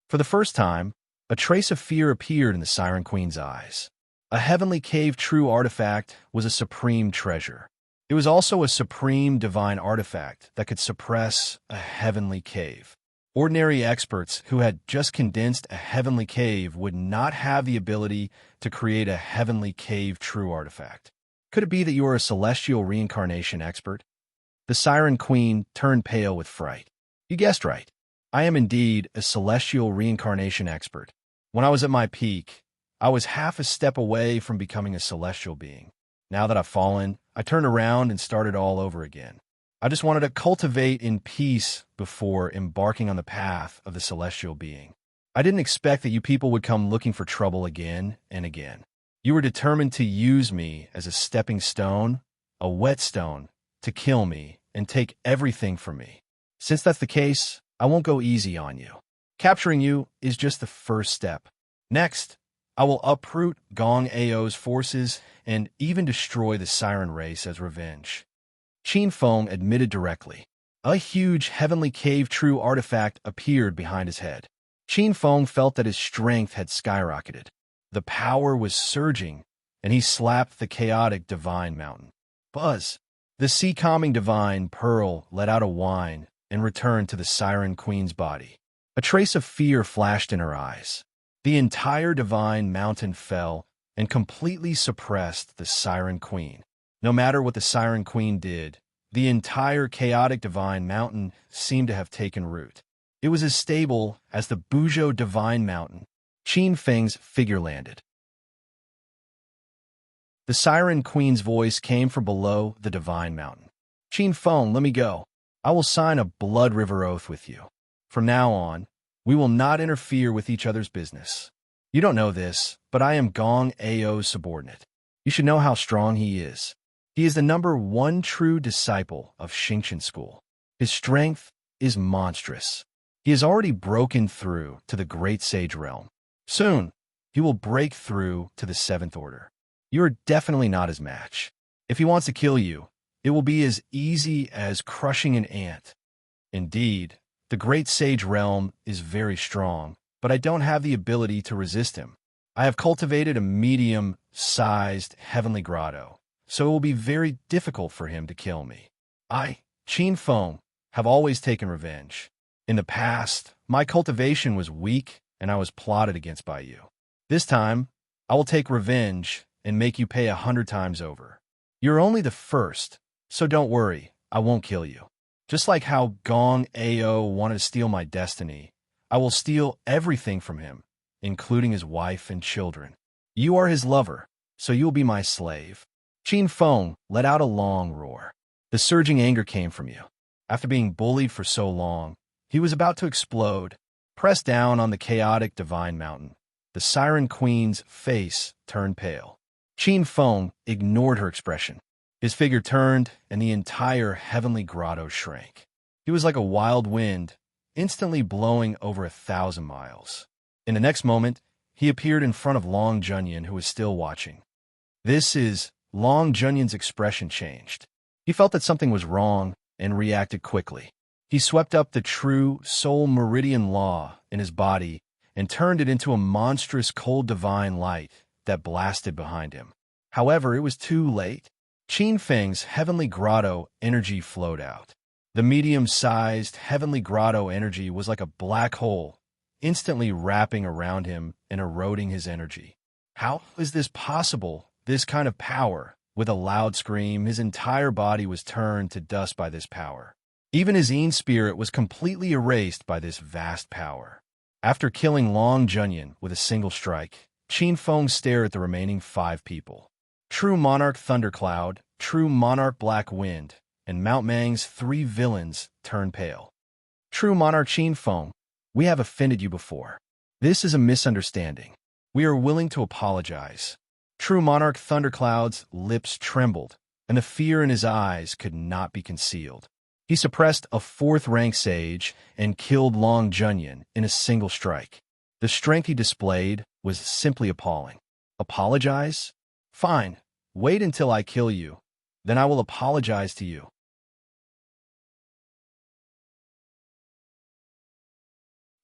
For the first time, a trace of fear appeared in the Siren Queen's eyes. A heavenly cave true artifact was a supreme treasure. It was also a supreme divine artifact that could suppress a heavenly cave. Ordinary experts who had just condensed a heavenly cave would not have the ability to create a heavenly cave true artifact. Could it be that you are a celestial reincarnation expert? The Siren Queen turned pale with fright. You guessed right. I am indeed a celestial reincarnation expert. When I was at my peak, I was half a step away from becoming a celestial being. Now that I've fallen, I turned around and started all over again. I just wanted to cultivate in peace before embarking on the path of the celestial being. I didn't expect that you people would come looking for trouble again and again. You were determined to use me as a stepping stone, a whetstone, to kill me and take everything from me. Since that's the case, I won't go easy on you. Capturing you is just the first step. Next, I will uproot Gong Ao's forces and even destroy the Siren race as revenge. Qin Feng admitted directly. A huge heavenly cave true artifact appeared behind his head. Qin Feng felt that his strength had skyrocketed. The power was surging, and he slapped the chaotic divine mountain. Buzz! The sea-calming divine pearl let out a whine and returned to the Siren Queen's body. A trace of fear flashed in her eyes. The entire divine mountain fell and completely suppressed the Siren Queen. No matter what the Siren Queen did, the entire chaotic divine mountain seemed to have taken root. It was as stable as the Buzhou divine mountain. Qin Feng's figure landed. The Siren Queen's voice came from below the divine mountain. Qin Feng, let me go. I will sign a blood river oath with you. From now on, we will not interfere with each other's business. You don't know this, but I am Gong Ao's subordinate. You should know how strong he is. He is the #1 true disciple of Xingqian school. His strength is monstrous. He has already broken through to the great sage realm. Soon, he will break through to the 7th order. You are definitely not his match. If he wants to kill you, it will be as easy as crushing an ant. Indeed, the great sage realm is very strong, but I don't have the ability to resist him. I have cultivated a medium-sized heavenly grotto, so it will be very difficult for him to kill me. I, Qin Feng, have always taken revenge. In the past, my cultivation was weak and I was plotted against by you. This time, I will take revenge and make you pay 100 times over. You're only the first, so don't worry, I won't kill you. Just like how Gong Ao wanted to steal my destiny, I will steal everything from him, including his wife and children. You are his lover, so you will be my slave. Qin Feng let out a long roar. The surging anger came from you. After being bullied for so long, he was about to explode. Pressed down on the chaotic divine mountain, the Siren Queen's face turned pale. Qin Feng ignored her expression. His figure turned, and the entire heavenly grotto shrank. He was like a wild wind, instantly blowing over 1,000 miles. In the next moment, he appeared in front of Long Junyan, who was still watching. Long Junyan's expression changed. He felt that something was wrong and reacted quickly. He swept up the true soul meridian law in his body and turned it into a monstrous cold divine light that blasted behind him. However, it was too late. Qin Feng's heavenly grotto energy flowed out. The medium-sized heavenly grotto energy was like a black hole, instantly wrapping around him and eroding his energy. How is this possible, this kind of power? With a loud scream, his entire body was turned to dust by this power. Even his Yin spirit was completely erased by this vast power. After killing Long Junyan with a single strike, Qin Feng stared at the remaining 5 people. True Monarch Thundercloud, True Monarch Black Wind, and Mount Mang's 3 villains turned pale. True Monarch Qin Feng, we have offended you before. This is a misunderstanding. We are willing to apologize. True Monarch Thundercloud's lips trembled, and the fear in his eyes could not be concealed. He suppressed a 4th-rank sage and killed Long Junyan in a single strike. The strength he displayed was simply appalling. Apologize? Fine. Wait until I kill you. Then I will apologize to you.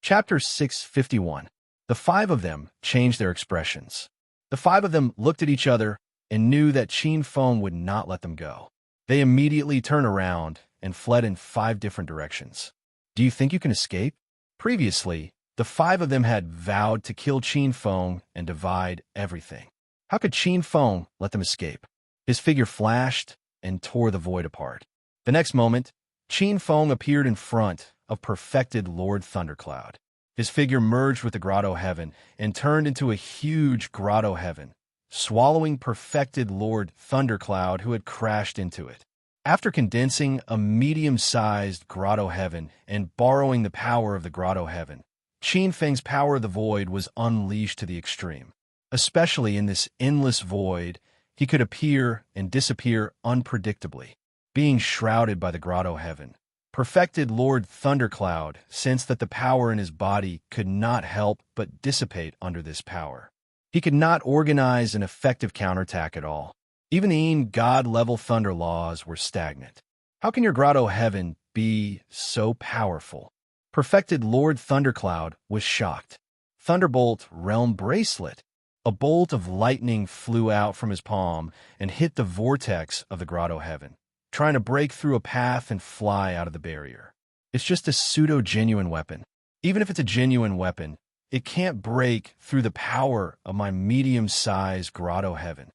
Chapter 651. The 5 of them changed their expressions. The 5 of them looked at each other and knew that Qin Feng would not let them go. They immediately turned around and fled in 5 different directions. Do you think you can escape? Previously, the 5 of them had vowed to kill Qin Feng and divide everything. How could Qin Feng let them escape? His figure flashed and tore the void apart. The next moment, Qin Feng appeared in front of perfected Lord Thundercloud. His figure merged with the grotto heaven and turned into a huge grotto heaven, swallowing perfected Lord Thundercloud, who had crashed into it. After condensing a medium-sized grotto heaven and borrowing the power of the grotto heaven, Qin Feng's power of the void was unleashed to the extreme. Especially in this endless void, he could appear and disappear unpredictably. Being shrouded by the grotto heaven, perfected Lord Thundercloud sensed that the power in his body could not help but dissipate under this power. He could not organize an effective counterattack at all. Even the God-level thunder laws were stagnant. How can your grotto heaven be so powerful? Perfected Lord Thundercloud was shocked. Thunderbolt Realm Bracelet. A bolt of lightning flew out from his palm and hit the vortex of the grotto heaven, trying to break through a path and fly out of the barrier. It's just a pseudo-genuine weapon. Even if it's a genuine weapon, it can't break through the power of my medium-sized grotto heaven.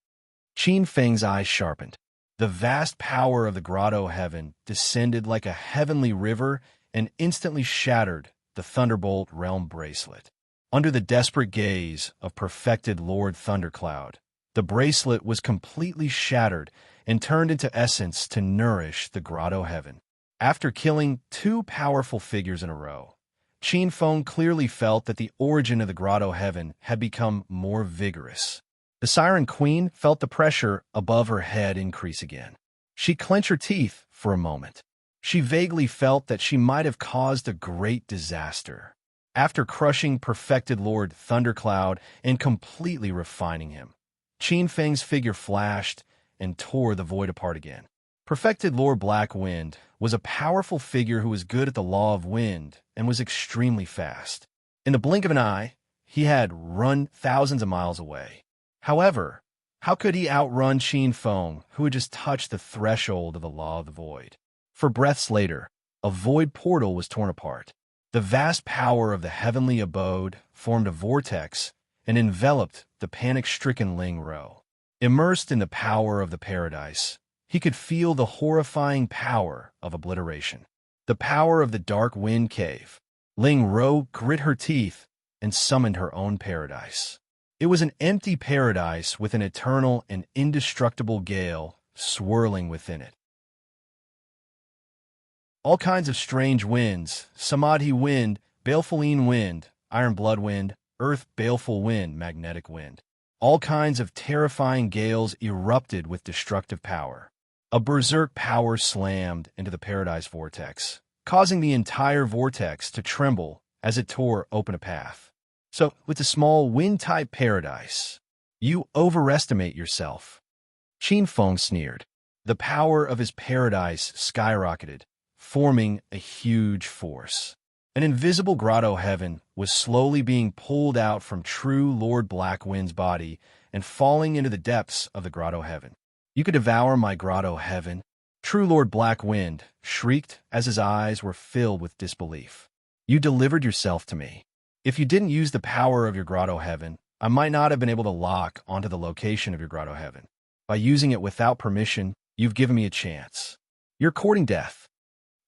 Qin Feng's eyes sharpened. The vast power of the grotto heaven descended like a heavenly river and instantly shattered the Thunderbolt Realm Bracelet. Under the desperate gaze of perfected Lord Thundercloud, The bracelet was completely shattered and turned into essence to nourish the grotto heaven. After killing two powerful figures in a row, Qin Feng clearly felt that the origin of the grotto heaven had become more vigorous. The Siren Queen felt the pressure above her head increase again. She clenched her teeth for a moment. She vaguely felt that she might have caused a great disaster. After crushing perfected Lord Thundercloud and completely refining him, Qin Feng's figure flashed and tore the void apart again. Perfected Lord Black Wind was a powerful figure who was good at the law of wind and was extremely fast. In the blink of an eye, he had run thousands of miles away. However, how could he outrun Qin Feng, who had just touched the threshold of the law of the void? For breaths later, a void portal was torn apart. The vast power of the heavenly abode formed a vortex and enveloped the panic-stricken Ling Ro. Immersed in the power of the paradise, he could feel the horrifying power of obliteration. The power of the dark wind cave. Ling Ro grit her teeth and summoned her own paradise. It was an empty paradise with an eternal and indestructible gale swirling within it. All kinds of strange winds, Samadhi wind, Balefulline wind, Iron Blood wind, Earth baleful wind, magnetic wind. All kinds of terrifying gales erupted with destructive power. A berserk power slammed into the paradise vortex, causing the entire vortex to tremble as it tore open a path. So, with the small wind-type paradise, you overestimate yourself. Qin Feng sneered. The power of his paradise skyrocketed, forming a huge force. An invisible grotto heaven was slowly being pulled out from true Lord Blackwind's body and falling into the depths of the grotto heaven. You could devour my grotto heaven? True Lord Blackwind shrieked as his eyes were filled with disbelief. You delivered yourself to me. If you didn't use the power of your grotto heaven, I might not have been able to lock onto the location of your grotto heaven. By using it without permission, you've given me a chance. You're courting death.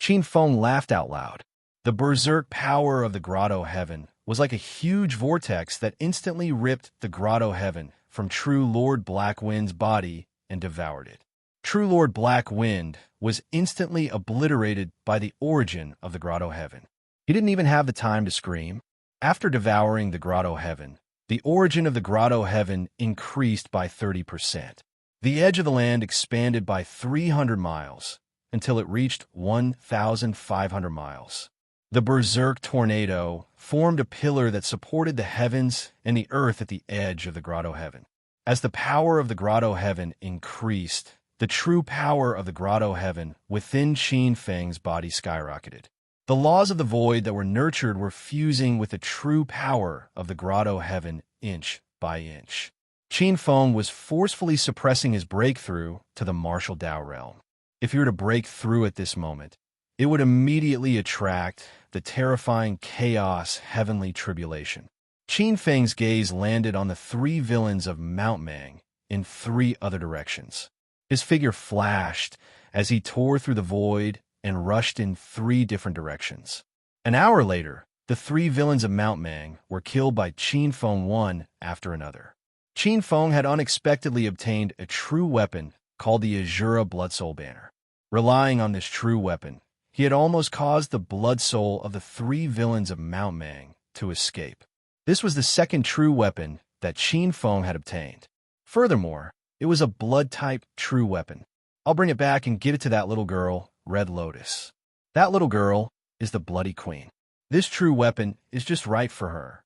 Qin Feng laughed out loud. The berserk power of the grotto heaven was like a huge vortex that instantly ripped the grotto heaven from true Lord Blackwind's body and devoured it. True Lord Blackwind was instantly obliterated by the origin of the grotto heaven. He didn't even have the time to scream. After devouring the grotto heaven, the origin of the grotto heaven increased by 30%. The edge of the land expanded by 300 miles until it reached 1,500 miles. The berserk tornado formed a pillar that supported the heavens and the earth at the edge of the grotto heaven. As the power of the grotto heaven increased, the true power of the grotto heaven within Qin Feng's body skyrocketed. The laws of the void that were nurtured were fusing with the true power of the grotto heaven inch by inch. Qin Feng was forcefully suppressing his breakthrough to the martial Dao realm. If he were to break through at this moment, it would immediately attract the terrifying chaos heavenly tribulation. Qin Feng's gaze landed on the three villains of Mount Mang in three other directions. His figure flashed as he tore through the void and rushed in three different directions. An hour later, the three villains of Mount Mang were killed by Qin Feng one after another. Qin Feng had unexpectedly obtained a true weapon called the Azura Blood Soul Banner. Relying on this true weapon, he had almost caused the blood soul of the three villains of Mount Mang to escape. This was the second true weapon that Qin Feng had obtained. Furthermore, it was a blood-type true weapon. I'll bring it back and give it to that little girl, Red Lotus. That little girl is the Bloody Queen. This true weapon is just right for her.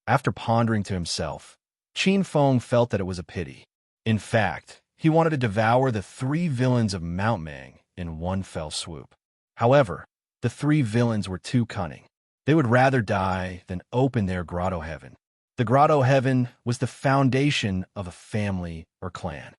After pondering to himself, Qin Feng felt that it was a pity. In fact, he wanted to devour the three villains of Mount Mang in one fell swoop. However, the three villains were too cunning. They would rather die than open their grotto heaven. The grotto heaven was the foundation of a family or clan.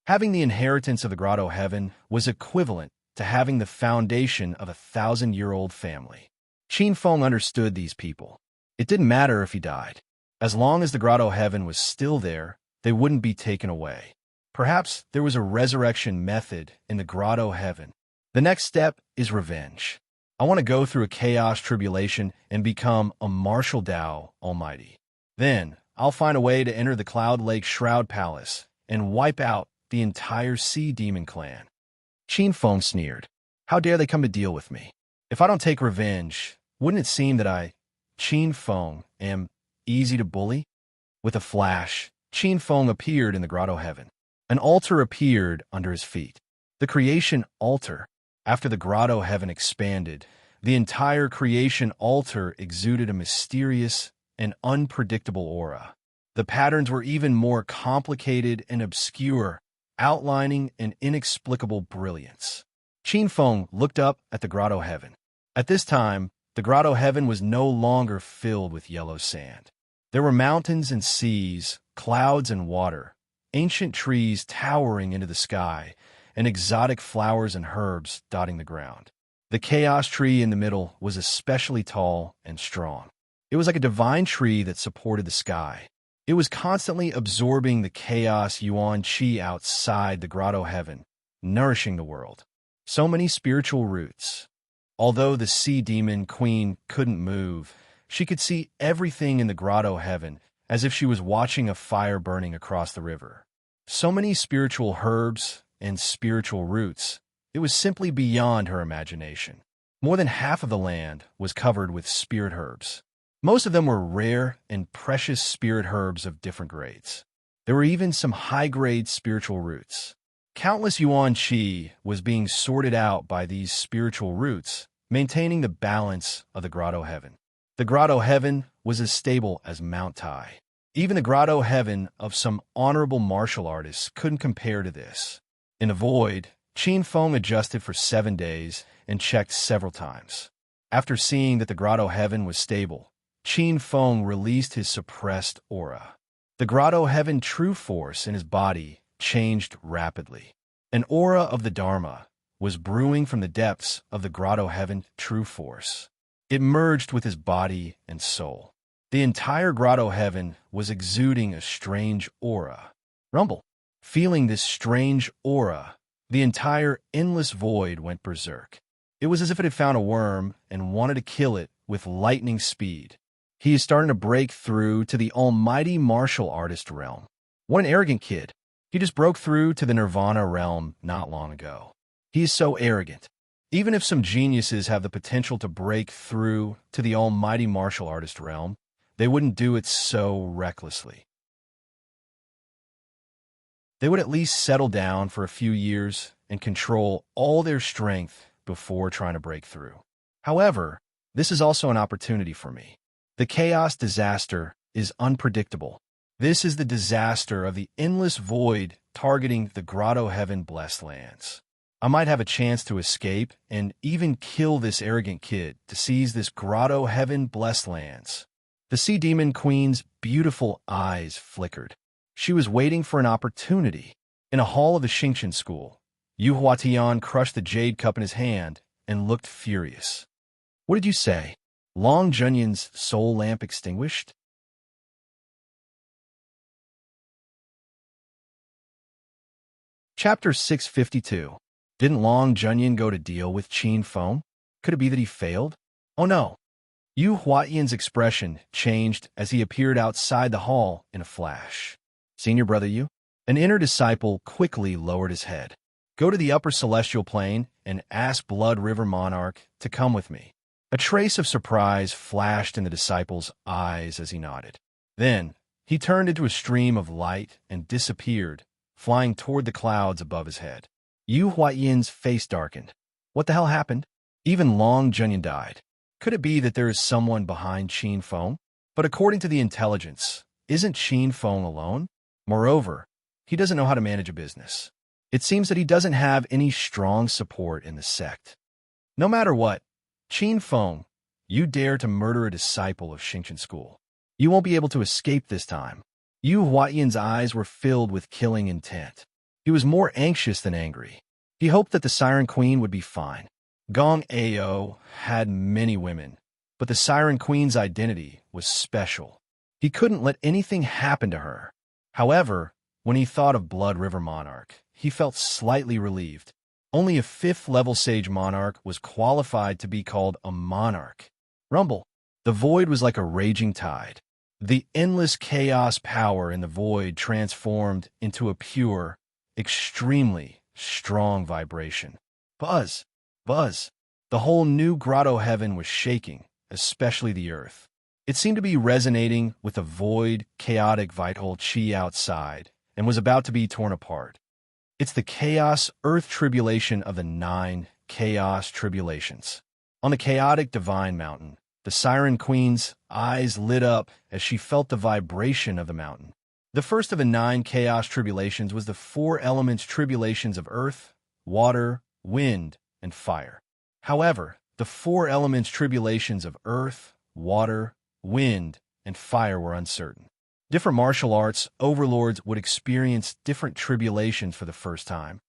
Having the inheritance of the grotto heaven was equivalent to having the foundation of a 1,000-year-old family. Qin Feng understood these people. It didn't matter if he died. As long as the grotto heaven was still there, they wouldn't be taken away. Perhaps there was a resurrection method in the grotto heaven. The next step is revenge. I want to go through a chaos tribulation and become a martial Dao Almighty. Then, I'll find a way to enter the Cloud Lake Shroud Palace and wipe out the entire Sea Demon clan. Qin Feng sneered. How dare they come to deal with me? If I don't take revenge, wouldn't it seem that I, Qin Feng, am easy to bully? With a flash, Qin Feng appeared in the grotto heaven. An altar appeared under his feet. The creation altar. After the grotto heaven expanded, the entire creation altar exuded a mysterious and unpredictable aura. The patterns were even more complicated and obscure, outlining an inexplicable brilliance. Qin Feng looked up at the grotto heaven. At this time, the grotto heaven was no longer filled with yellow sand. There were mountains and seas, clouds and water, ancient trees towering into the sky, and exotic flowers and herbs dotting the ground. The chaos tree in the middle was especially tall and strong. It was like a divine tree that supported the sky. It was constantly absorbing the chaos yuan qi outside the grotto heaven, nourishing the world. So many spiritual roots. Although the sea demon queen couldn't move, she could see everything in the grotto heaven as if she was watching a fire burning across the river. So many spiritual herbs and spiritual roots, it was simply beyond her imagination. More than half of the land was covered with spirit herbs. Most of them were rare and precious spirit herbs of different grades. There were even some high-grade spiritual roots. Countless yuan qi was being sorted out by these spiritual roots, maintaining the balance of the grotto heaven. The grotto heaven was as stable as Mount Tai. Even the grotto heaven of some honorable martial artists couldn't compare to this. In the void, Qin Feng adjusted for 7 days and checked several times. After seeing that the grotto heaven was stable, Qin Feng released his suppressed aura. The grotto heaven true force in his body changed rapidly. An aura of the Dharma was brewing from the depths of the grotto heaven true force. It merged with his body and soul. The entire grotto heaven was exuding a strange aura. Rumble. Feeling this strange aura, the entire endless void went berserk. It was as if it had found a worm and wanted to kill it with lightning speed. He is starting to break through to the almighty martial artist realm. What an arrogant kid. He just broke through to the nirvana realm not long ago. He is so arrogant. Even if some geniuses have the potential to break through to the almighty martial artist realm, they wouldn't do it so recklessly. They would at least settle down for a few years and control all their strength before trying to break through. However, this is also an opportunity for me. The chaos disaster is unpredictable. This is the disaster of the endless void targeting the grotto heaven blessed lands. I might have a chance to escape and even kill this arrogant kid to seize this grotto heaven blessed lands. The sea demon queen's beautiful eyes flickered. She was waiting for an opportunity. In a hall of the Xingqian school, Yu Huatian crushed the jade cup in his hand and looked furious. What did you say? Long Junyin's soul lamp extinguished? Chapter 652. Didn't Long Junyin go to deal with Qin Feng? Could it be that he failed? Oh no. Yu Huatian's expression changed as he appeared outside the hall in a flash. Senior brother Yu? An inner disciple quickly lowered his head. Go to the upper celestial plane and ask Blood River Monarch to come with me. A trace of surprise flashed in the disciple's eyes as he nodded. Then, he turned into a stream of light and disappeared, flying toward the clouds above his head. Yu Huatian's face darkened. What the hell happened? Even Long Junyin died. Could it be that there is someone behind Qin Feng? But according to the intelligence, isn't Qin Feng alone? Moreover, he doesn't know how to manage a business. It seems that he doesn't have any strong support in the sect. No matter what, Qin Feng, you dare to murder a disciple of Xingqian school. You won't be able to escape this time. Yu Huatian's eyes were filled with killing intent. He was more anxious than angry. He hoped that the Siren Queen would be fine. Gong Ao had many women, but the Siren Queen's identity was special. He couldn't let anything happen to her. However, when he thought of Blood River Monarch, he felt slightly relieved. Only a 5th-level Sage Monarch was qualified to be called a monarch. Rumble. The void was like a raging tide. The endless chaos power in the void transformed into a pure, extremely strong vibration. Buzz! Buzz! The whole new grotto heaven was shaking, especially the earth. It seemed to be resonating with the void, chaotic vital chi outside, and was about to be torn apart. It's the chaos earth tribulation of the 9 chaos tribulations. On the chaotic divine mountain, the Siren Queen's eyes lit up as she felt the vibration of the mountain. The first of the 9 chaos tribulations was the 4 elements tribulations of earth, water, wind, and fire. However, the 4 elements tribulations of earth, water, wind, and fire were uncertain. Different martial arts overlords would experience different tribulations for the first time.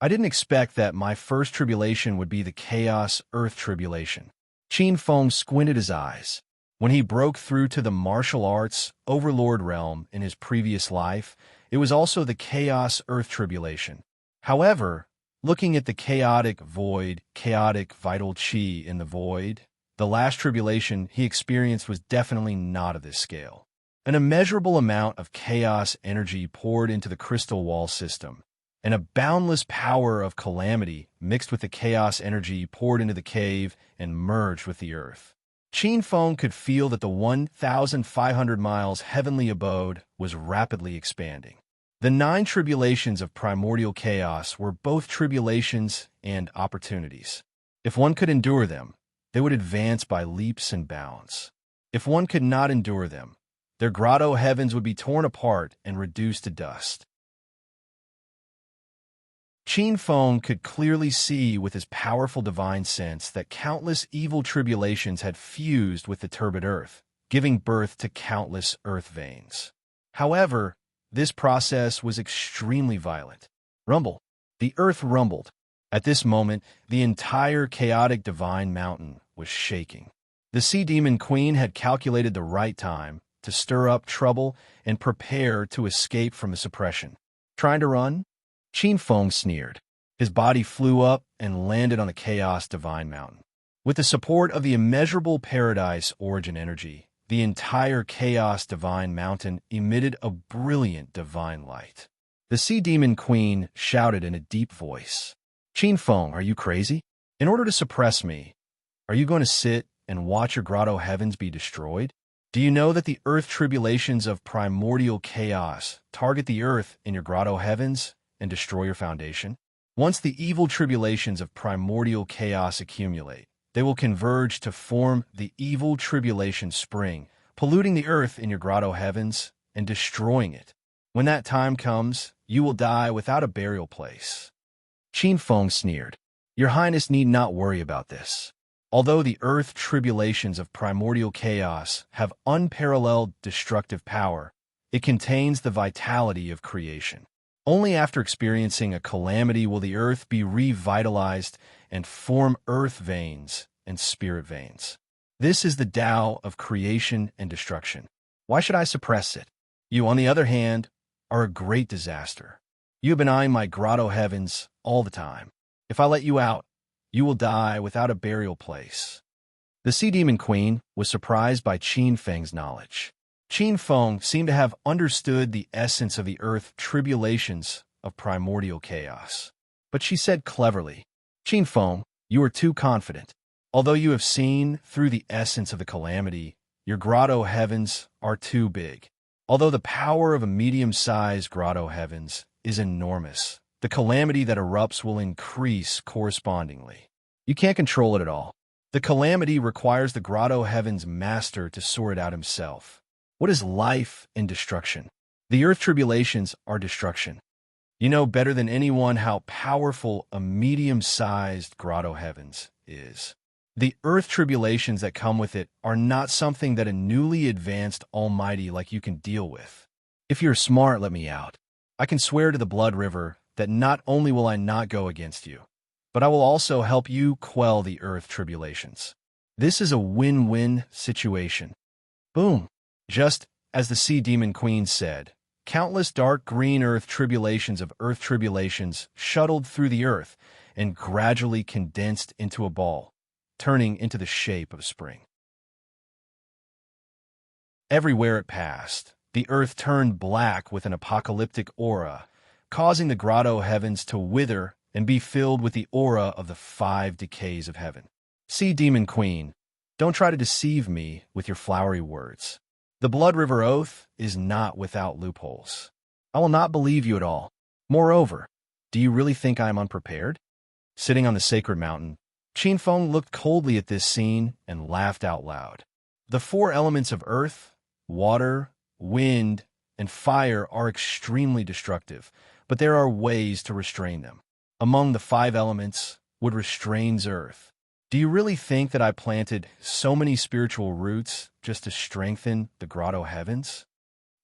I didn't expect that my first tribulation would be the chaos earth tribulation. Qin Feng squinted his eyes. When he broke through to the martial arts overlord realm in his previous life, it was also the chaos earth tribulation. However, looking at the chaotic void, chaotic vital chi in the void, the last tribulation he experienced was definitely not of this scale. An immeasurable amount of chaos energy poured into the crystal wall system, and a boundless power of calamity mixed with the chaos energy poured into the cave and merged with the earth. Qin Feng could feel that the 1,500 miles heavenly abode was rapidly expanding. The 9 tribulations of primordial chaos were both tribulations and opportunities. If one could endure them, they would advance by leaps and bounds. If one could not endure them, their grotto heavens would be torn apart and reduced to dust. Qin Feng could clearly see with his powerful divine sense that countless evil tribulations had fused with the turbid earth, giving birth to countless earth veins. However, this process was extremely violent. Rumble. The earth rumbled. At this moment, the entire chaotic divine mountain was shaking. The Sea Demon Queen had calculated the right time to stir up trouble and prepare to escape from the suppression. Trying to run? Qin Feng sneered. His body flew up and landed on the chaos divine mountain. With the support of the immeasurable paradise origin energy, the entire chaos divine mountain emitted a brilliant divine light. The Sea Demon Queen shouted in a deep voice, "Qin Feng, are you crazy? In order to suppress me, are you going to sit and watch your grotto heavens be destroyed? Do you know that the earth tribulations of primordial chaos target the earth in your grotto heavens and destroy your foundation? Once the evil tribulations of primordial chaos accumulate, they will converge to form the evil tribulation spring, polluting the earth in your grotto heavens and destroying it. When that time comes, you will die without a burial place." Qin Feng sneered. "Your Highness need not worry about this. Although the earth tribulations of primordial chaos have unparalleled destructive power, it contains the vitality of creation. Only after experiencing a calamity will the earth be revitalized and form earth veins and spirit veins. This is the Tao of creation and destruction. Why should I suppress it? You, on the other hand, are a great disaster. You have been eyeing my grotto heavens all the time. If I let you out, you will die without a burial place." The Sea Demon Queen was surprised by Qin Feng's knowledge. Qin Feng seemed to have understood the essence of the earth tribulations of primordial chaos. But she said cleverly, "Qin Feng, you are too confident. Although you have seen through the essence of the calamity, your grotto heavens are too big. Although the power of a medium-sized grotto heavens is enormous, the calamity that erupts will increase correspondingly. You can't control it at all. The calamity requires the grotto heavens master to sort it out himself. What is life and destruction? The earth tribulations are destruction. You know better than anyone how powerful a medium-sized grotto heavens is. The earth tribulations that come with it are not something that a newly advanced almighty like you can deal with. If you're smart, let me out. I can swear to the blood river that not only will I not go against you, but I will also help you quell the earth tribulations. This is a win-win situation." Boom! Just as the Sea Demon Queen said, countless dark green earth tribulations of earth tribulations shuttled through the earth and gradually condensed into a ball, turning into the shape of spring. Everywhere it passed, the earth turned black with an apocalyptic aura, causing the grotto heavens to wither and be filled with the aura of the 5 decays of heaven. See, Demon Queen, don't try to deceive me with your flowery words. The Blood River Oath is not without loopholes. I will not believe you at all. Moreover, do you really think I am unprepared? Sitting on the sacred mountain, Qin Feng looked coldly at this scene and laughed out loud. The 4 elements of earth, water, wind, and fire are extremely destructive, but there are ways to restrain them. Among the 5 elements, wood restrains earth. Do you really think that I planted so many spiritual roots just to strengthen the grotto heavens?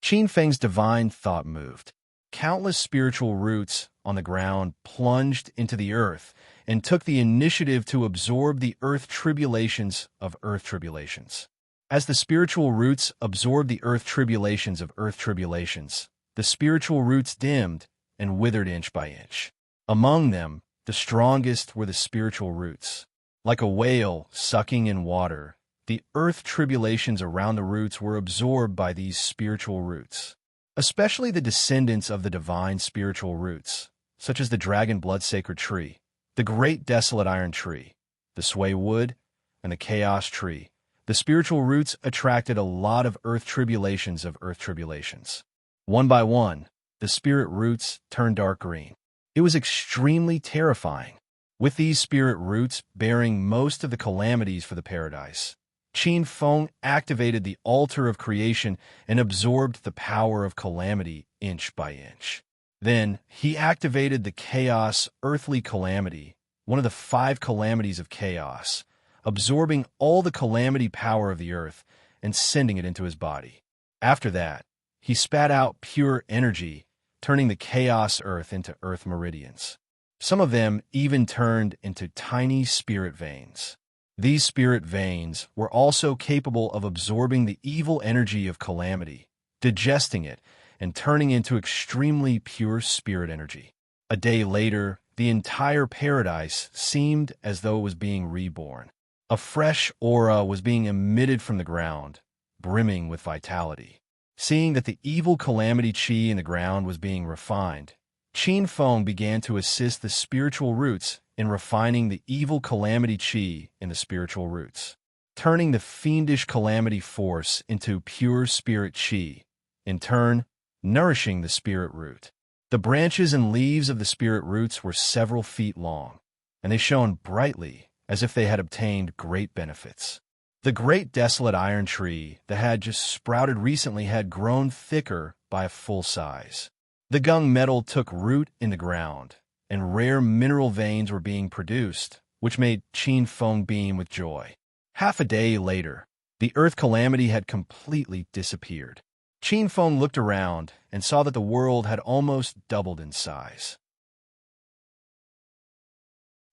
Qin Feng's divine thought moved. Countless spiritual roots on the ground plunged into the earth and took the initiative to absorb the earth tribulations of earth tribulations. As the spiritual roots absorbed the earth tribulations of earth tribulations, the spiritual roots dimmed and withered inch by inch. Among them, the strongest were the spiritual roots. Like a whale sucking in water, the earth tribulations around the roots were absorbed by these spiritual roots. Especially the descendants of the divine spiritual roots, such as the dragon blood sacred tree, the great desolate iron tree, the sway wood, and the chaos tree. The spiritual roots attracted a lot of earth tribulations of earth tribulations. One by one, the spirit roots turned dark green. It was extremely terrifying. With these spirit roots bearing most of the calamities for the paradise, Qin Feng activated the altar of creation and absorbed the power of calamity inch by inch. Then, he activated the chaos earthly calamity, one of the 5 calamities of chaos, absorbing all the calamity power of the earth and sending it into his body. After that, he spat out pure energy, turning the chaos earth into earth meridians. Some of them even turned into tiny spirit veins. These spirit veins were also capable of absorbing the evil energy of calamity, digesting it, and turning into extremely pure spirit energy. A day later, the entire paradise seemed as though it was being reborn. A fresh aura was being emitted from the ground, brimming with vitality. Seeing that the evil calamity chi in the ground was being refined, Qin Feng began to assist the spiritual roots in refining the evil calamity chi in the spiritual roots, turning the fiendish calamity force into pure spirit chi, in turn, nourishing the spirit root. The branches and leaves of the spirit roots were several feet long, and they shone brightly as if they had obtained great benefits. The great desolate iron tree that had just sprouted recently had grown thicker by a full size. The gung metal took root in the ground, and rare mineral veins were being produced, which made Qin Feng beam with joy. Half a day later, the earth calamity had completely disappeared. Qin Feng looked around and saw that the world had almost doubled in size.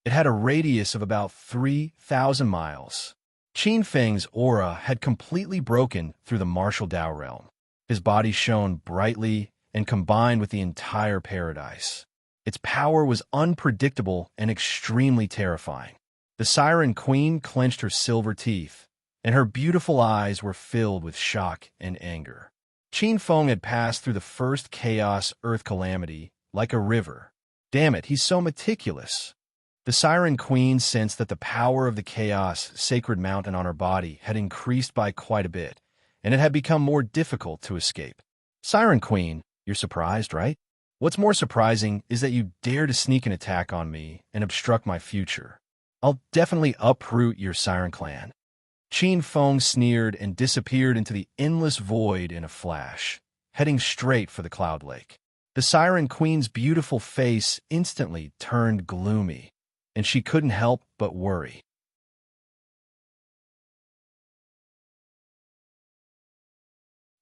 It had a radius of about 3,000 miles. Qin Feng's aura had completely broken through the martial Dao realm. His body shone brightly and combined with the entire paradise. Its power was unpredictable and extremely terrifying. The Siren Queen clenched her silver teeth, and her beautiful eyes were filled with shock and anger. Qin Feng had passed through the first chaos earth calamity like a river. Damn it, he's so meticulous. The Siren Queen sensed that the power of the chaos sacred mountain on her body had increased by quite a bit, and it had become more difficult to escape. Siren Queen, you're surprised, right? What's more surprising is that you dare to sneak an attack on me and obstruct my future. I'll definitely uproot your Siren clan. Qin Feng sneered and disappeared into the endless void in a flash, heading straight for the Cloud Lake. The Siren Queen's beautiful face instantly turned gloomy, and she couldn't help but worry.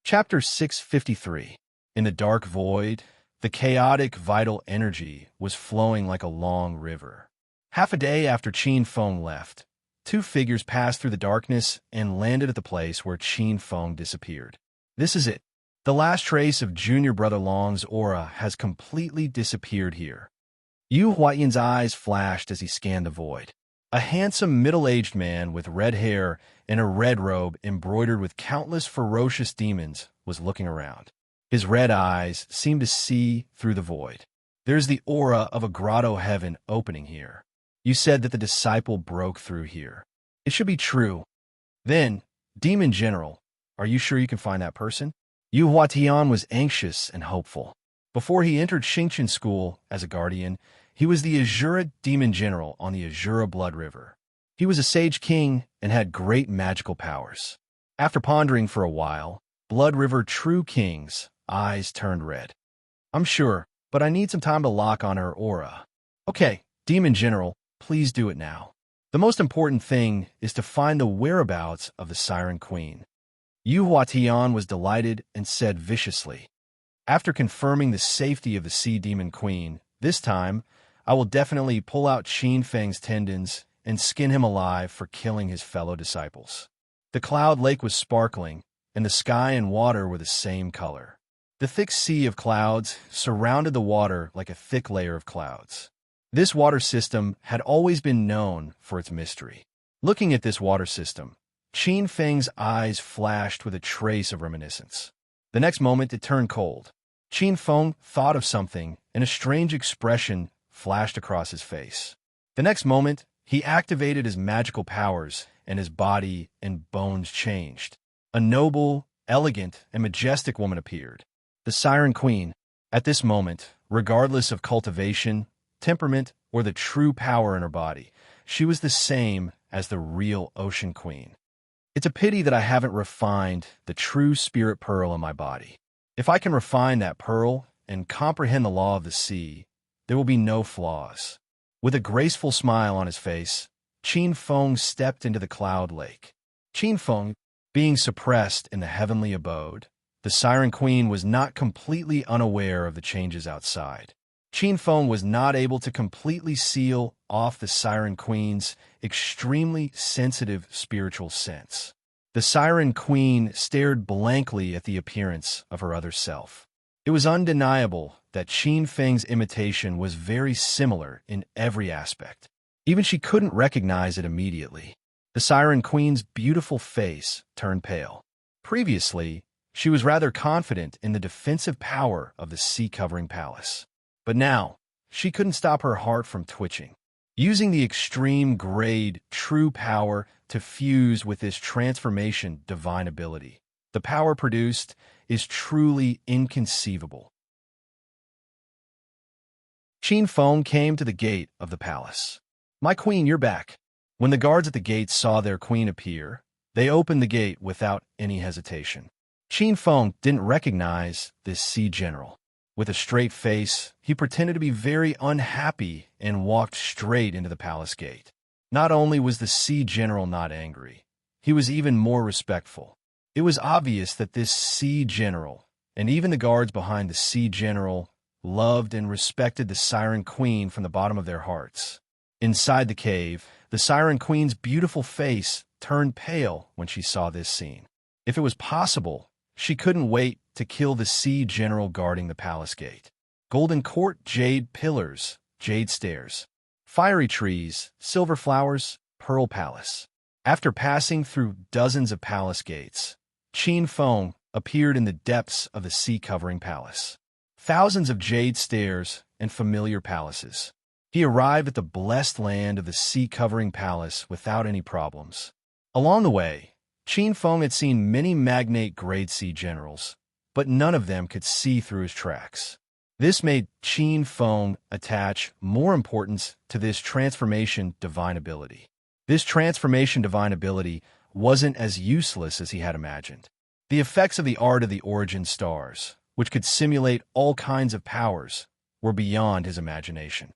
Chapter 653. In the dark void, the chaotic vital energy was flowing like a long river. Half a day after Qin Feng left, 2 figures passed through the darkness and landed at the place where Qin Feng disappeared. This is it. The last trace of Junior Brother Long's aura has completely disappeared here. Yu Huayan's eyes flashed as he scanned the void. A handsome middle-aged man with red hair in a red robe embroidered with countless ferocious demons, was looking around. His red eyes seemed to see through the void. There's the aura of a grotto heaven opening here. You said that the disciple broke through here. It should be true. Then, Demon General, are you sure you can find that person? Yu Huatian was anxious and hopeful. Before he entered Xingqian School as a guardian, he was the Azura Demon General on the Azura Blood River. He was a sage king and had great magical powers. After pondering for a while, Blood River True King's eyes turned red. I'm sure, but I need some time to lock on her aura. Okay, Demon General, please do it now. The most important thing is to find the whereabouts of the Siren Queen. Yu Huatian was delighted and said viciously, after confirming the safety of the Sea Demon Queen, this time, I will definitely pull out Qin Feng's tendons and skin him alive for killing his fellow disciples. The cloud lake was sparkling, and the sky and water were the same color. The thick sea of clouds surrounded the water like a thick layer of clouds. This water system had always been known for its mystery. Looking at this water system, Qin Feng's eyes flashed with a trace of reminiscence. The next moment it turned cold. Qin Feng thought of something, and a strange expression flashed across his face. The next moment, he activated his magical powers, and his body and bones changed. A noble, elegant, and majestic woman appeared. The Siren Queen. At this moment, regardless of cultivation, temperament, or the true power in her body, she was the same as the real Ocean Queen. It's a pity that I haven't refined the true spirit pearl in my body. If I can refine that pearl and comprehend the law of the sea, there will be no flaws. With a graceful smile on his face, Qin Feng stepped into the cloud lake. Qin Feng, being suppressed in the heavenly abode, the Siren Queen was not completely unaware of the changes outside. Qin Feng was not able to completely seal off the Siren Queen's extremely sensitive spiritual sense. The Siren Queen stared blankly at the appearance of her other self. It was undeniable that Qin Feng's imitation was very similar in every aspect. Even she couldn't recognize it immediately. The Siren Queen's beautiful face turned pale. Previously, she was rather confident in the defensive power of the sea-covering palace. But now, she couldn't stop her heart from twitching. Using the extreme grade true power to fuse with this transformation divine ability, the power produced is truly inconceivable. Qin Feng came to the gate of the palace. My queen, you're back. When the guards at the gate saw their queen appear, they opened the gate without any hesitation. Qin Feng didn't recognize this sea general. With a straight face, he pretended to be very unhappy and walked straight into the palace gate. Not only was the sea general not angry, he was even more respectful. It was obvious that this sea general, and even the guards behind the sea general, loved and respected the Siren Queen from the bottom of their hearts. Inside the cave, the Siren Queen's beautiful face turned pale when she saw this scene. If it was possible, she couldn't wait to kill the sea general guarding the palace gate. Golden court, jade pillars, jade stairs, fiery trees, silver flowers, pearl palace. After passing through dozens of palace gates, Qin Feng appeared in the depths of the sea-covering palace. Thousands of jade stairs and familiar palaces. He arrived at the blessed land of the sea-covering palace without any problems. Along the way, Qin Feng had seen many magnate-grade sea generals, but none of them could see through his tracks. This made Qin Feng attach more importance to this transformation divine ability. This transformation divine ability wasn't as useless as he had imagined. The effects of the art of the origin stars, which could simulate all kinds of powers, were beyond his imagination.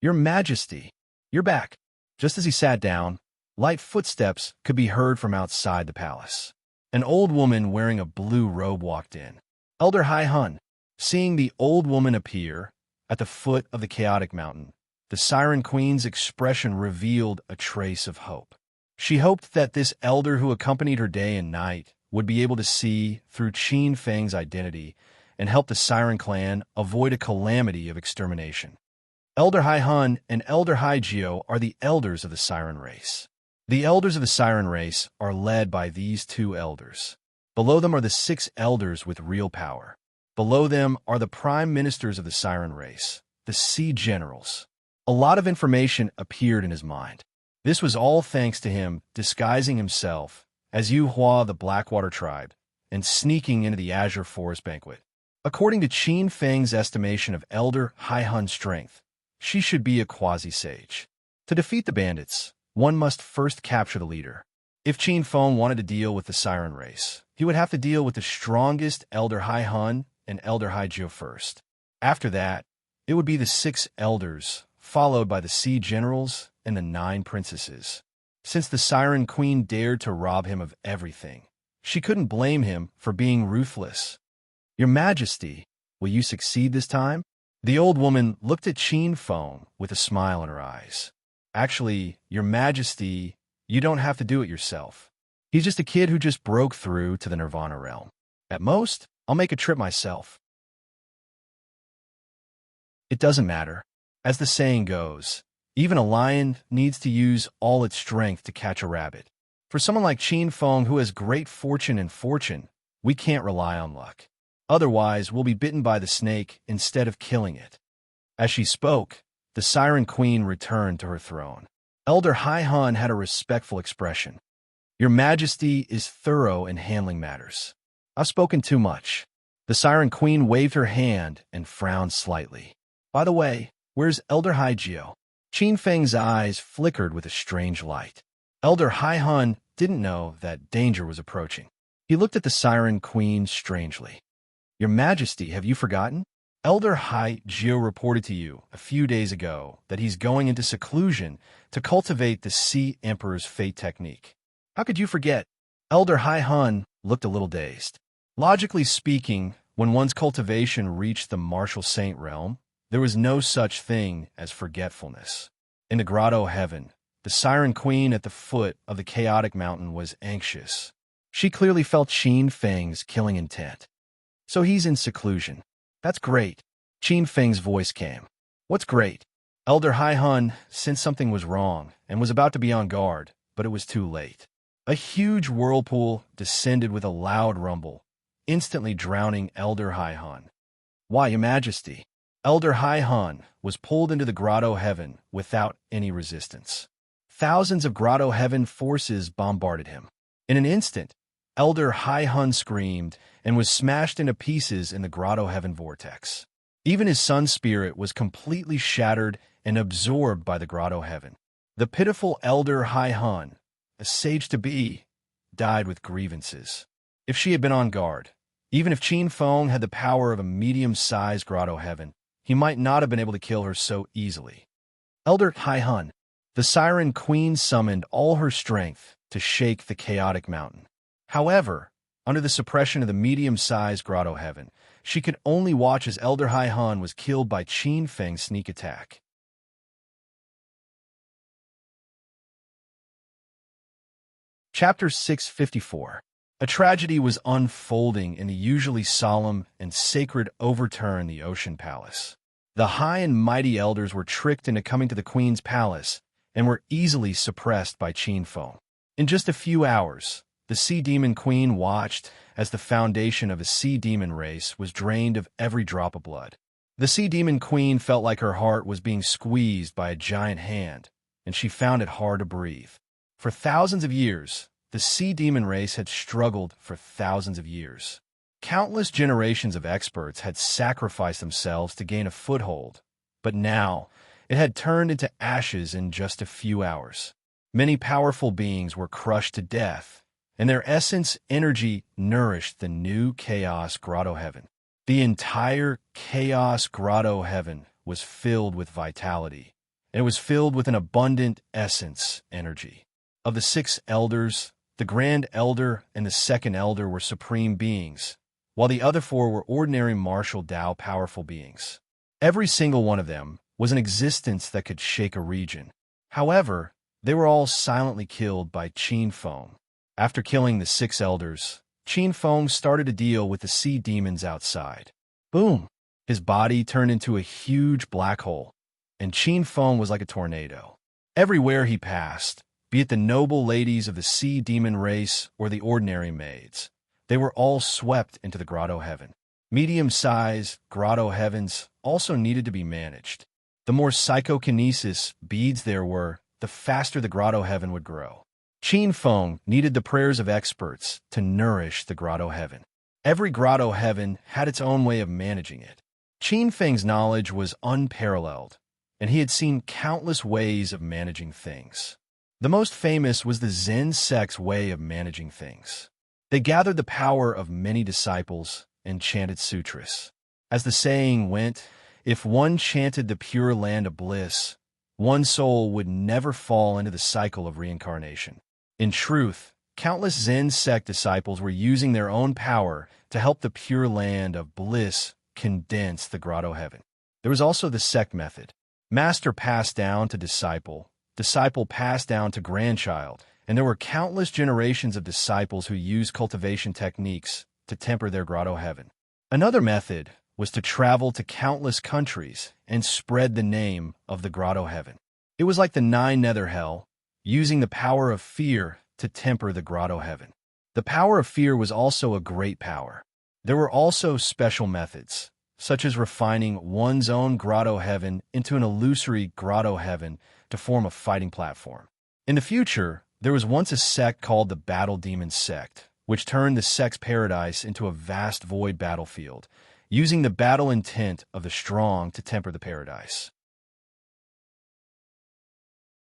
Your Majesty, you're back. Just as he sat down, light footsteps could be heard from outside the palace. An old woman wearing a blue robe walked in. Elder Hai Hun. Seeing the old woman appear at the foot of the chaotic mountain, the Siren Queen's expression revealed a trace of hope. She hoped that this elder who accompanied her day and night would be able to see through Qin Feng's identity and help the Siren clan avoid a calamity of extermination. Elder Hai Hun and Elder Hai Jiao are the elders of the Siren race. The elders of the siren race are led by these two elders. Below them are the 6 elders with real power. Below them are the prime ministers of the siren race, the sea generals. A lot of information appeared in his mind. This was all thanks to him disguising himself as Yu Hua, the Blackwater tribe, and sneaking into the Azure Forest banquet. According to Qin Feng's estimation of Elder Hai-Hun's strength, she should be a quasi-sage. To defeat the bandits, one must first capture the leader. If Qin Feng wanted to deal with the siren race, he would have to deal with the strongest Elder Hai-Hun and Elder Hai-Jiu first. After that, it would be the 6 elders, followed by the sea generals and the 9 princesses. Since the Siren Queen dared to rob him of everything, she couldn't blame him for being ruthless. "Your Majesty, will you succeed this time?" The old woman looked at Qin Feng with a smile in her eyes. "Actually, Your Majesty, you don't have to do it yourself. He's just a kid who just broke through to the Nirvana realm. At most, I'll make a trip myself." It doesn't matter. As the saying goes, even a lion needs to use all its strength to catch a rabbit. For someone like Qin Feng who has great fortune and fortune, we can't rely on luck. Otherwise, we'll be bitten by the snake instead of killing it. As she spoke, the Siren Queen returned to her throne. Elder Hai-Hun had a respectful expression. "Your Majesty is thorough in handling matters. I've spoken too much." The Siren Queen waved her hand and frowned slightly. "By the way, where's Elder Hai-Jiu?" Qin Feng's eyes flickered with a strange light. Elder Hai-Hun didn't know that danger was approaching. He looked at the Siren Queen strangely. "Your Majesty, have you forgotten? Elder Hai-Jiu reported to you a few days ago that he's going into seclusion to cultivate the Sea Emperor's fate technique. How could you forget?" Elder Hai-Hun looked a little dazed. Logically speaking, when one's cultivation reached the martial saint realm, there was no such thing as forgetfulness. In the grotto heaven, the Siren Queen at the foot of the chaotic mountain was anxious. She clearly felt Qin Feng's killing intent. "So he's in seclusion. That's great." Qin Feng's voice came. "What's great?" Elder Hai-Hun sensed something was wrong and was about to be on guard, but it was too late. A huge whirlpool descended with a loud rumble, instantly drowning Elder Hai-Hun. "Why, Your Majesty?" Elder Hai-Hun was pulled into the grotto heaven without any resistance. Thousands of grotto heaven forces bombarded him. In an instant, Elder Hai-Hun screamed and was smashed into pieces in the grotto heaven vortex. Even his sun spirit was completely shattered and absorbed by the grotto heaven. The pitiful Elder Hai-Hun, a sage-to-be, died with grievances. If she had been on guard, even if Qin Feng had the power of a medium-sized grotto heaven, he might not have been able to kill her so easily. "Elder Hai-Hun," the Siren Queen summoned all her strength to shake the chaotic mountain. However, under the suppression of the medium-sized grotto heaven, she could only watch as Elder Hai-Hun was killed by Qin Feng's sneak attack. Chapter 654. A tragedy was unfolding in the usually solemn and sacred Overturn the Ocean Palace. The high and mighty elders were tricked into coming to the Queen's palace and were easily suppressed by Qin Feng. In just a few hours, the Sea Demon Queen watched as the foundation of a sea demon race was drained of every drop of blood. The Sea Demon Queen felt like her heart was being squeezed by a giant hand, and she found it hard to breathe. For thousands of years, the sea demon race had struggled for thousands of years. Countless generations of experts had sacrificed themselves to gain a foothold, but now it had turned into ashes in just a few hours. Many powerful beings were crushed to death, and their essence energy nourished the new Chaos Grotto Heaven. The entire Chaos Grotto Heaven was filled with vitality, and it was filled with an abundant essence energy. Of the 6 elders, the Grand Elder and the Second Elder were supreme beings, while the other 4 were ordinary martial Tao powerful beings. Every single one of them was an existence that could shake a region. However, they were all silently killed by Qin Feng. After killing the 6 elders, Qin Feng started to deal with the sea demons outside. Boom! His body turned into a huge black hole, and Qin Feng was like a tornado. Everywhere he passed, be it the noble ladies of the sea demon race or the ordinary maids. They were all swept into the grotto heaven. Medium-sized grotto heavens also needed to be managed. The more psychokinesis beads there were, the faster the grotto heaven would grow. Qin Feng needed the prayers of experts to nourish the grotto heaven. Every grotto heaven had its own way of managing it. Qin Feng's knowledge was unparalleled, and he had seen countless ways of managing things. The most famous was the Zen sect's way of managing things. They gathered the power of many disciples and chanted sutras. As the saying went, if one chanted the pure land of bliss, one soul would never fall into the cycle of reincarnation. In truth, countless Zen sect disciples were using their own power to help the pure land of bliss condense the grotto heaven. There was also the sect method. Master passed down to disciple, disciple passed down to grandchild, and there were countless generations of disciples who used cultivation techniques to temper their grotto heaven. Another method was to travel to countless countries and spread the name of the grotto heaven. It was like the nine nether hell, using the power of fear to temper the grotto heaven. The power of fear was also a great power. There were also special methods, such as refining one's own grotto heaven into an illusory grotto heaven to form a fighting platform. In the future, there was once a sect called the Battle Demon Sect, which turned the sect's paradise into a vast void battlefield, using the battle intent of the strong to temper the paradise.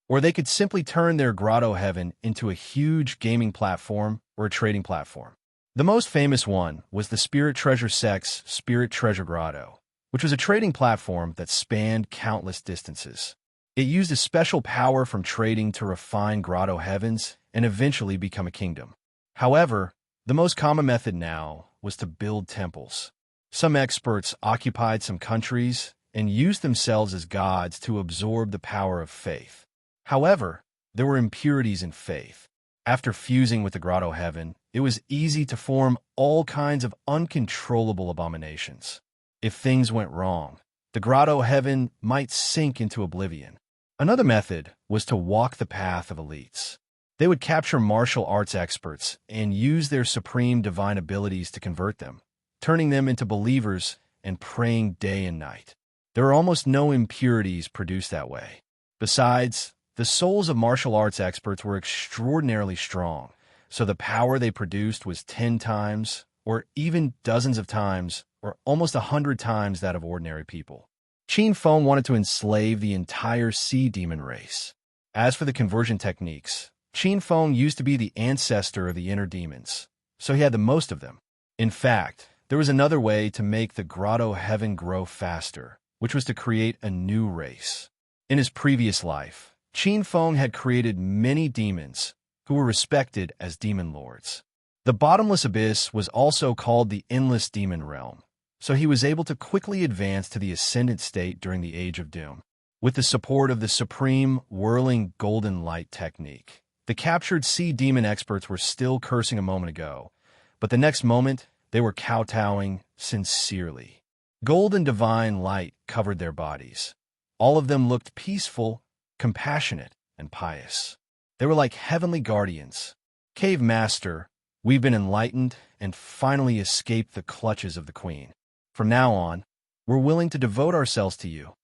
Or they could simply turn their grotto heaven into a huge gaming platform or a trading platform. The most famous one was the Spirit Treasure sect's Spirit Treasure Grotto, which was a trading platform that spanned countless distances. It used a special power from trading to refine grotto heavens and eventually become a kingdom. However, the most common method now was to build temples. Some experts occupied some countries and used themselves as gods to absorb the power of faith. However, there were impurities in faith. After fusing with the grotto heaven, it was easy to form all kinds of uncontrollable abominations. If things went wrong, the grotto heaven might sink into oblivion. Another method was to walk the path of elites. They would capture martial arts experts and use their supreme divine abilities to convert them, turning them into believers and praying day and night. There are almost no impurities produced that way. Besides, the souls of martial arts experts were extraordinarily strong, so the power they produced was 10 times, or even dozens of times, or almost 100 times that of ordinary people. Qin Feng wanted to enslave the entire sea demon race. As for the conversion techniques, Qin Feng used to be the ancestor of the inner demons, so he had the most of them. In fact, there was another way to make the grotto heaven grow faster, which was to create a new race. In his previous life, Qin Feng had created many demons who were respected as demon lords. The bottomless abyss was also called the endless demon realm, so he was able to quickly advance to the ascendant state during the Age of Doom. With the support of the supreme whirling golden light technique, the captured sea demon experts were still cursing a moment ago, but the next moment they were kowtowing sincerely. Golden divine light covered their bodies. All of them looked peaceful, compassionate, and pious. They were like heavenly guardians. Cave Master, we've been enlightened and finally escaped the clutches of the Queen. From now on, we're willing to devote ourselves to you.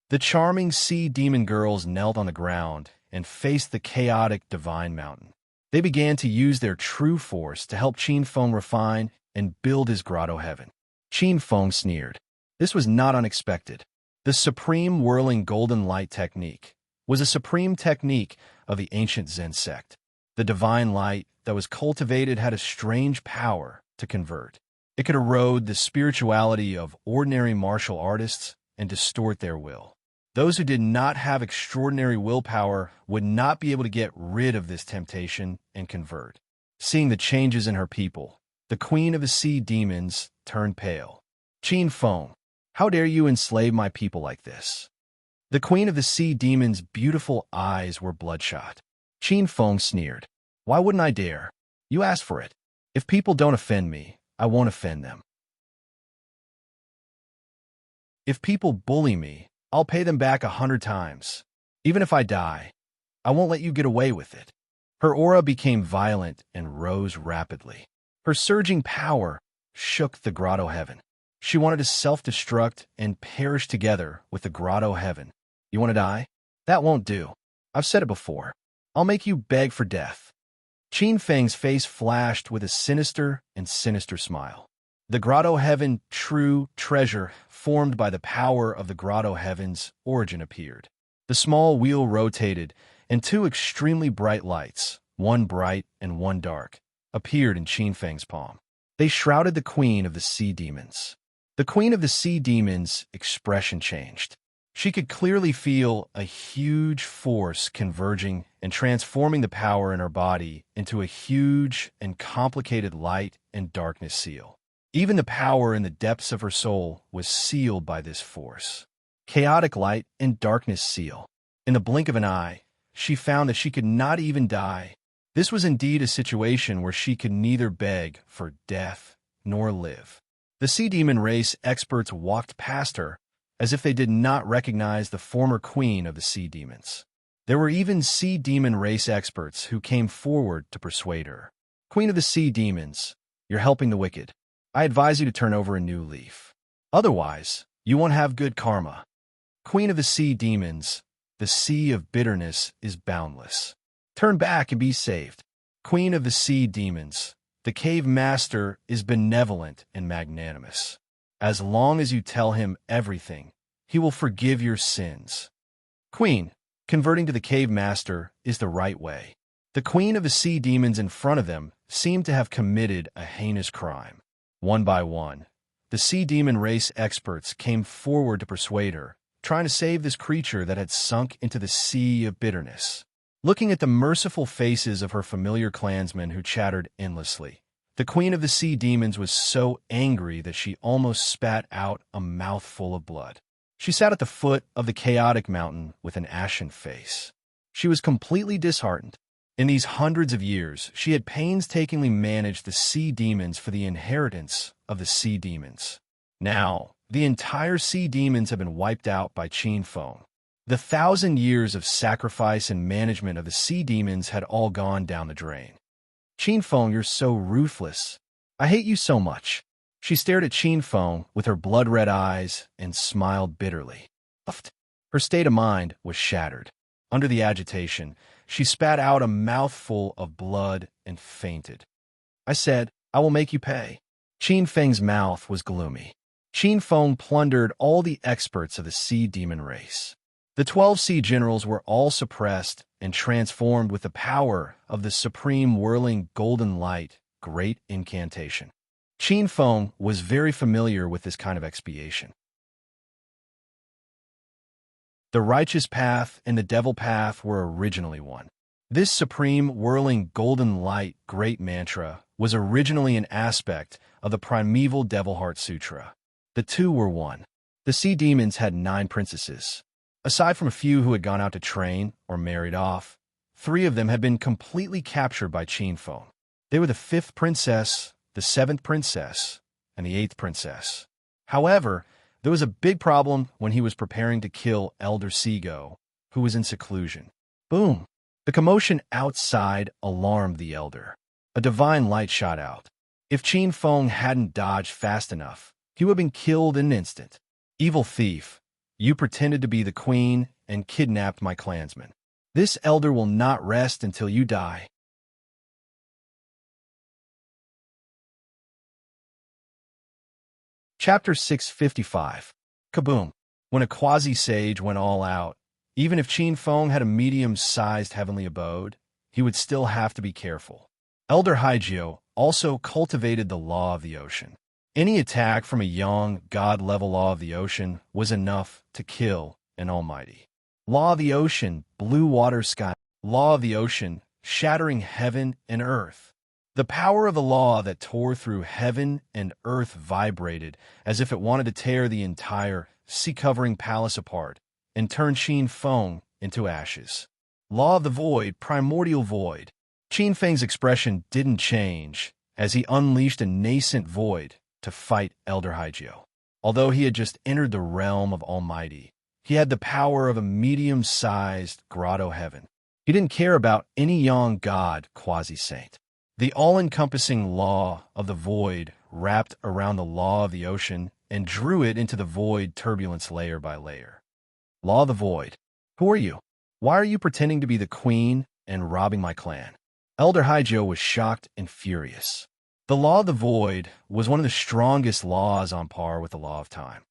The charming sea demon girls knelt on the ground and faced the chaotic divine mountain. They began to use their true force to help Qin Feng refine and build his grotto heaven. Qin Feng sneered. This was not unexpected. The supreme whirling golden light technique was a supreme technique of the ancient Zen sect. The divine light that was cultivated had a strange power to convert. It could erode the spirituality of ordinary martial artists and distort their will. Those who did not have extraordinary willpower would not be able to get rid of this temptation and convert. Seeing the changes in her people, the queen of the sea demons turned pale. Qin Feng, how dare you enslave my people like this? The queen of the sea demons' beautiful eyes were bloodshot. Qin Feng sneered. Why wouldn't I dare? You asked for it. If people don't offend me, I won't offend them. If people bully me, I'll pay them back 100 times. Even if I die, I won't let you get away with it. Her aura became violent and rose rapidly. Her surging power shook the grotto heaven. She wanted to self-destruct and perish together with the grotto heaven. You want to die? That won't do. I've said it before. I'll make you beg for death. Qin Feng's face flashed with a sinister and sinister smile. The grotto heaven, true treasure, formed by the power of the grotto heaven's origin appeared. The small wheel rotated, and two extremely bright lights, one bright and one dark, appeared in Qin Feng's palm. They shrouded the queen of the sea demons. The queen of the sea demons' expression changed. She could clearly feel a huge force converging and transforming the power in her body into a huge and complicated light and darkness seal. Even the power in the depths of her soul was sealed by this force. Chaotic light and darkness seal. In the blink of an eye, she found that she could not even die. This was indeed a situation where she could neither beg for death nor live. The sea demon race experts walked past her as if they did not recognize the former queen of the sea demons. There were even sea demon race experts who came forward to persuade her. Queen of the sea demons, you're helping the wicked. I advise you to turn over a new leaf. Otherwise, you won't have good karma. Queen of the sea demons, the sea of bitterness is boundless. Turn back and be saved. Queen of the sea demons, the cave master is benevolent and magnanimous. As long as you tell him everything, he will forgive your sins. Queen, converting to the cave master is the right way. The queen of the sea demons in front of them seemed to have committed a heinous crime. One by one, the sea demon race experts came forward to persuade her, trying to save this creature that had sunk into the sea of bitterness. Looking at the merciful faces of her familiar clansmen who chattered endlessly, the queen of the sea demons was so angry that she almost spat out a mouthful of blood. She sat at the foot of the chaotic mountain with an ashen face. She was completely disheartened. In these hundreds of years, she had painstakingly managed the sea demons for the inheritance of the sea demons. Now, the entire sea demons have been wiped out by Qin Feng. The 1,000 years of sacrifice and management of the sea demons had all gone down the drain. Qin Feng, you're so ruthless. I hate you so much. She stared at Qin Feng with her blood-red eyes and smiled bitterly. Her state of mind was shattered. Under the agitation, she spat out a mouthful of blood and fainted. I said, I will make you pay. Qin Feng's mouth was gloomy. Qin Feng plundered all the experts of the sea demon race. The 12 sea generals were all suppressed and transformed with the power of the supreme whirling golden light, great incantation. Qin Feng was very familiar with this kind of expiation. The righteous path and the devil path were originally one. This supreme whirling golden light great mantra was originally an aspect of the primeval Devil Heart Sutra. The two were one. The sea demons had 9 princesses. Aside from a few who had gone out to train or married off, 3 of them had been completely captured by Qin Feng. They were the 5th princess, the 7th princess, and the 8th princess. However, there was a big problem when he was preparing to kill Elder Seago, who was in seclusion. Boom! The commotion outside alarmed the elder. A divine light shot out. If Qin Feng hadn't dodged fast enough, he would have been killed in an instant. Evil thief! You pretended to be the queen and kidnapped my clansmen. This elder will not rest until you die. Chapter 655. Kaboom! When a quasi-sage went all out, even if Qin Feng had a medium-sized heavenly abode, he would still have to be careful. Elder Haijio also cultivated the law of the ocean. Any attack from a young, god-level law of the ocean was enough to kill an almighty. Law of the ocean, blue water sky. Law of the ocean, shattering heaven and earth. The power of the law that tore through heaven and earth vibrated as if it wanted to tear the entire sea-covering palace apart and turn Qin Feng into ashes. Law of the void, primordial void. Qin Feng's expression didn't change as he unleashed a nascent void to fight Elder Haijio. Although he had just entered the realm of Almighty, he had the power of a medium-sized grotto heaven. He didn't care about any young god quasi-saint. The all-encompassing law of the void wrapped around the law of the ocean and drew it into the void turbulence layer by layer. Law of the void. Who are you? Why are you pretending to be the queen and robbing my clan? Elder Hygio was shocked and furious. The law of the void was one of the strongest laws on par with the law of time.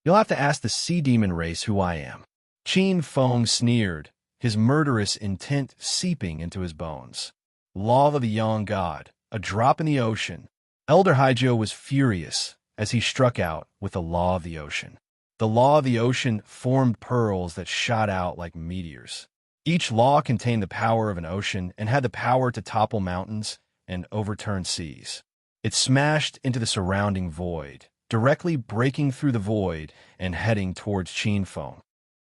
You'll have to ask the sea demon race who I am. Qin Feng sneered, his murderous intent seeping into his bones. Law of the young god, a drop in the ocean. Elder Hygio was furious as he struck out with the law of the ocean. The law of the ocean formed pearls that shot out like meteors. Each law contained the power of an ocean and had the power to topple mountains and overturn seas. It smashed into the surrounding void, directly breaking through the void and heading towards Qin Feng.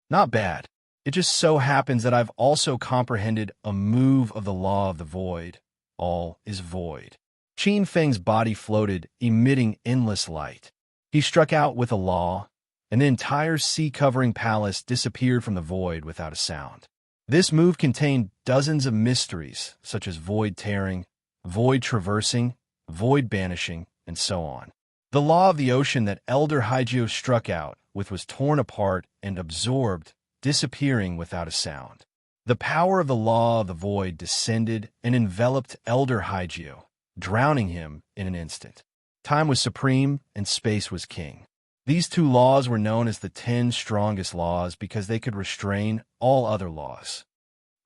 Not bad. It just so happens that I've also comprehended a move of the law of the void. All is void. Qin Feng's body floated, emitting endless light. He struck out with a law, and the entire sea-covering palace disappeared from the void without a sound. This move contained dozens of mysteries, such as void tearing, void traversing, void banishing, and so on. The law of the ocean that Elder Hygio struck out with was torn apart and absorbed, disappearing without a sound. The power of the law of the void descended and enveloped Elder Hygio, drowning him in an instant. Time was supreme and space was king. These two laws were known as the 10 strongest laws because they could restrain all other laws.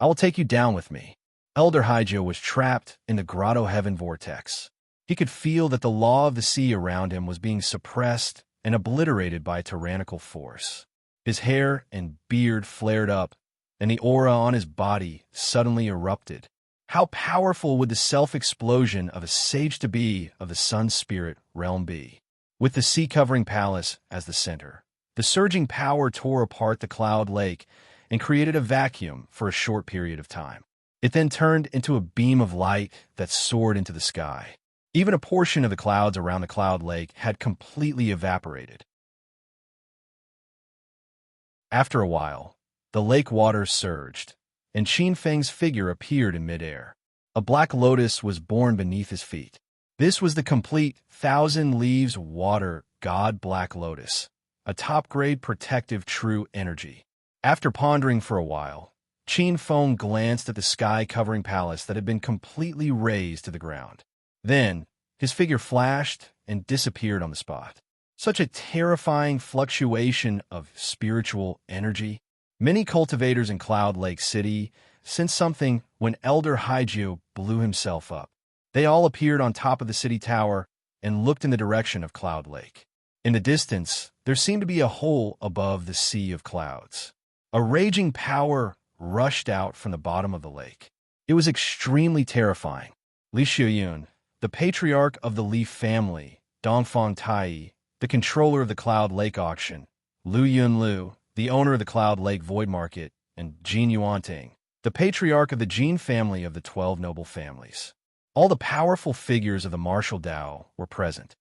I will take you down with me. Elder Hygio was trapped in the grotto heaven vortex. He could feel that the law of the sea around him was being suppressed and obliterated by a tyrannical force. His hair and beard flared up, and the aura on his body suddenly erupted. How powerful would the self-explosion of a sage-to-be of the sun spirit realm be? With the sea-covering palace as the center, the surging power tore apart the cloud lake and created a vacuum for a short period of time. It then turned into a beam of light that soared into the sky. Even a portion of the clouds around the cloud lake had completely evaporated. After a while, the lake waters surged, and Qin Feng's figure appeared in midair. A black lotus was born beneath his feet. This was the complete 1,000 leaves water god black lotus, a top-grade protective true energy. After pondering for a while, Qin Feng glanced at the sky-covering palace that had been completely razed to the ground. Then, his figure flashed and disappeared on the spot. Such a terrifying fluctuation of spiritual energy. Many cultivators in Cloud Lake City sensed something when Elder Hygio blew himself up. They all appeared on top of the city tower and looked in the direction of Cloud Lake. In the distance, there seemed to be a hole above the sea of clouds. A raging power rushed out from the bottom of the lake. It was extremely terrifying. Li Xiuyun, the patriarch of the Li family, Dongfang Tai, the controller of the Cloud Lake auction, Lu Yunlu, the owner of the Cloud Lake Void Market, and Jin Yuanting, the patriarch of the Jin family of the 12 noble families. All the powerful figures of the martial Tao were present.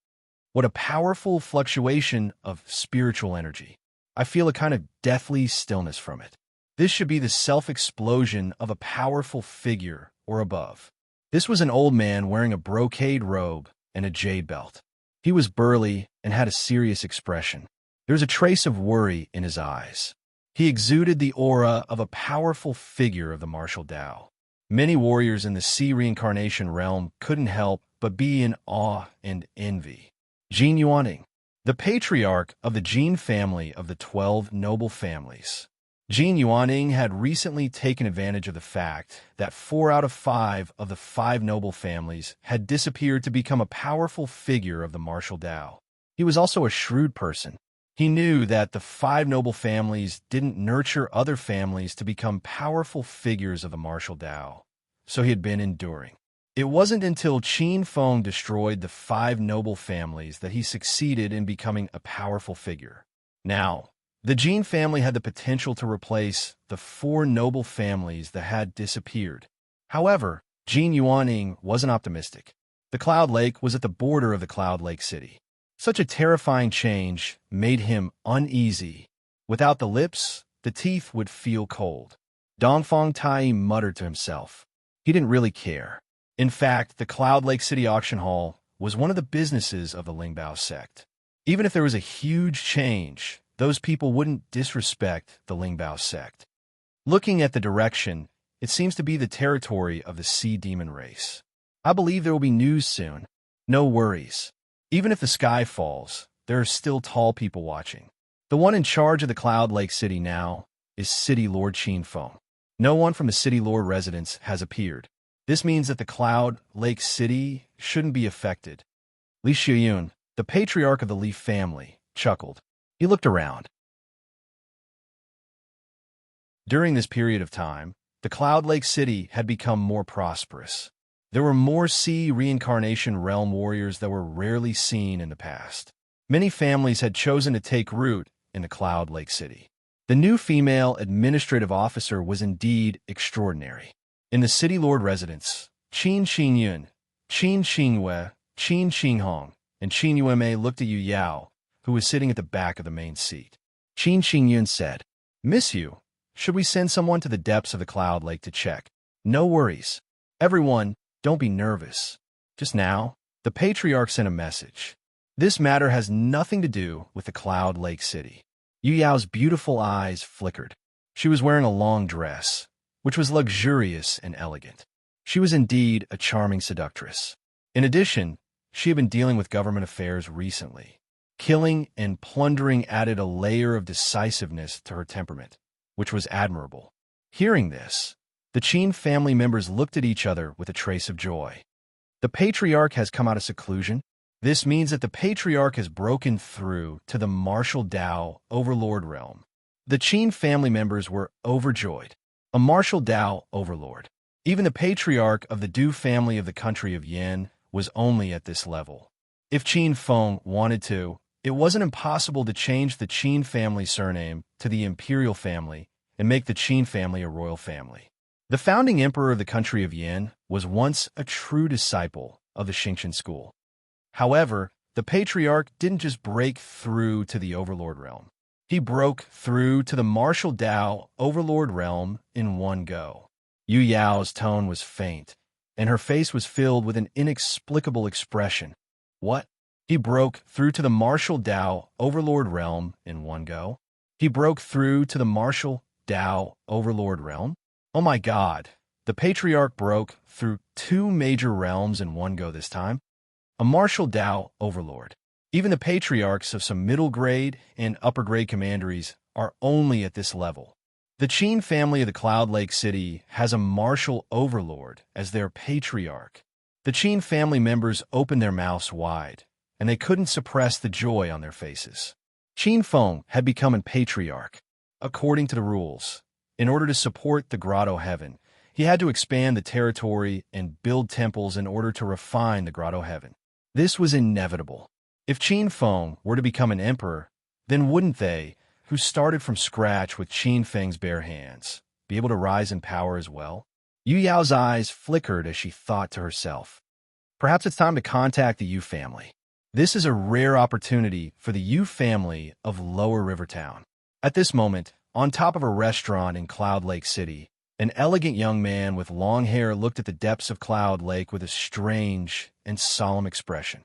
What a powerful fluctuation of spiritual energy. I feel a kind of deathly stillness from it. This should be the self-explosion of a powerful figure or above. This was an old man wearing a brocade robe and a jade belt. He was burly and had a serious expression. There was a trace of worry in his eyes. He exuded the aura of a powerful figure of the martial Tao. Many warriors in the sea reincarnation realm couldn't help but be in awe and envy. Jin Yuanting, the patriarch of the Jin family of the 12 noble families. Jin Yuanting had recently taken advantage of the fact that 4 out of 5 of the 5 noble families had disappeared to become a powerful figure of the martial Tao. He was also a shrewd person. He knew that the 5 noble families didn't nurture other families to become powerful figures of the martial Tao, so he had been enduring. It wasn't until Qin Feng destroyed the 5 noble families that he succeeded in becoming a powerful figure. Now, the Jin family had the potential to replace the 4 noble families that had disappeared. However, Jin Yuanting wasn't optimistic. The Cloud Lake was at the border of the Cloud Lake City. Such a terrifying change made him uneasy. Without the lips, the teeth would feel cold. Dongfang Tai muttered to himself. He didn't really care. In fact, the Cloud Lake City Auction Hall was one of the businesses of the Lingbao sect. Even if there was a huge change, those people wouldn't disrespect the Lingbao sect. Looking at the direction, it seems to be the territory of the sea demon race. I believe there will be news soon. No worries. Even if the sky falls, there are still tall people watching. The one in charge of the Cloud Lake City now is City Lord Qin Feng. No one from the City Lord residence has appeared. This means that the Cloud Lake City shouldn't be affected. Li Shiyun, the patriarch of the Li family, chuckled. He looked around. During this period of time, the Cloud Lake City had become more prosperous. There were more sea reincarnation realm warriors that were rarely seen in the past. Many families had chosen to take root in the Cloud Lake City. The new female administrative officer was indeed extraordinary. In the City Lord residence, Qin Xingyun, Qin Xingwei, Qin Xinghong, and Qin Yuemei looked at Yu Yao, who was sitting at the back of the main seat. Qin Xingyun said, "Miss Yu, should we send someone to the depths of the Cloud Lake to check?" "No worries. Everyone, don't be nervous. Just now, the Patriarch sent a message. This matter has nothing to do with the Cloud Lake City." Yu Yao's beautiful eyes flickered. She was wearing a long dress, which was luxurious and elegant. She was indeed a charming seductress. In addition, she had been dealing with government affairs recently. Killing and plundering added a layer of decisiveness to her temperament, which was admirable. Hearing this, the Qin family members looked at each other with a trace of joy. The Patriarch has come out of seclusion. This means that the Patriarch has broken through to the martial Dao Overlord realm. The Qin family members were overjoyed. A martial Dao Overlord. Even the Patriarch of the Du family of the country of Yin was only at this level. If Qin Feng wanted to, it wasn't impossible to change the Qin family surname to the Imperial family and make the Qin family a royal family. The founding emperor of the country of Yin was once a true disciple of the Xingqian school. However, the Patriarch didn't just break through to the Overlord realm. He broke through to the martial Dao Overlord realm in one go. Yu Yao's tone was faint, and her face was filled with an inexplicable expression. What? He broke through to the martial Dao Overlord realm in one go? He broke through to the martial Dao Overlord realm? Oh my God, the Patriarch broke through 2 major realms in one go this time? A martial Dao Overlord. Even the Patriarchs of some middle grade and upper grade commanderies are only at this level. The Qin family of the Cloud Lake City has a martial Overlord as their Patriarch. The Qin family members opened their mouths wide, and they couldn't suppress the joy on their faces. Qin Feng had become a Patriarch. According to the rules, in order to support the Grotto Heaven, he had to expand the territory and build temples in order to refine the Grotto Heaven. This was inevitable. If Qin Feng were to become an emperor, then wouldn't they, who started from scratch with Qin Feng's bare hands, be able to rise in power as well? Yu Yao's eyes flickered as she thought to herself. Perhaps it's time to contact the Yu family. This is a rare opportunity for the Yu family of Lower Rivertown. At this moment, on top of a restaurant in Cloud Lake City, an elegant young man with long hair looked at the depths of Cloud Lake with a strange and solemn expression.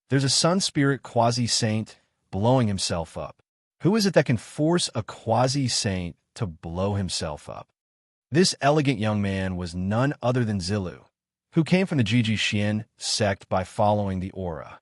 There's a sun spirit quasi-saint blowing himself up. Who is it that can force a quasi-saint to blow himself up? This elegant young man was none other than Zilu, who came from the Jiji sect by following the aura.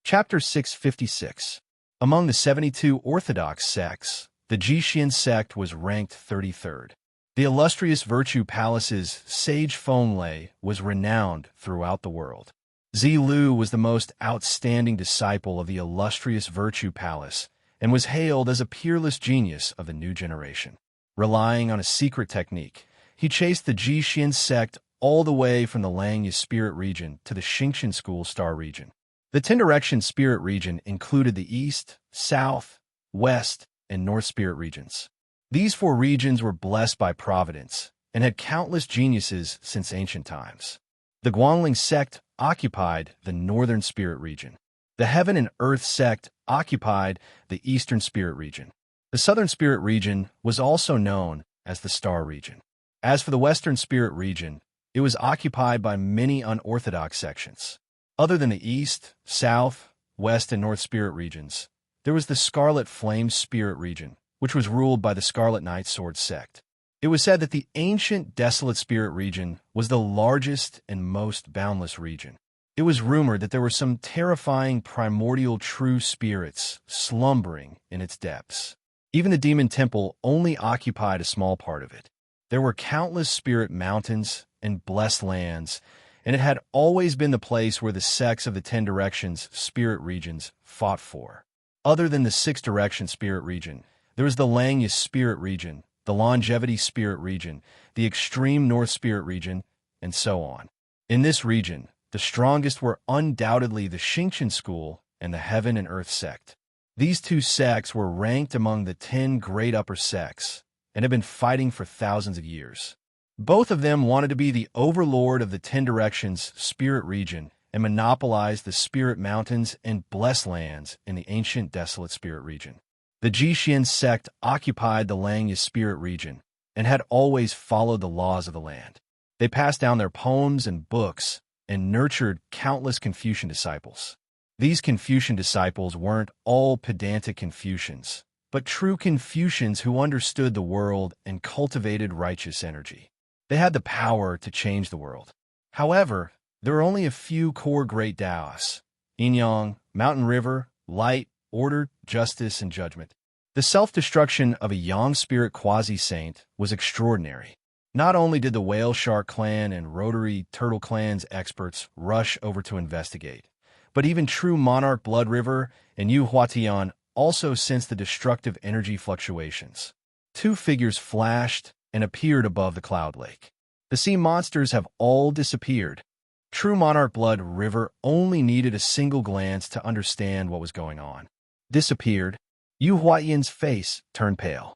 Chapter 656. Among the 72 Orthodox sects, the Jishin sect was ranked 33rd. The illustrious Virtue Palace's Sage Fenglei was renowned throughout the world. Zilu was the most outstanding disciple of the illustrious Virtue Palace and was hailed as a peerless genius of the new generation. Relying on a secret technique, he chased the Jishin sect all the way from the Langya spirit region to the Xingqian school star region. The 10-direction spirit region included the East, South, West, and North spirit regions. These 4 regions were blessed by Providence and had countless geniuses since ancient times. The Guangling sect occupied the northern spirit region. The Heaven and Earth sect occupied the eastern spirit region. The southern spirit region was also known as the star region. As for the western spirit region, it was occupied by many unorthodox sections. Other than the east, south, west, and north spirit regions, there was the Scarlet Flame spirit region, which was ruled by the Scarlet Knight Sword sect. It was said that the ancient desolate spirit region was the largest and most boundless region. It was rumored that there were some terrifying primordial true spirits slumbering in its depths. Even the demon temple only occupied a small part of it. There were countless spirit mountains and blessed lands, and it had always been the place where the sects of the 10 directions spirit regions fought for. Other than the 6 direction spirit region, there was the Langyus spirit region, the longevity spirit region, the extreme north spirit region, and so on. In this region, the strongest were undoubtedly the Xingqian school and the Heaven and Earth sect. These two sects were ranked among the 10 great upper sects and had been fighting for thousands of years. Both of them wanted to be the overlord of the 10 directions spirit region and monopolize the spirit mountains and blessed lands in the ancient desolate spirit region. The Jixian sect occupied the Langyus spirit region and had always followed the laws of the land. They passed down their poems and books and nurtured countless Confucian disciples. These Confucian disciples weren't all pedantic Confucians, but true Confucians who understood the world and cultivated righteous energy. They had the power to change the world. However, there are only a few core great Taoists: yin-yang, mountain river, light, order, justice, and judgment. The self-destruction of a yang spirit quasi-saint was extraordinary. Not only did the Whale Shark clan and Rotary Turtle clan's experts rush over to investigate, but even true Monarch Blood River and Yu Huatian also sensed the destructive energy fluctuations. 2 figures flashed and appeared above the cloud lake. The sea monsters have all disappeared. True Monarch Blood River only needed a single glance to understand what was going on. Disappeared. Yu Huatian's face turned pale.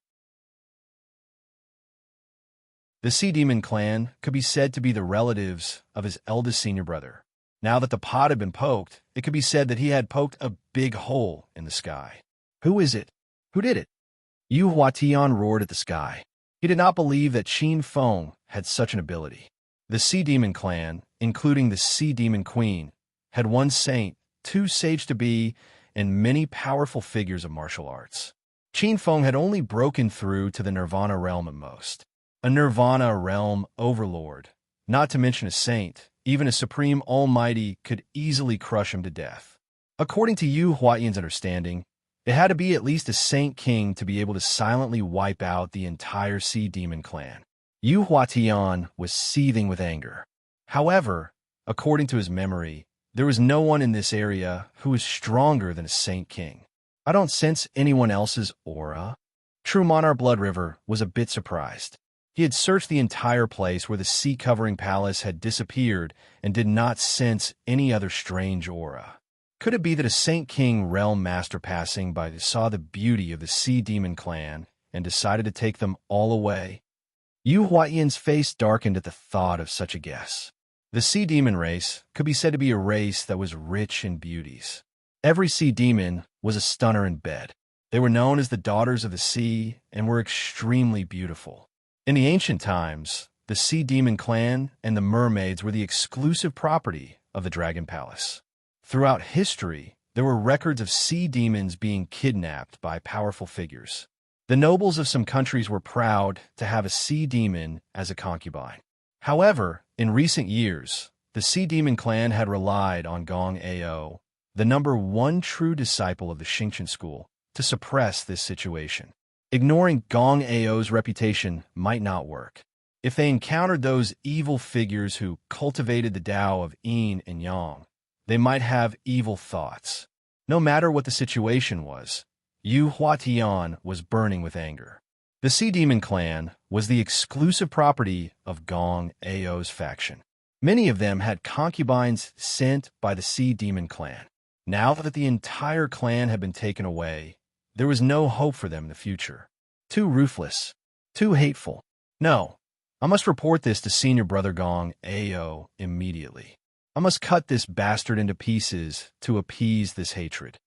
The Sea Demon clan could be said to be the relatives of his eldest senior brother. Now that the pot had been poked, it could be said that he had poked a big hole in the sky. Who is it? Who did it? Yu Huatian roared at the sky. He did not believe that Qin Feng had such an ability. The Sea Demon clan, including the Sea Demon Queen, had 1 saint, 2 sage-to-be, and many powerful figures of martial arts. Qin Feng had only broken through to the Nirvana realm at most. A Nirvana realm overlord, not to mention a saint, even a supreme almighty, could easily crush him to death. According to Yu Huatian's understanding, it had to be at least a saint king to be able to silently wipe out the entire Sea Demon clan. Yu Huatian was seething with anger. However, according to his memory, there was no one in this area who was stronger than a saint king. I don't sense anyone else's aura. True Monarch Blood River was a bit surprised. He had searched the entire place where the sea-covering palace had disappeared and did not sense any other strange aura. Could it be that a Saint King realm master passing by saw the beauty of the Sea Demon clan and decided to take them all away? Yu Huatian's face darkened at the thought of such a guess. The Sea Demon race could be said to be a race that was rich in beauties. Every Sea Demon was a stunner in bed. They were known as the Daughters of the Sea and were extremely beautiful. In the ancient times, the Sea Demon clan and the mermaids were the exclusive property of the Dragon Palace. Throughout history, there were records of sea demons being kidnapped by powerful figures. The nobles of some countries were proud to have a sea demon as a concubine. However, in recent years, the Sea Demon clan had relied on Gong Ao, the #1 true disciple of the Xingqian school, to suppress this situation. Ignoring Gong Ao's reputation might not work. If they encountered those evil figures who cultivated the Tao of yin and yang, they might have evil thoughts. No matter what the situation was, Yu Huatian was burning with anger. The Sea Demon clan was the exclusive property of Gong Ao's faction. Many of them had concubines sent by the Sea Demon clan. Now that the entire clan had been taken away, there was no hope for them in the future. Too ruthless. Too hateful. No, I must report this to Senior Brother Gong Ao immediately. I must cut this bastard into pieces to appease this hatred.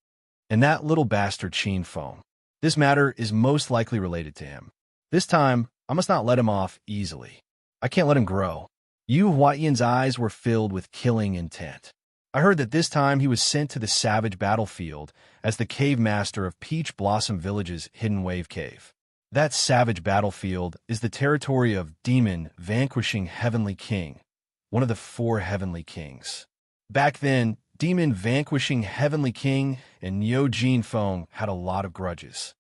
And that little bastard Qin Feng. This matter is most likely related to him. This time, I must not let him off easily. I can't let him grow. Yu Huaiyan's eyes were filled with killing intent. I heard that this time he was sent to the savage battlefield as the cave master of Peach Blossom Village's Hidden Wave Cave. That savage battlefield is the territory of Demon Vanquishing Heavenly King, one of the 4 Heavenly Kings. Back then, Demon Vanquishing Heavenly King and Niu Jin Feng had a lot of grudges.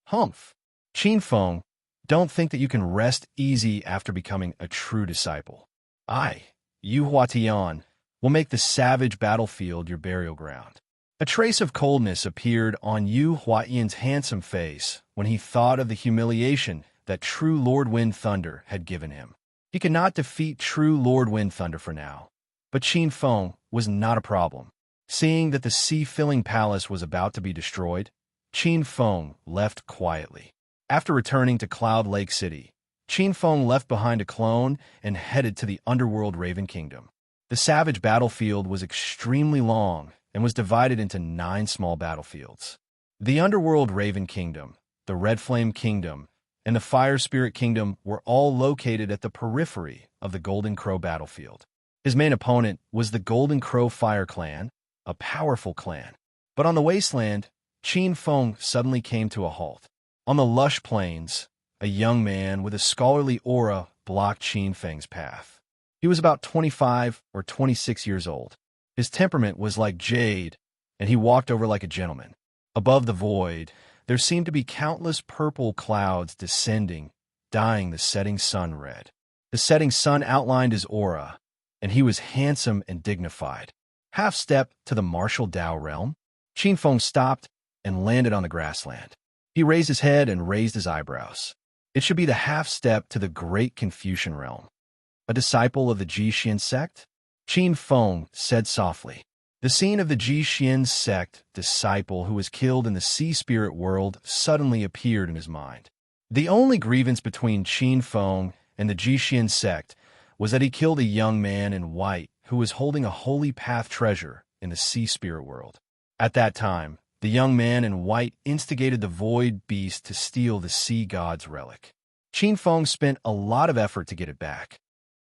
Humph! Qin Feng, don't think that you can rest easy after becoming a true disciple. I, Yu Huatian, will make the savage battlefield your burial ground. A trace of coldness appeared on Yu Huatian's handsome face when he thought of the humiliation that true Lord Wind Thunder had given him. He could not defeat true Lord Wind Thunder for now, but Qin Feng was not a problem. Seeing that the sea-filling palace was about to be destroyed, Qin Feng left quietly. After returning to Cloud Lake City, Qin Feng left behind a clone and headed to the underworld Raven Kingdom. The savage battlefield was extremely long and was divided into 9 small battlefields. The underworld Raven Kingdom, the Red Flame Kingdom, and the Fire Spirit Kingdom were all located at the periphery of the Golden Crow battlefield. His main opponent was the Golden Crow Fire Clan, a powerful clan. But on the wasteland, Qin Feng suddenly came to a halt. On the lush plains, a young man with a scholarly aura blocked Qin Feng's path. He was about 25 or 26 years old. His temperament was like jade, and he walked over like a gentleman. Above the void, there seemed to be countless purple clouds descending, dyeing the setting sun red. The setting sun outlined his aura, and he was handsome and dignified. Half-step to the martial Dao realm, Qin Feng stopped and landed on the grassland. He raised his head and raised his eyebrows. It should be the half-step to the Great Confucian realm. A disciple of the Jixin sect? Qin Feng said softly. The scene of the Jixin sect disciple who was killed in the sea spirit world suddenly appeared in his mind. The only grievance between Qin Feng and the Jixin sect was that he killed a young man in white who was holding a holy path treasure in the sea spirit world. At that time, the young man in white instigated the void beast to steal the sea god's relic. Qin Feng spent a lot of effort to get it back.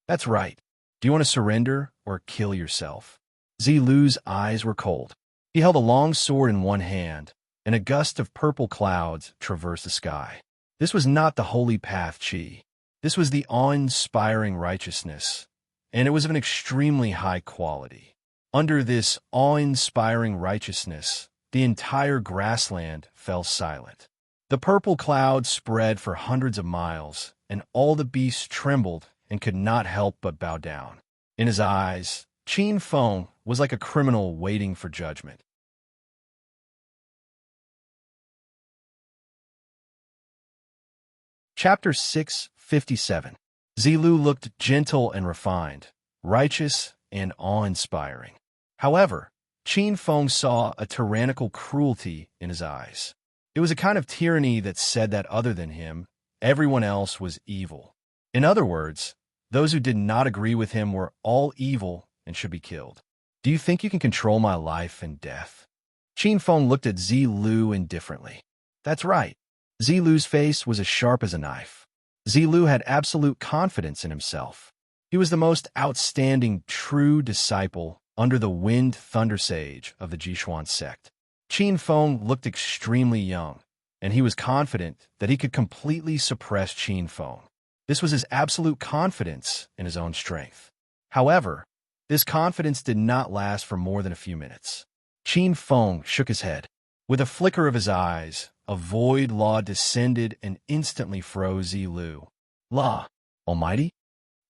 That's right. Do you want to surrender or kill yourself? Zilu's eyes were cold. He held a long sword in one hand, and a gust of purple clouds traversed the sky. This was not the holy path Qi. This was the awe-inspiring righteousness, and it was of an extremely high quality. Under this awe-inspiring righteousness, the entire grassland fell silent. The purple clouds spread for hundreds of miles, and all the beasts trembled and could not help but bow down. In his eyes, Qin Feng was like a criminal waiting for judgment. Chapter 657. Zilu looked gentle and refined, righteous and awe-inspiring. However, Qin Feng saw a tyrannical cruelty in his eyes. It was a kind of tyranny that said that other than him, everyone else was evil. In other words, those who did not agree with him were all evil and should be killed. Do you think you can control my life and death? Qin Feng looked at Zilu indifferently. That's right. Zilu's face was as sharp as a knife. Zilu had absolute confidence in himself. He was the most outstanding true disciple under the Wind Thunder Sage of the Jixuan sect. Qin Feng looked extremely young, and he was confident that he could completely suppress Qin Feng. This was his absolute confidence in his own strength. However, this confidence did not last for more than a few minutes. Qin Feng shook his head. With a flicker of his eyes, a void law descended and instantly froze Zilu. Law, Almighty?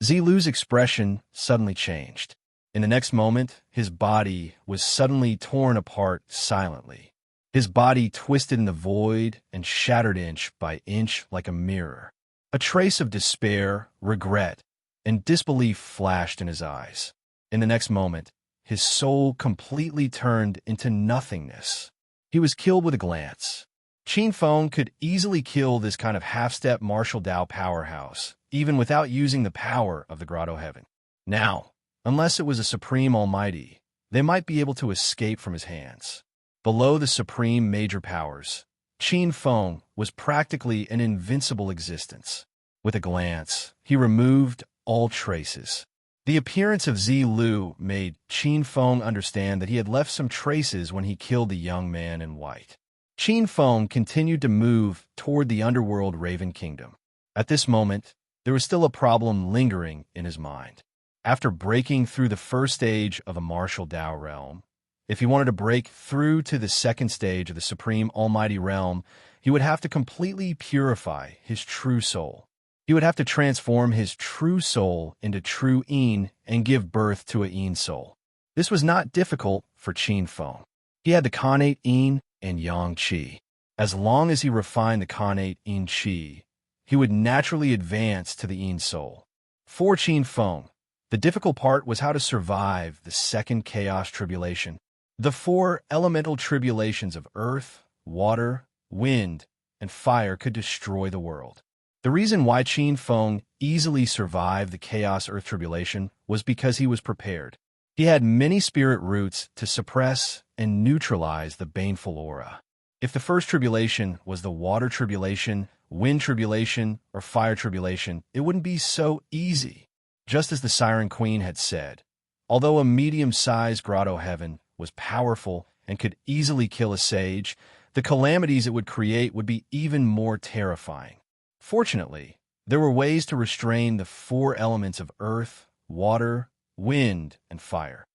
Zilu's expression suddenly changed. In the next moment, his body was suddenly torn apart silently. His body twisted in the void and shattered inch by inch like a mirror. A trace of despair, regret, and disbelief flashed in his eyes. In the next moment, his soul completely turned into nothingness. He was killed with a glance. Qin Feng could easily kill this kind of half-step martial Dao powerhouse, even without using the power of the Grotto Heaven. Now, unless it was a Supreme Almighty, they might be able to escape from his hands. Below the Supreme Major Powers, Qin Feng was practically an invincible existence. With a glance, he removed all traces. The appearance of Zi Lu made Qin Feng understand that he had left some traces when he killed the young man in white. Qin Feng continued to move toward the underworld Raven Kingdom. At this moment, there was still a problem lingering in his mind. After breaking through the first stage of a martial Dao realm, if he wanted to break through to the second stage of the Supreme Almighty realm, he would have to completely purify his true soul. He would have to transform his true soul into true Yin and give birth to a Yin soul. This was not difficult for Qin Feng. He had the Khanate Yin and Yang Qi. As long as he refined the Khanate Yin Qi, he would naturally advance to the Yin soul. For Qin Feng, the difficult part was how to survive the second chaos tribulation. The 4 elemental tribulations of earth, water, wind, and fire could destroy the world. The reason why Qin Feng easily survived the chaos earth tribulation was because he was prepared. He had many spirit roots to suppress and neutralize the baneful aura. If the first tribulation was the water tribulation, wind tribulation, or fire tribulation, it wouldn't be so easy. Just as the Siren Queen had said, although a medium-sized Grotto Heaven was powerful and could easily kill a sage, the calamities it would create would be even more terrifying. Fortunately, there were ways to restrain the 4 elements of earth, water, wind, and fire.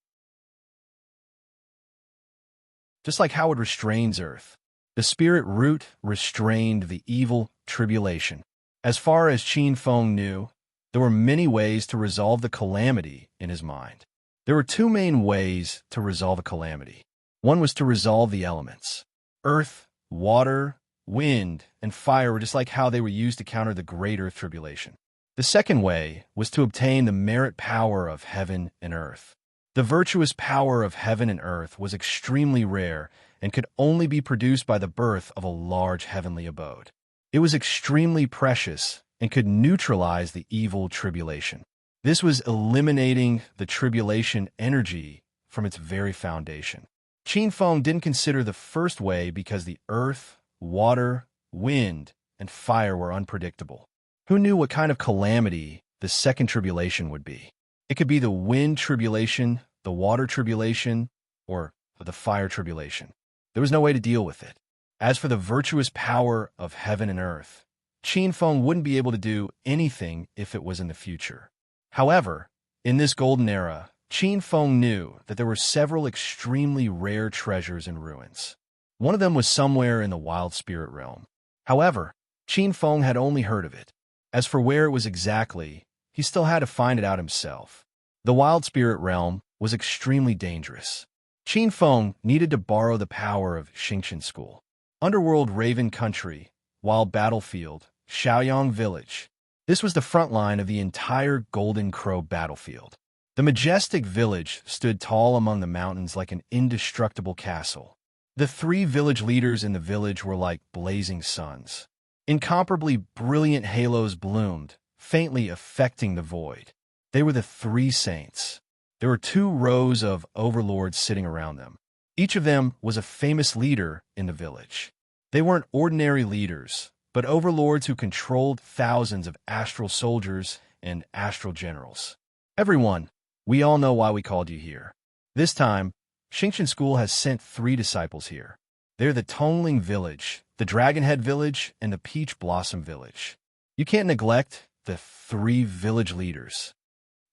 Just like how it restrains earth, the spirit root restrained the evil tribulation. As far as Qin Feng knew, there were many ways to resolve the calamity in his mind. There were 2 main ways to resolve a calamity. One was to resolve the elements. Earth, water, wind, and fire were just like how they were used to counter the great earth tribulation. The second way was to obtain the merit power of heaven and earth. The virtuous power of heaven and earth was extremely rare and could only be produced by the birth of a large heavenly abode. It was extremely precious and could neutralize the evil tribulation. This was eliminating the tribulation energy from its very foundation. Qin Feng didn't consider the first way because the earth, water, wind, and fire were unpredictable. Who knew what kind of calamity the second tribulation would be? It could be the wind tribulation, the water tribulation, or the fire tribulation. There was no way to deal with it. As for the virtuous power of heaven and earth, Qin Feng wouldn't be able to do anything if it was in the future. However, in this golden era, Qin Feng knew that there were several extremely rare treasures in ruins. One of them was somewhere in the wild spirit realm. However, Qin Feng had only heard of it. As for where it was exactly, he still had to find it out himself. The wild spirit realm was extremely dangerous. Qin Feng needed to borrow the power of Xingqian School. Underworld Raven Country, Wild Battlefield, Shaoyang Village. This was the front line of the entire Golden Crow battlefield. The majestic village stood tall among the mountains like an indestructible castle. The 3 village leaders in the village were like blazing suns. Incomparably brilliant halos bloomed, faintly affecting the void. They were the 3 saints. There were 2 rows of overlords sitting around them. Each of them was a famous leader in the village. They weren't ordinary leaders, but overlords who controlled thousands of astral soldiers and astral generals. Everyone, we all know why we called you here. This time, Xingqian School has sent 3 disciples here. They're the Tongling Village, the Dragonhead Village, and the Peach Blossom Village. You can't neglect the 3 village leaders.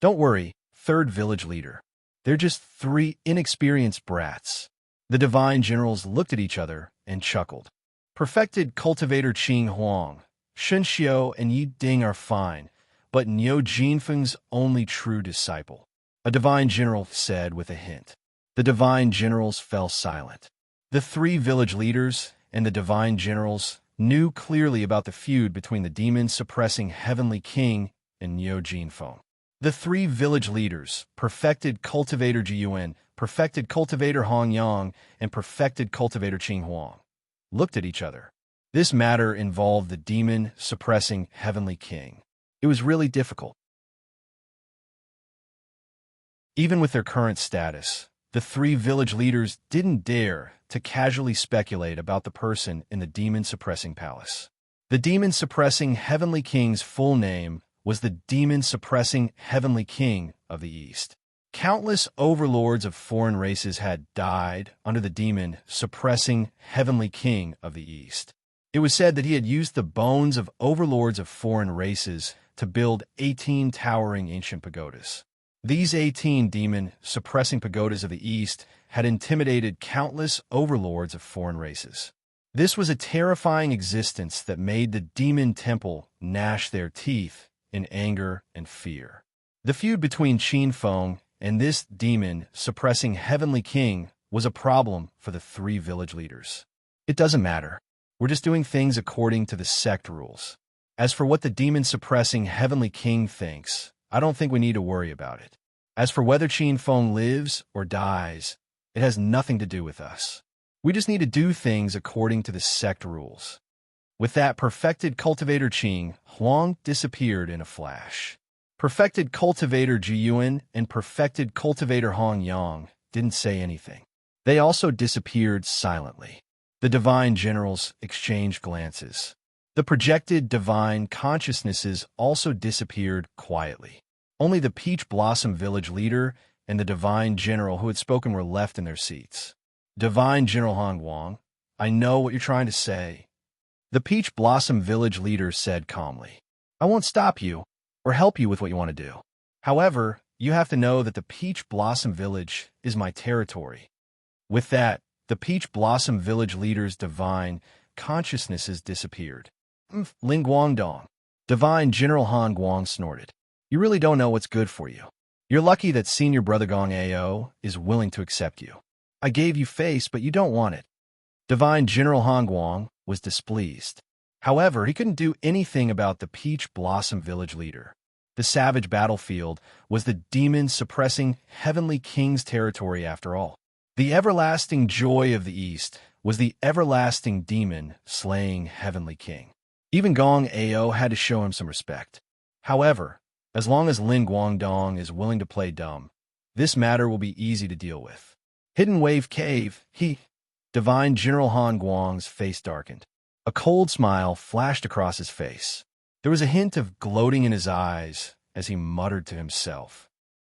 Don't worry, 3rd village leader. They're just 3 inexperienced brats. The divine generals looked at each other and chuckled. Perfected cultivator Qing Huang, Shun Xiao, and Yi Ding are fine, but Niu Jinfeng's only true disciple. A divine general said with a hint. The divine generals fell silent. The 3 village leaders and the divine generals knew clearly about the feud between the demon-suppressing Heavenly King and Niu Jinfeng. The 3 village leaders, perfected cultivator Jiyuan, perfected cultivator Hong Yang, and perfected cultivator Qing Huang, looked at each other. This matter involved the demon-suppressing heavenly king. It was really difficult. Even with their current status, the three village leaders didn't dare to casually speculate about the person in the demon-suppressing palace. The demon-suppressing heavenly king's full name was the demon-suppressing heavenly king of the East. Countless overlords of foreign races had died under the demon-suppressing heavenly king of the East. It was said that he had used the bones of overlords of foreign races to build 18 towering ancient pagodas. These 18 demon-suppressing pagodas of the East had intimidated countless overlords of foreign races. This was a terrifying existence that made the demon temple gnash their teeth in anger and fear. The feud between Qin Feng and this demon-suppressing heavenly king was a problem for the three village leaders. It doesn't matter. We're just doing things according to the sect rules. As for what the demon-suppressing heavenly king thinks, I don't think we need to worry about it. As for whether Qin Feng lives or dies, it has nothing to do with us. We just need to do things according to the sect rules. With that, perfected cultivator Qing Huang disappeared in a flash. Perfected cultivator Jiyuan and perfected cultivator Hong Yang didn't say anything. They also disappeared silently. The divine generals exchanged glances. The projected divine consciousnesses also disappeared quietly. Only the Peach Blossom village leader and the divine general who had spoken were left in their seats. Divine General Hong Wang, I know what you're trying to say. The Peach Blossom village leader said calmly. I won't stop you or help you with what you want to do. However, you have to know that the Peach Blossom village is my territory. With that, the Peach Blossom village leader's divine consciousnesses disappeared. Ling Guangdong. Divine General Han Guang snorted. You really don't know what's good for you. You're lucky that Senior Brother Gong Ao is willing to accept you. I gave you face, but you don't want it. Divine General Han Guang was displeased. However, he couldn't do anything about the Peach Blossom village leader. The savage battlefield was the demon-suppressing heavenly king's territory after all. The everlasting joy of the East was the everlasting demon-slaying heavenly king. Even Gong Ao had to show him some respect. However, as long as Lin Guangdong is willing to play dumb, this matter will be easy to deal with. Hidden Wave Cave, Divine General Han Guang's face darkened. A cold smile flashed across his face. There was a hint of gloating in his eyes as he muttered to himself.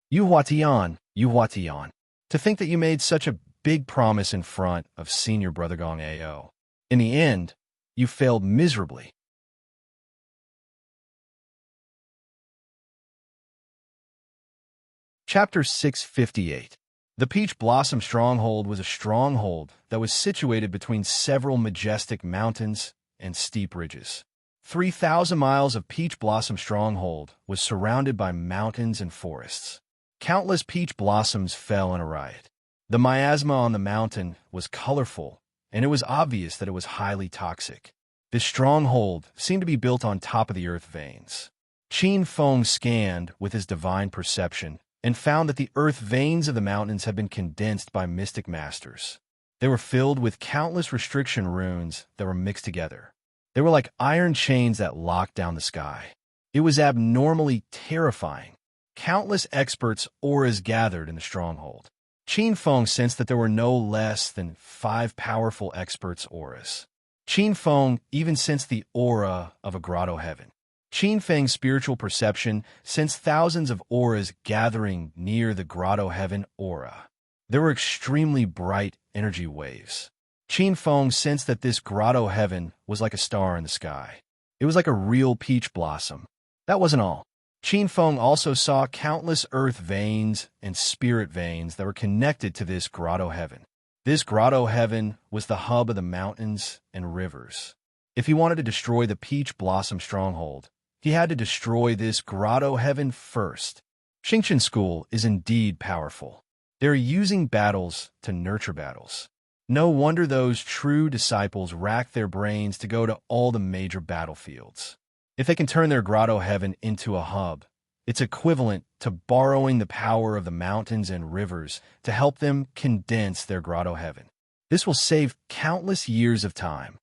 You Huatian, you Huatian. To think that you made such a big promise in front of Senior Brother Gong Ao. In the end, you failed miserably. Chapter 658. The Peach Blossom Stronghold was a stronghold that was situated between several majestic mountains and steep ridges. 3,000 miles of Peach Blossom Stronghold was surrounded by mountains and forests. Countless peach blossoms fell in a riot. The miasma on the mountain was colorful, and it was obvious that it was highly toxic. This stronghold seemed to be built on top of the earth veins. Qin Feng scanned with his divine perception and found that the earth veins of the mountains had been condensed by mystic masters. They were filled with countless restriction runes that were mixed together. They were like iron chains that locked down the sky. It was abnormally terrifying. Countless experts' auras gathered in the stronghold. Qin Feng sensed that there were no less than 5 powerful experts' auras. Qin Feng even sensed the aura of a grotto heaven. Qin Feng's spiritual perception sensed thousands of auras gathering near the grotto heaven aura. There were extremely bright energy waves. Qin Feng sensed that this grotto heaven was like a star in the sky. It was like a real peach blossom. That wasn't all. Qin Feng also saw countless earth veins and spirit veins that were connected to this grotto heaven. This grotto heaven was the hub of the mountains and rivers. If he wanted to destroy the Peach Blossom Stronghold, he had to destroy this grotto heaven first. Xingqian School is indeed powerful. They're using battles to nurture battles. No wonder those true disciples rack their brains to go to all the major battlefields. If they can turn their grotto heaven into a hub, it's equivalent to borrowing the power of the mountains and rivers to help them condense their grotto heaven. This will save countless years of time.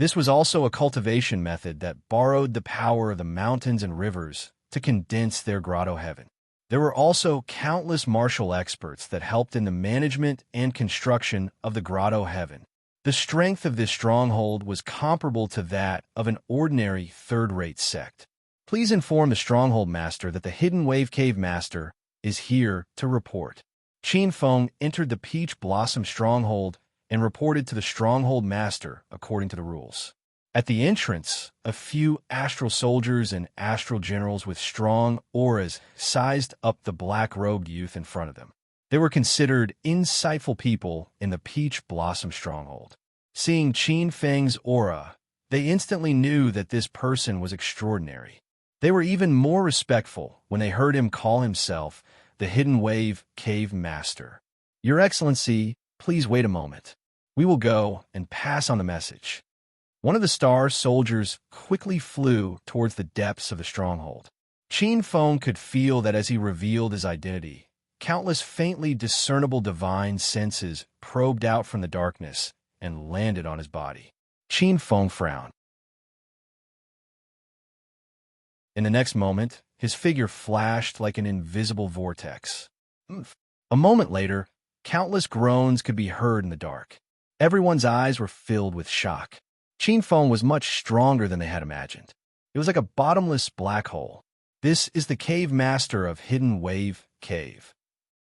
This was also a cultivation method that borrowed the power of the mountains and rivers to condense their grotto heaven. There were also countless martial experts that helped in the management and construction of the grotto heaven. The strength of this stronghold was comparable to that of an ordinary third-rate sect. Please inform the stronghold master that the Hidden Wave Cave Master is here to report. Qin Feng entered the Peach Blossom Stronghold and reported to the Stronghold Master according to the rules. At the entrance, a few astral soldiers and astral generals with strong auras sized up the black-robed youth in front of them. They were considered insightful people in the Peach Blossom Stronghold. Seeing Qin Feng's aura, they instantly knew that this person was extraordinary. They were even more respectful when they heard him call himself the Hidden Wave Cave Master. Your Excellency, please wait a moment. We will go and pass on the message. One of the star soldiers quickly flew towards the depths of the stronghold. Qin Feng could feel that as he revealed his identity, countless faintly discernible divine senses probed out from the darkness and landed on his body. Qin Feng frowned. In the next moment, his figure flashed like an invisible vortex. A moment later, countless groans could be heard in the dark. Everyone's eyes were filled with shock. Qin Feng was much stronger than they had imagined. It was like a bottomless black hole. This is the cave master of Hidden Wave Cave.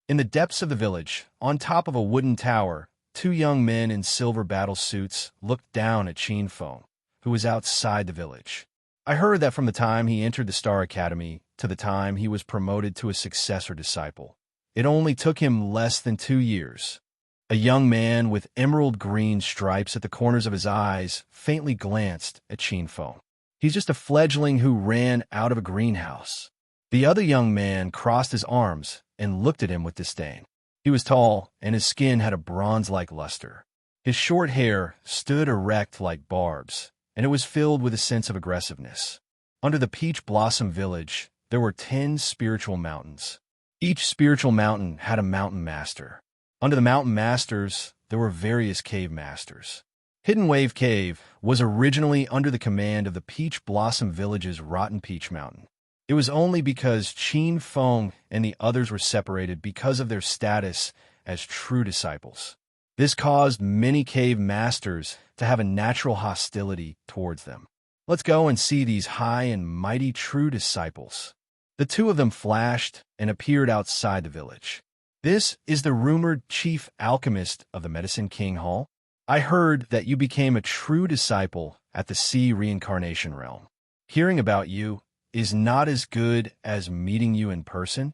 In the depths of the village, on top of a wooden tower, two young men in silver battle suits looked down at Qin Feng, who was outside the village. I heard that from the time he entered the Star Academy to the time he was promoted to a successor disciple, it only took him less than 2 years. A young man with emerald green stripes at the corners of his eyes faintly glanced at Qin Feng. He's just a fledgling who ran out of a greenhouse. The other young man crossed his arms and looked at him with disdain. He was tall, and his skin had a bronze-like luster. His short hair stood erect like barbs, and it was filled with a sense of aggressiveness. Under the Peach Blossom Village, there were 10 spiritual mountains. Each spiritual mountain had a mountain master. Under the mountain masters, there were various cave masters. Hidden Wave Cave was originally under the command of the Peach Blossom Village's Rotten Peach Mountain. It was only because Qin Feng and the others were separated because of their status as true disciples. This caused many cave masters to have a natural hostility towards them. Let's go and see these high and mighty true disciples. The two of them flashed and appeared outside the village. This is the rumored chief alchemist of the Medicine King Hall. I heard that you became a true disciple at the Sea Reincarnation Realm. Hearing about you is not as good as meeting you in person.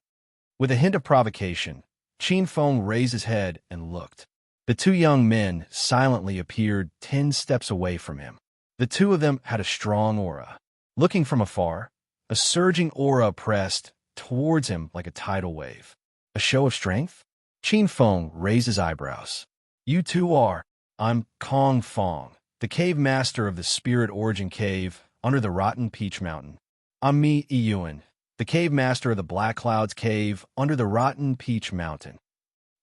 With a hint of provocation, Qin Feng raised his head and looked. The two young men silently appeared 10 steps away from him. The two of them had a strong aura. Looking from afar, a surging aura pressed towards him like a tidal wave. A show of strength? Qin Feng raised his eyebrows. You two are. I'm Kong Feng, the cave master of the Spirit Origin Cave under the Rotten Peach Mountain. I'm Mi Yiyuan, the cave master of the Black Clouds Cave under the Rotten Peach Mountain.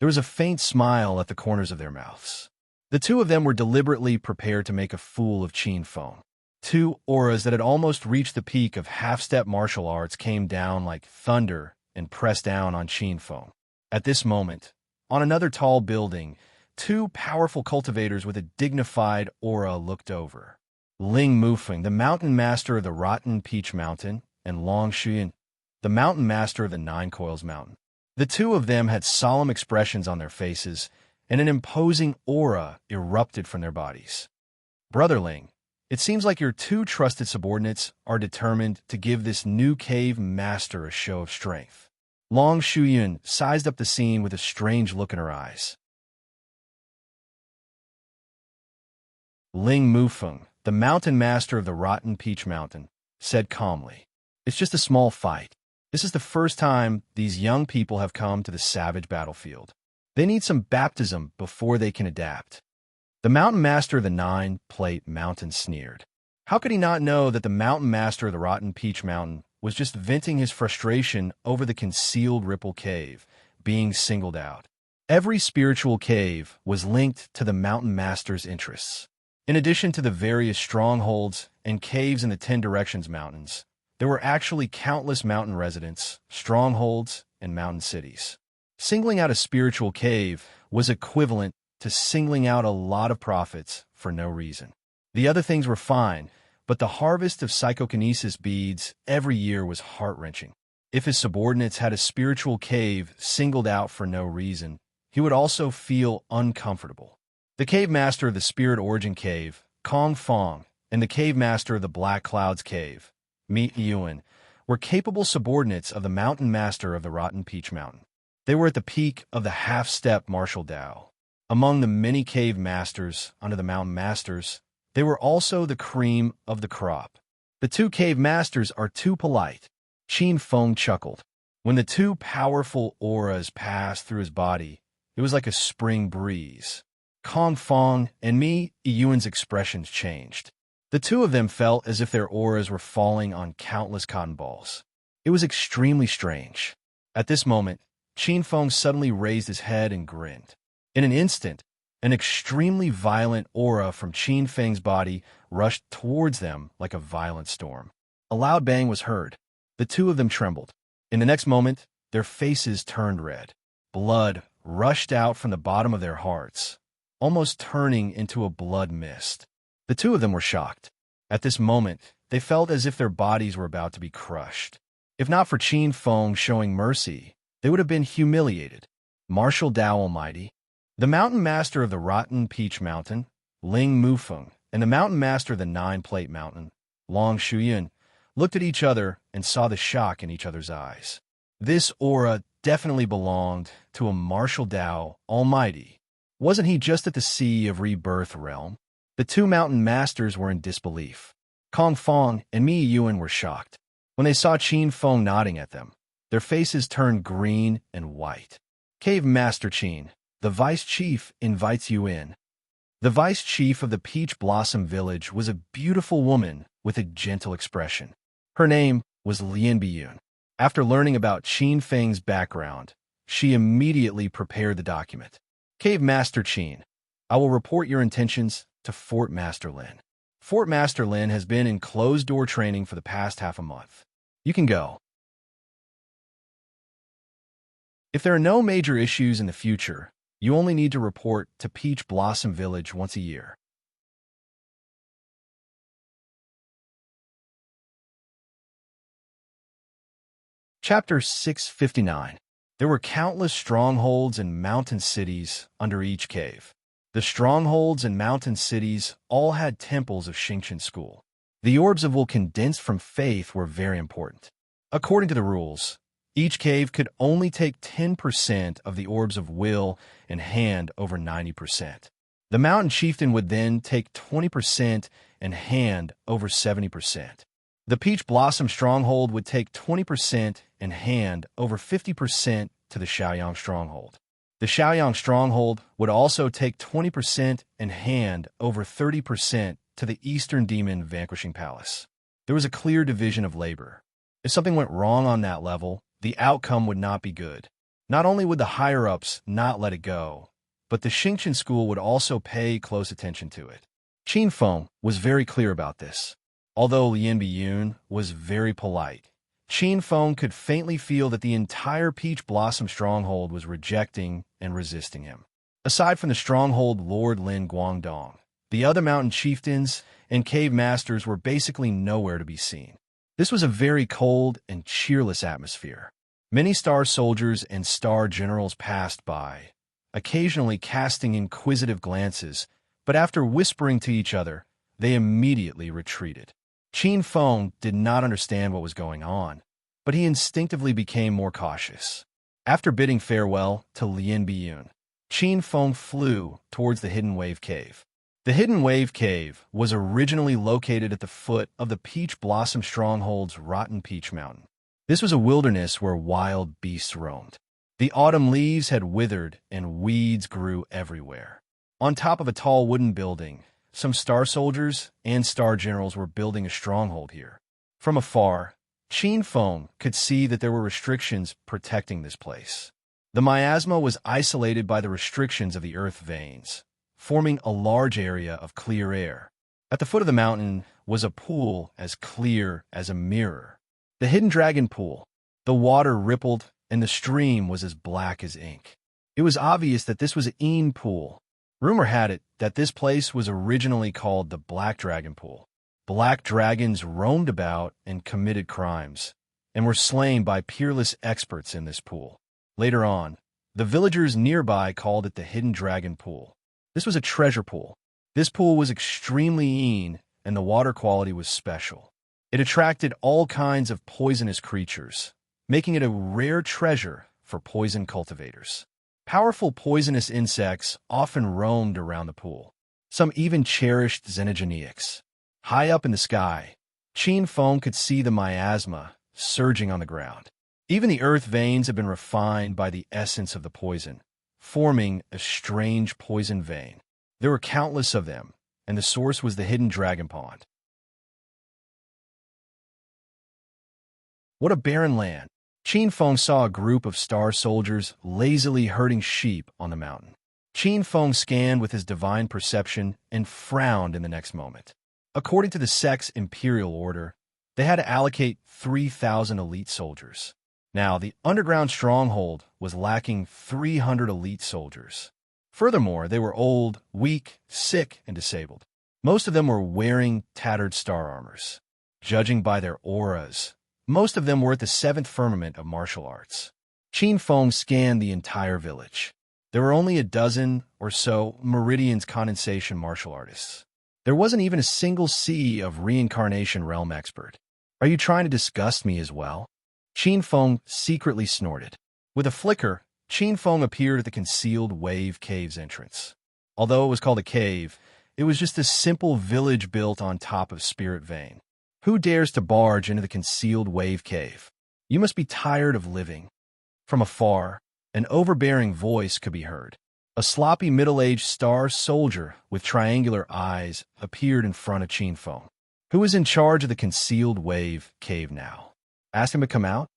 There was a faint smile at the corners of their mouths. The two of them were deliberately prepared to make a fool of Qin Feng. Two auras that had almost reached the peak of half-step martial arts came down like thunder and pressed down on Qin Feng. At this moment, on another tall building, two powerful cultivators with a dignified aura looked over. Ling Mufeng, the mountain master of the Rotten Peach Mountain, and Long Xuyan, the mountain master of the Nine Coils Mountain. The two of them had solemn expressions on their faces, and an imposing aura erupted from their bodies. Brother Ling, it seems like your two trusted subordinates are determined to give this new cave master a show of strength. Long Shuyun sized up the scene with a strange look in her eyes. Ling Mufeng, the mountain master of the Rotten Peach Mountain, said calmly, "It's just a small fight. This is the first time these young people have come to the savage battlefield. They need some baptism before they can adapt." The mountain master of the Nine-Plate Mountain sneered. How could he not know that the mountain master of the Rotten Peach Mountain was just venting his frustration over the concealed Ripple Cave being singled out? Every spiritual cave was linked to the mountain master's interests. In addition to the various strongholds and caves in the 10 Directions Mountains, there were actually countless mountain residents, strongholds, and mountain cities. Singling out a spiritual cave was equivalent to singling out a lot of prophets for no reason. The other things were fine, but the harvest of psychokinesis beads every year was heart-wrenching. If his subordinates had a spiritual cave singled out for no reason, he would also feel uncomfortable. The cave master of the Spirit Origin Cave, Kong Fong, and the cave master of the Black Clouds Cave, Mi Yuan, were capable subordinates of the mountain master of the Rotten Peach Mountain. They were at the peak of the half-step martial Dao. Among the many cave masters under the mountain masters, they were also the cream of the crop. The two cave masters are too polite. Qin Feng chuckled. When the two powerful auras passed through his body, it was like a spring breeze. Kong Fong and Mi Yuan's expressions changed. The two of them felt as if their auras were falling on countless cotton balls. It was extremely strange. At this moment, Qin Feng suddenly raised his head and grinned. In an instant, an extremely violent aura from Qin Feng's body rushed towards them like a violent storm. A loud bang was heard. The two of them trembled. In the next moment, their faces turned red. Blood rushed out from the bottom of their hearts, almost turning into a blood mist. The two of them were shocked. At this moment, they felt as if their bodies were about to be crushed. If not for Qin Feng showing mercy, they would have been humiliated. Martial Dao Almighty, the mountain master of the Rotten Peach Mountain, Ling Mufeng, and the mountain master of the Nine-Plate Mountain, Long Shuyan, looked at each other and saw the shock in each other's eyes. This aura definitely belonged to a Martial Dao Almighty. Wasn't he just at the Sea of Rebirth realm? The two mountain masters were in disbelief. Kong Fong and Mi Yuan were shocked. When they saw Qin Feng nodding at them, their faces turned green and white. Cave Master Qin, the Vice Chief, invites you in. The Vice Chief of the Peach Blossom Village was a beautiful woman with a gentle expression. Her name was Lian Biyun. After learning about Qin Feng's background, she immediately prepared the document. Cave Master Qin, I will report your intentions to Fort Master Lin. Fort Master Lin has been in closed-door training for the past half a month. You can go. If there are no major issues in the future, you only need to report to Peach Blossom Village once a year. Chapter 659. There were countless strongholds and mountain cities under each cave. The strongholds and mountain cities all had temples of Xingqian school. The orbs of will condensed from faith were very important. According to the rules, each cave could only take 10% of the orbs of will and hand over 90%. The mountain chieftain would then take 20% and hand over 70%. The Peach Blossom Stronghold would take 20% and hand over 50% to the Shaoyang Stronghold. The Shaoyang Stronghold would also take 20% and hand over 30% to the Eastern Demon Vanquishing Palace. There was a clear division of labor. If something went wrong on that level, the outcome would not be good. Not only would the higher-ups not let it go, but the Xingqian school would also pay close attention to it. Qin Feng was very clear about this. Although Lian Biyun was very polite, Qin Feng could faintly feel that the entire Peach Blossom Stronghold was rejecting and resisting him. Aside from the Stronghold Lord Lin Guangdong, the other mountain chieftains and cave masters were basically nowhere to be seen. This was a very cold and cheerless atmosphere. Many star soldiers and star generals passed by, occasionally casting inquisitive glances, but after whispering to each other, they immediately retreated. Qin Feng did not understand what was going on, but he instinctively became more cautious. After bidding farewell to Lian Biyun, Qin Feng flew towards the Hidden Wave Cave. The Hidden Wave Cave was originally located at the foot of the Peach Blossom Stronghold's Rotten Peach Mountain. This was a wilderness where wild beasts roamed. The autumn leaves had withered and weeds grew everywhere. On top of a tall wooden building, some star soldiers and star generals were building a stronghold here. From afar, Qin Feng could see that there were restrictions protecting this place. The miasma was isolated by the restrictions of the earth veins, forming a large area of clear air. At the foot of the mountain was a pool as clear as a mirror. The hidden dragon pool. The water rippled, and the stream was as black as ink. It was obvious that this was an pool. Rumor had it that this place was originally called the Black Dragon Pool. Black dragons roamed about and committed crimes, and were slain by peerless experts in this pool. Later on, the villagers nearby called it the Hidden Dragon Pool. This was a treasure pool. This pool was extremely and the water quality was special. It attracted all kinds of poisonous creatures, making it a rare treasure for poison cultivators. Powerful poisonous insects often roamed around the pool. Some even cherished xenogeneics. High up in the sky, Qin Feng could see the miasma surging on the ground. Even the earth veins had been refined by the essence of the poison, forming a strange poison vein. There were countless of them, and the source was the hidden dragon pond. What a barren land! Qin Feng saw a group of star soldiers lazily herding sheep on the mountain. Qin Feng scanned with his divine perception and frowned in the next moment. According to the sect's imperial order, they had to allocate 3,000 elite soldiers. Now, the underground stronghold was lacking 300 elite soldiers. Furthermore, they were old, weak, sick, and disabled. Most of them were wearing tattered star armors. Judging by their auras, most of them were at the seventh firmament of martial arts. Qin Feng scanned the entire village. There were only a dozen or so Meridian's condensation martial artists. There wasn't even a single sea of reincarnation realm expert. Are you trying to disgust me as well? Qin Feng secretly snorted. With a flicker, Qin Feng appeared at the concealed wave cave's entrance. Although it was called a cave, it was just a simple village built on top of Spirit Vein. Who dares to barge into the concealed wave cave? You must be tired of living. From afar, an overbearing voice could be heard. A sloppy middle-aged star soldier with triangular eyes appeared in front of Qin Feng. Who is in charge of the concealed wave cave now? Ask him to come out?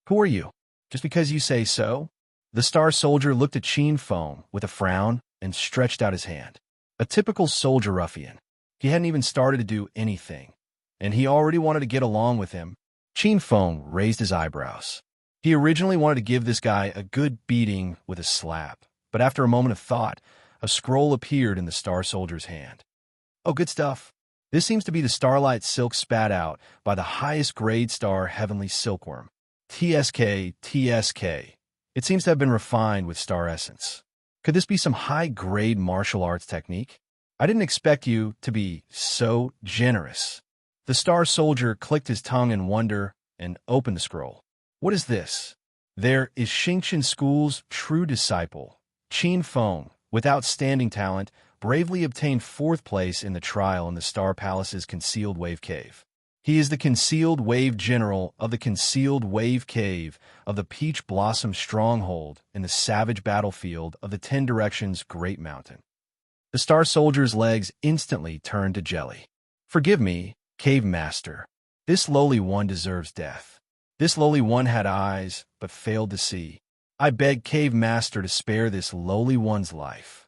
Who are you? Just because you say so? The star soldier looked at Qin Feng with a frown and stretched out his hand. A typical soldier ruffian. He hadn't even started to do anything, and he already wanted to get along with him. Qin Feng raised his eyebrows. He originally wanted to give this guy a good beating with a slap, but after a moment of thought, a scroll appeared in the star soldier's hand. Oh, good stuff. This seems to be the starlight silk spat out by the highest grade star heavenly silkworm. TSK. It seems to have been refined with star essence. Could this be some high-grade martial arts technique? I didn't expect you to be so generous. The star soldier clicked his tongue in wonder and opened the scroll. What is this? There is Xingqian School's true disciple, Qin Feng, with outstanding talent, bravely obtained 4th place in the trial in the Star Palace's Concealed Wave Cave. He is the Concealed Wave General of the Concealed Wave Cave of the Peach Blossom Stronghold in the savage battlefield of the 10 Directions Great Mountain. The Star Soldier's legs instantly turned to jelly. Forgive me, Cave Master. This lowly one deserves death. This lowly one had eyes, but failed to see. I beg Cave Master to spare this lowly one's life.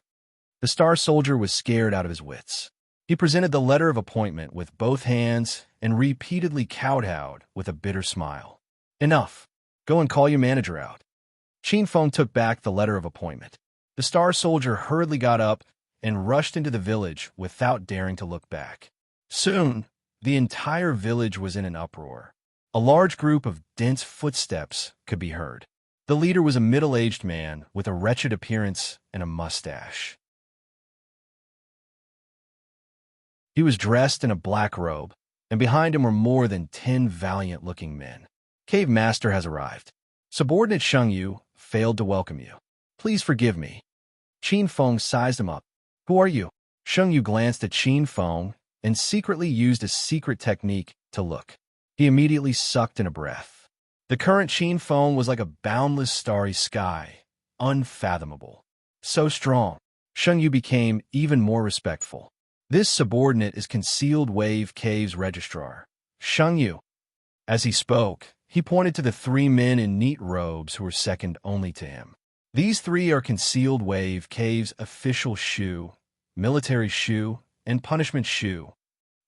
The Star Soldier was scared out of his wits. He presented the letter of appointment with both hands and repeatedly kowtowed with a bitter smile. Enough. Go and call your manager out. Qin Feng took back the letter of appointment. The Star Soldier hurriedly got up and rushed into the village without daring to look back. Soon, the entire village was in an uproar. A large group of dense footsteps could be heard. The leader was a middle-aged man with a wretched appearance and a mustache. He was dressed in a black robe, and behind him were more than 10 valiant-looking men. Cave Master has arrived. Subordinate Sheng Yu failed to welcome you. Please forgive me. Qin Feng sized him up. Who are you? Sheng Yu glanced at Qin Feng and secretly used a secret technique to look. He immediately sucked in a breath. The current Qin Feng was like a boundless starry sky, unfathomable. So strong, Sheng Yu became even more respectful. This subordinate is Concealed Wave Cave's registrar, Sheng Yu. As he spoke, he pointed to the 3 men in neat robes who were second only to him. These 3 are Concealed Wave Cave's official shu, military shu, and punishment shu.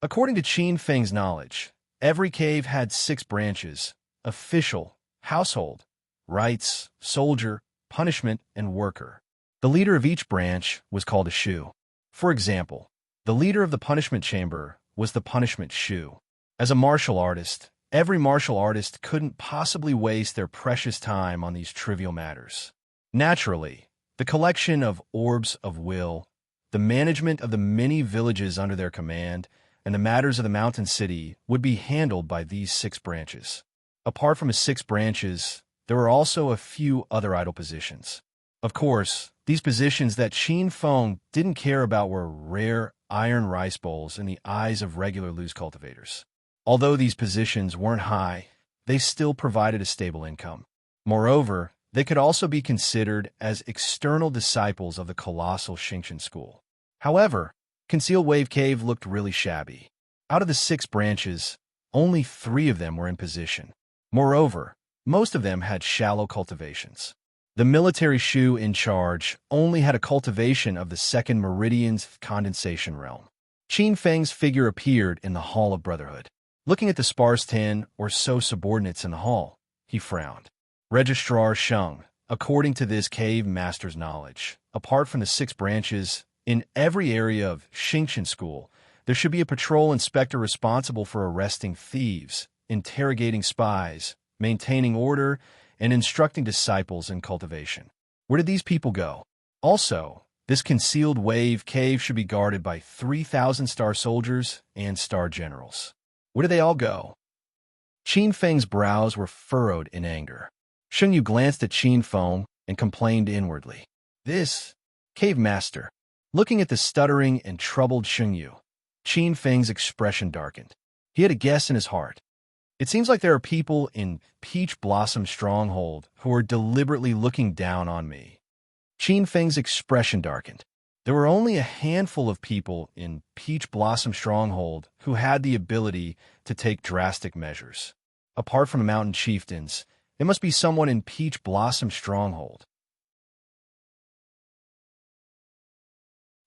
According to Qin Feng's knowledge, every cave had 6 branches: official, household, rights, soldier, punishment, and worker. The leader of each branch was called a shu. For example, the leader of the punishment chamber was the punishment shu. As a martial artist, every martial artist couldn't possibly waste their precious time on these trivial matters. Naturally, the collection of orbs of will, the management of the many villages under their command, and the matters of the mountain city would be handled by these 6 branches. Apart from the 6 branches, there were also a few other idle positions. Of course, these positions that Qin Feng didn't care about were rare iron rice bowls in the eyes of regular loose cultivators. Although these positions weren't high, they still provided a stable income. Moreover, they could also be considered as external disciples of the colossal Xingqian school. However, Concealed Wave Cave looked really shabby. Out of the 6 branches, only 3 of them were in position. Moreover, most of them had shallow cultivations. The military shu in charge only had a cultivation of the 2nd meridian's condensation realm. Qin Feng's figure appeared in the Hall of Brotherhood. Looking at the sparse 10 or so subordinates in the hall, he frowned. Registrar Sheng, according to this cave master's knowledge, apart from the 6 branches, in every area of Xingqian school, there should be a patrol inspector responsible for arresting thieves, interrogating spies, maintaining order, and instructing disciples in cultivation. Where did these people go? Also, this concealed wave cave should be guarded by 3,000 star soldiers and star generals. Where did they all go? Qin Feng's brows were furrowed in anger. Sheng Yu glanced at Qin Feng and complained inwardly. This cave master. Looking at the stuttering and troubled Sheng Yu, Qin Feng's expression darkened. He had a guess in his heart. It seems like there are people in Peach Blossom Stronghold who are deliberately looking down on me. Qin Feng's expression darkened. There were only a handful of people in Peach Blossom Stronghold who had the ability to take drastic measures. Apart from the mountain chieftains, it must be someone in Peach Blossom Stronghold.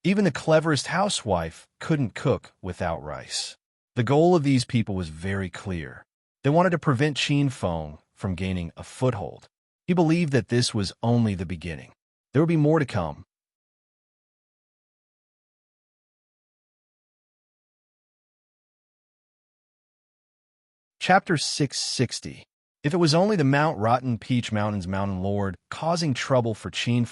Even the cleverest housewife couldn't cook without rice. The goal of these people was very clear. They wanted to prevent Qin Feng from gaining a foothold. He believed that this was only the beginning. There would be more to come. Chapter 660. If it was only the Mount Rotten Peach Mountain's Mountain Lord causing trouble for Qin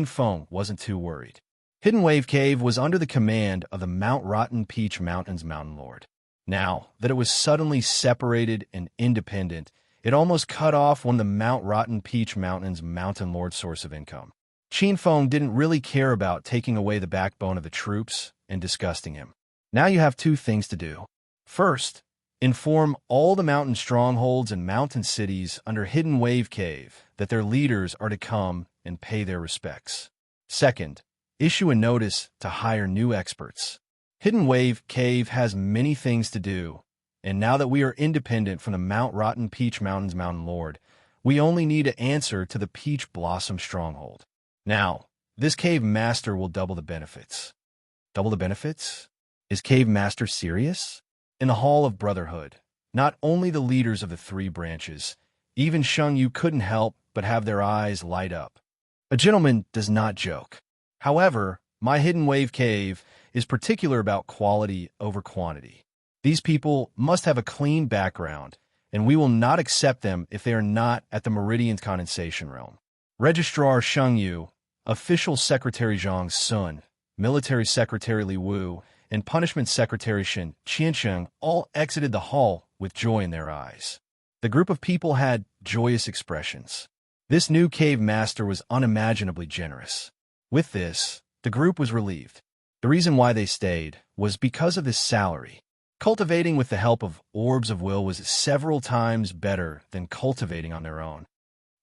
Feng wasn't too worried. Hidden Wave Cave was under the command of the Mount Rotten Peach Mountain's Mountain Lord. Now that it was suddenly separated and independent, it almost cut off one of the Mount Rotten Peach Mountain's Mountain Lord's source of income. Qin Feng didn't really care about taking away the backbone of the troops and disgusting him. Now you have 2 things to do. First, inform all the mountain strongholds and mountain cities under Hidden Wave Cave that their leaders are to come and pay their respects. Second, issue a notice to hire new experts. Hidden Wave Cave has many things to do, and now that we are independent from the Mount Rotten Peach Mountain's Mountain Lord, we only need to answer to the Peach Blossom Stronghold. Now, this cave master will double the benefits. Double the benefits? Is cave master serious? In the Hall of Brotherhood, not only the leaders of the 3 branches, even Sheng Yu couldn't help but have their eyes light up. A gentleman does not joke. However, my Hidden Wave Cave is particular about quality over quantity. These people must have a clean background, and we will not accept them if they are not at the Meridian's condensation realm. Registrar Sheng Yu, Official Secretary Zhang Sun, Military Secretary Li Wu, and Punishment Secretary Shen Qiansheng all exited the hall with joy in their eyes. The group of people had joyous expressions. This new cave master was unimaginably generous. With this, the group was relieved. The reason why they stayed was because of his salary. Cultivating with the help of orbs of will was several times better than cultivating on their own.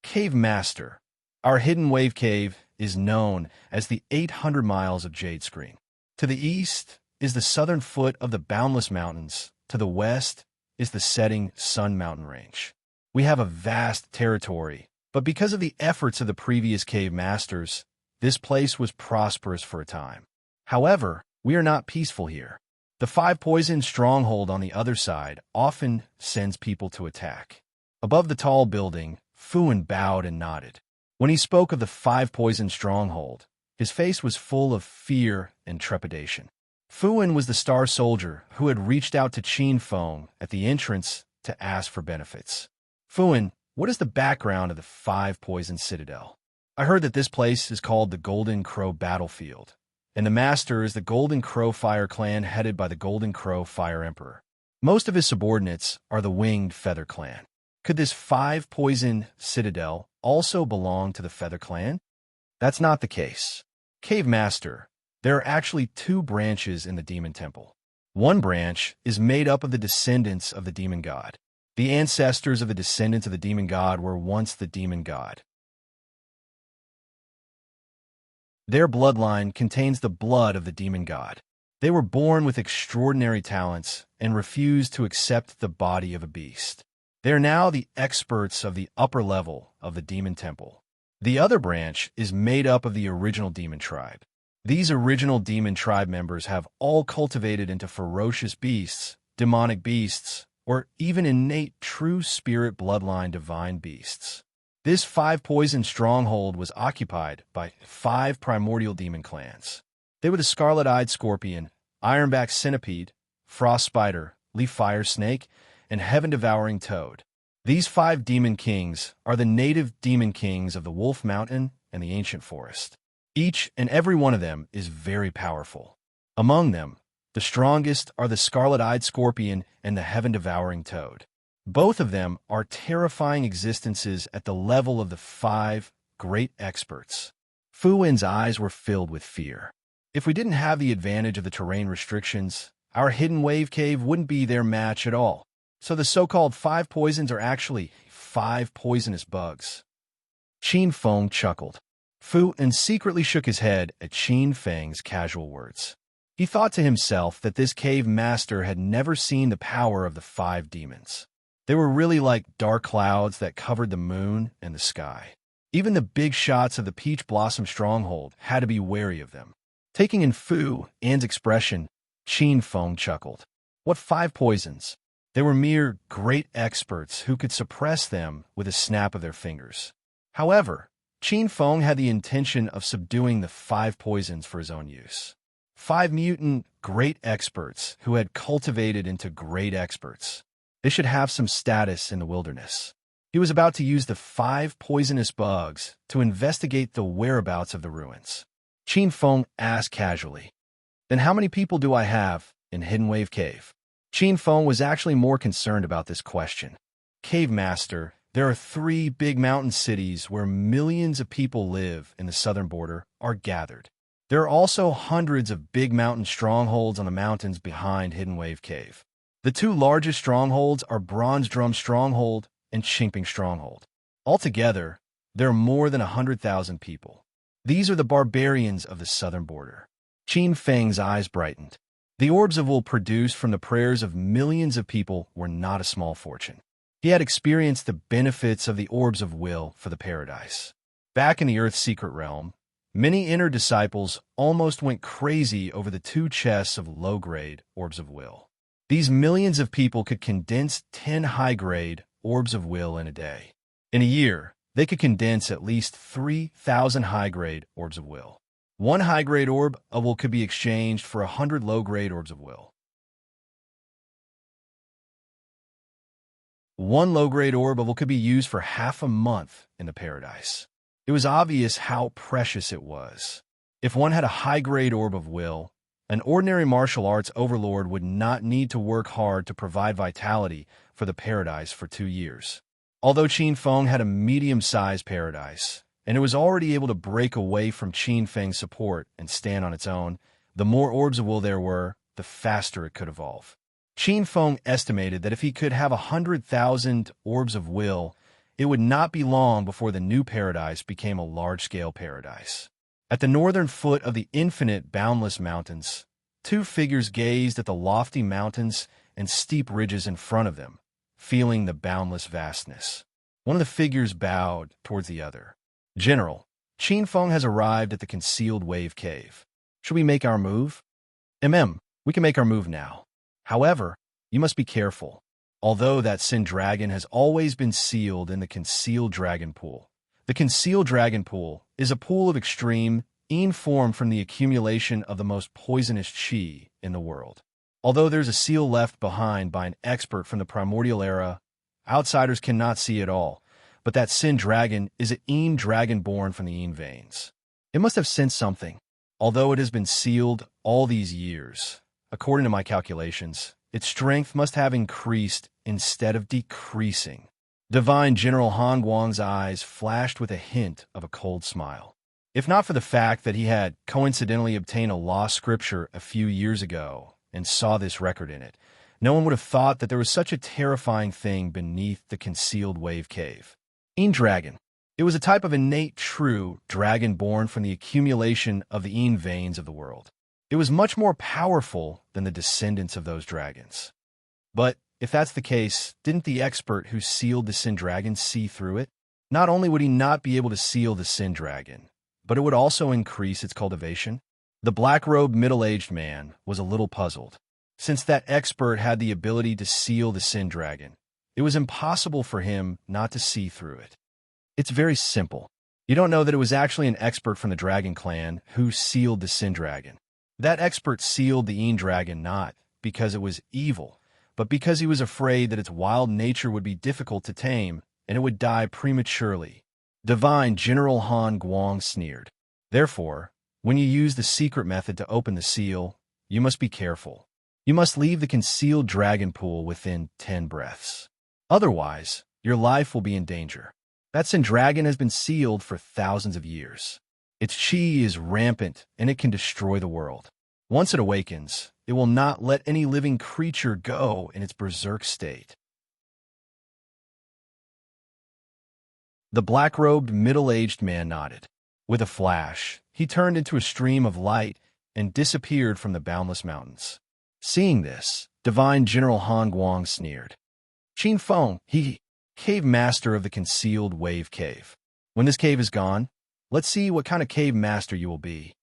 Cave Master. Our Hidden Wave Cave is known as the 800 miles of Jade Screen. To the east is the southern foot of the Boundless Mountains. To the west is the setting Sun Mountain Range. We have a vast territory, but because of the efforts of the previous cave masters, this place was prosperous for a time. However, we are not peaceful here. The five-poison stronghold on the other side often sends people to attack. Above the tall building, Fuin bowed and nodded. When he spoke of the five-poison stronghold, his face was full of fear and trepidation. Fuin was the star soldier who had reached out to Qin Feng at the entrance to ask for benefits. Fuin, what is the background of the five-poison citadel? I heard that this place is called the Golden Crow Battlefield, and the master is the Golden Crow Fire clan headed by the Golden Crow Fire Emperor. Most of his subordinates are the Winged Feather clan. Could this five-poison citadel also belong to the Feather clan? That's not the case. Cave Master, there are actually two branches in the Demon Temple. One branch is made up of the descendants of the Demon God. The ancestors of the descendants of the Demon God were once the Demon God. Their bloodline contains the blood of the Demon God. They were born with extraordinary talents and refused to accept the body of a beast. They are now the experts of the upper level of the Demon Temple. The other branch is made up of the original Demon Tribe. These original Demon Tribe members have all cultivated into ferocious beasts, demonic beasts, or even innate true spirit bloodline divine beasts. This five-poison stronghold was occupied by five primordial demon clans. They were the Scarlet-Eyed Scorpion, Ironback Centipede, Frost Spider, Leaf Fire Snake, and Heaven-Devouring Toad. These five demon kings are the native demon kings of the Wolf Mountain and the Ancient Forest. Each and every one of them is very powerful. Among them, the strongest are the Scarlet-Eyed Scorpion and the Heaven-Devouring Toad. Both of them are terrifying existences at the level of the five great experts. Fu Wen's eyes were filled with fear. If we didn't have the advantage of the terrain restrictions, our hidden wave cave wouldn't be their match at all. So the so-called five poisons are actually five poisonous bugs. Qin Feng chuckled. Fu Wen secretly shook his head at Qin Feng's casual words. He thought to himself that this cave master had never seen the power of the five demons. They were really like dark clouds that covered the moon and the sky. Even the big shots of the Peach Blossom Stronghold had to be wary of them. Taking in Fu Wen's expression, Qin Feng chuckled. What five poisons? They were mere great experts who could suppress them with a snap of their fingers. However, Qin Feng had the intention of subduing the five poisons for his own use. Five mutant great experts who had cultivated into great experts. They should have some status in the wilderness. He was about to use the five poisonous bugs to investigate the whereabouts of the ruins. Qin Feng asked casually, "Then how many people do I have in Hidden Wave Cave?" Qin Feng was actually more concerned about this question. Cave Master, there are three big mountain cities where millions of people live in the southern border are gathered. There are also hundreds of big mountain strongholds on the mountains behind Hidden Wave Cave. The two largest strongholds are Bronze Drum Stronghold and Qingping Stronghold. Altogether, there are more than 100,000 people. These are the barbarians of the southern border. Qin Feng's eyes brightened. The orbs of will produced from the prayers of millions of people were not a small fortune. He had experienced the benefits of the orbs of will for the paradise. Back in the Earth's secret realm, many inner disciples almost went crazy over the two chests of low-grade orbs of will. These millions of people could condense 10 high-grade orbs of will in a day. In a year, they could condense at least 3,000 high-grade orbs of will. One high-grade orb of will could be exchanged for 100 low-grade orbs of will. One low-grade orb of will could be used for half a month in the paradise. It was obvious how precious it was. If one had a high-grade orb of will, an ordinary martial arts overlord would not need to work hard to provide vitality for the paradise for 2 years. Although Qin Feng had a medium-sized paradise, and it was already able to break away from Qin Feng's support and stand on its own, the more orbs of will there were, the faster it could evolve. Qin Feng estimated that if he could have 100,000 orbs of will, it would not be long before the new paradise became a large-scale paradise. At the northern foot of the infinite boundless mountains, two figures gazed at the lofty mountains and steep ridges in front of them, feeling the boundless vastness. One of the figures bowed towards the other. "General, Qin Feng has arrived at the concealed wave cave." Should we make our move? We can make our move now. However, you must be careful. Although that Sin Dragon has always been sealed in the Concealed Dragon Pool, the Concealed Dragon Pool is a pool of extreme, formed from the accumulation of the most poisonous chi in the world. Although there's a seal left behind by an expert from the primordial era, outsiders cannot see it all, but that Sin Dragon is an dragon born from the veins. It must have sensed something. Although it has been sealed all these years, according to my calculations, its strength must have increased instead of decreasing. Divine General Han Guang's eyes flashed with a hint of a cold smile. If not for the fact that he had coincidentally obtained a lost scripture a few years ago and saw this record in it, no one would have thought that there was such a terrifying thing beneath the concealed wave cave. Dragon. It was a type of innate true dragon born from the accumulation of the veins of the world. It was much more powerful than the descendants of those dragons. But if that's the case, didn't the expert who sealed the Sin Dragon see through it? Not only would he not be able to seal the Sin Dragon, but it would also increase its cultivation. The black-robed middle-aged man was a little puzzled. Since that expert had the ability to seal the Sin Dragon, it was impossible for him not to see through it. It's very simple. You don't know that it was actually an expert from the Dragon Clan who sealed the Sin Dragon. That expert sealed the Dragon not because it was evil, but because he was afraid that its wild nature would be difficult to tame and it would die prematurely. Divine General Han Guang sneered. Therefore, when you use the secret method to open the seal, you must be careful. You must leave the Concealed Dragon Pool within 10 breaths. Otherwise, your life will be in danger. That Sin Dragon has been sealed for thousands of years. Its chi is rampant and it can destroy the world. Once it awakens, it will not let any living creature go in its berserk state. The black-robed, middle-aged man nodded. With a flash, he turned into a stream of light and disappeared from the boundless mountains. Seeing this, Divine General Han Guang sneered. Qin Feng, cave master of the Concealed Wave Cave. When this cave is gone, let's see what kind of cave master you will be.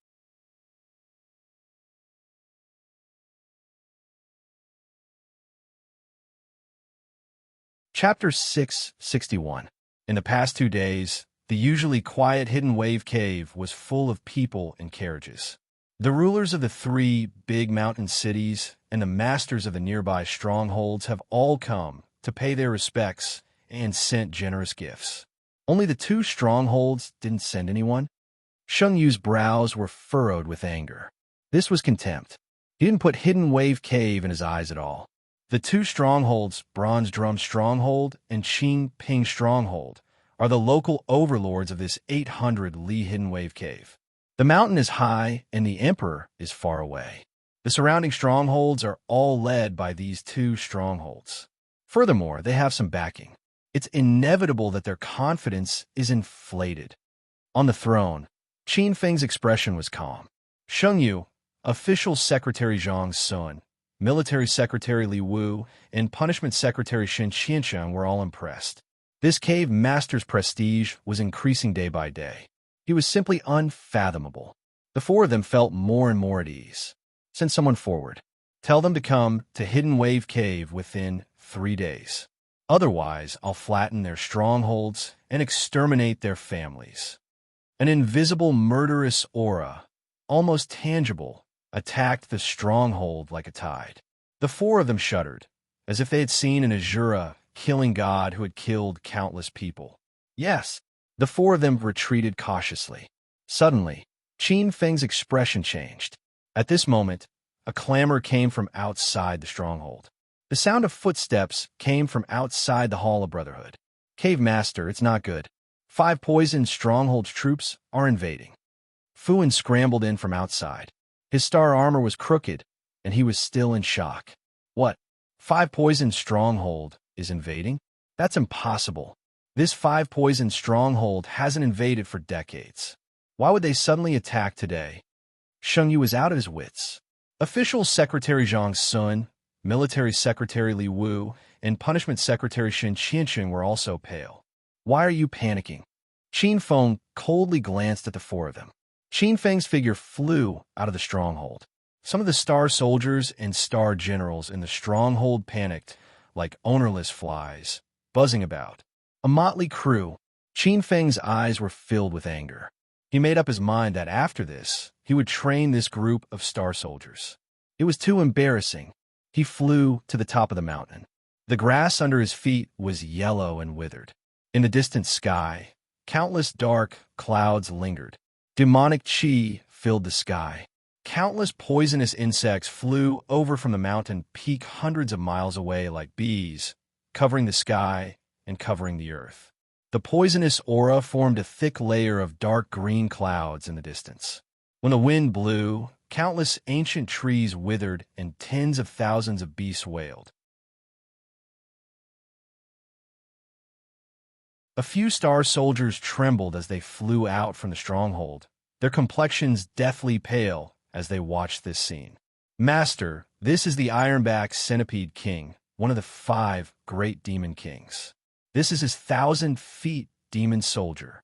Chapter 661. In the past 2 days, the usually quiet hidden wave cave was full of people and carriages. The rulers of the 3 big mountain cities and the masters of the nearby strongholds have all come to pay their respects and sent generous gifts. Only the 2 strongholds didn't send anyone. Sheng Yu's brows were furrowed with anger. This was contempt. He didn't put Hidden Wave Cave in his eyes at all. The 2 strongholds, Bronze Drum Stronghold and Qing Ping Stronghold, are the local overlords of this 800-li Hidden Wave Cave. The mountain is high and the Emperor is far away. The surrounding strongholds are all led by these 2 strongholds. Furthermore, they have some backing. It's inevitable that their confidence is inflated. On the throne, Qin Feng's expression was calm. Sheng Yu, Official Secretary Zhang Sun, Military Secretary Li Wu, and Punishment Secretary Shen Qiansheng were all impressed. This cave master's prestige was increasing day by day. He was simply unfathomable. The 4 of them felt more and more at ease. Send someone forward. Tell them to come to Hidden Wave Cave within 3 days. Otherwise, I'll flatten their strongholds and exterminate their families. An invisible murderous aura, almost tangible, attacked the stronghold like a tide. The 4 of them shuddered, as if they had seen an Azura killing god who had killed countless people. Yes, the 4 of them retreated cautiously. Suddenly, Qin Feng's expression changed. At this moment, a clamor came from outside the stronghold. The sound of footsteps came from outside the Hall of Brotherhood. Cave Master, it's not good. 5 poisoned stronghold's troops are invading. Fuin scrambled in from outside. His star armor was crooked, and he was still in shock. What? 5 poisoned stronghold is invading? That's impossible. This 5 poisoned stronghold hasn't invaded for decades. Why would they suddenly attack today? Sheng Yu was out of his wits. Official Secretary Zhang Sun, Military Secretary Li Wu, and Punishment Secretary Shen Qiansheng were also pale. Why are you panicking? Qin Feng coldly glanced at the 4 of them. Qin Feng's figure flew out of the stronghold. Some of the star soldiers and star generals in the stronghold panicked, like ownerless flies, buzzing about. A motley crew. Qin Feng's eyes were filled with anger. He made up his mind that after this, he would train this group of star soldiers. It was too embarrassing. He flew to the top of the mountain. The grass under his feet was yellow and withered. In the distant sky, countless dark clouds lingered. Demonic qi filled the sky. Countless poisonous insects flew over from the mountain peak hundreds of miles away like bees, covering the sky and covering the earth. The poisonous aura formed a thick layer of dark green clouds in the distance. When the wind blew, countless ancient trees withered and tens of thousands of beasts wailed. A few star soldiers trembled as they flew out from the stronghold, their complexions deathly pale as they watched this scene. Master, this is the Ironback Centipede King, one of the 5 great demon kings. This is his 1,000-feet demon soldier.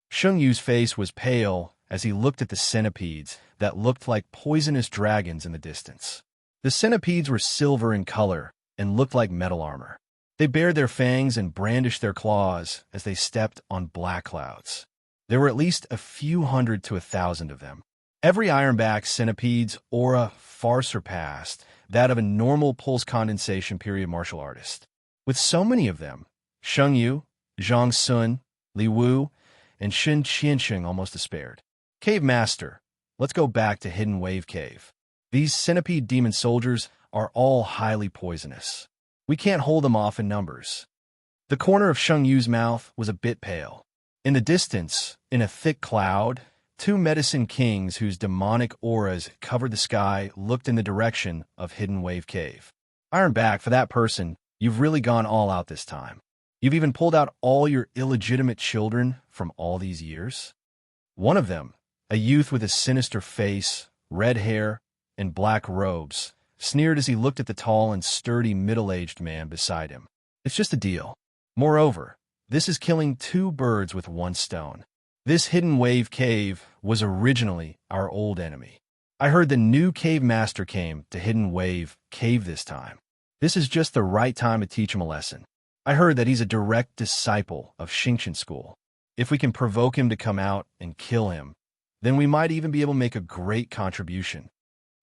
Sheng Yu's face was pale as he looked at the centipedes that looked like poisonous dragons in the distance. The centipedes were silver in color and looked like metal armor. They bared their fangs and brandished their claws as they stepped on black clouds. There were at least a few hundred to 1,000 of them. Every Ironback centipede's aura far surpassed that of a normal pulse condensation period martial artist. With so many of them, Sheng Yu, Zhang Sun, Li Wu, and Shen Qiansheng almost despaired. Cave Master, let's go back to Hidden Wave Cave. These centipede demon soldiers are all highly poisonous. We can't hold them off in numbers. The corner of Sheng Yu's mouth was a bit pale. In the distance, in a thick cloud, 2 medicine kings whose demonic auras covered the sky looked in the direction of Hidden Wave Cave. Ironback, for that person, you've really gone all out this time. You've even pulled out all your illegitimate children from all these years. One of them, a youth with a sinister face, red hair, and black robes, sneered as he looked at the tall and sturdy middle-aged man beside him. It's just a deal. Moreover, this is killing 2 birds with 1 stone. This Hidden Wave Cave was originally our old enemy. I heard the new cave master came to Hidden Wave Cave this time. This is just the right time to teach him a lesson. I heard that he's a direct disciple of Xingqian school. If we can provoke him to come out and kill him, then we might even be able to make a great contribution.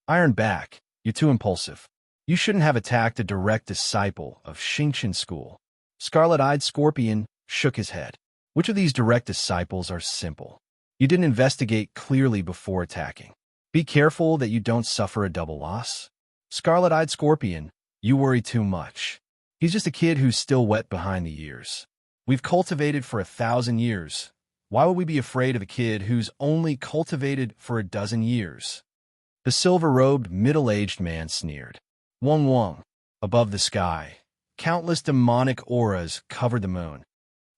Ironback, you're too impulsive. You shouldn't have attacked a direct disciple of Xingqian school. Scarlet-eyed Scorpion shook his head. Which of these direct disciples are simple? You didn't investigate clearly before attacking. Be careful that you don't suffer a double loss. Scarlet-eyed Scorpion, you worry too much. He's just a kid who's still wet behind the ears. We've cultivated for 1,000 years. Why would we be afraid of a kid who's only cultivated for 12 years? The silver-robed, middle-aged man sneered. Wong Wong. Above the sky, countless demonic auras covered the moon.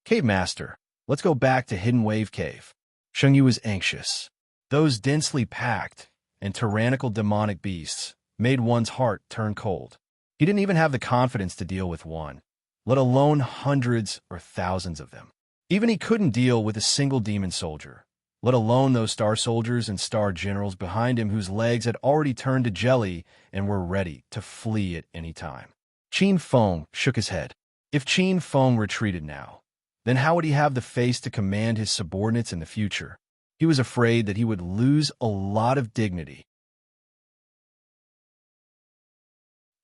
Cave Master, let's go back to Hidden Wave Cave. Sheng Yu was anxious. Those densely packed and tyrannical demonic beasts made one's heart turn cold. He didn't even have the confidence to deal with one, let alone hundreds or thousands of them. Even he couldn't deal with a single demon soldier, let alone those star soldiers and star generals behind him whose legs had already turned to jelly and were ready to flee at any time. Qin Feng shook his head. If Qin Feng retreated now, then how would he have the face to command his subordinates in the future? He was afraid that he would lose a lot of dignity.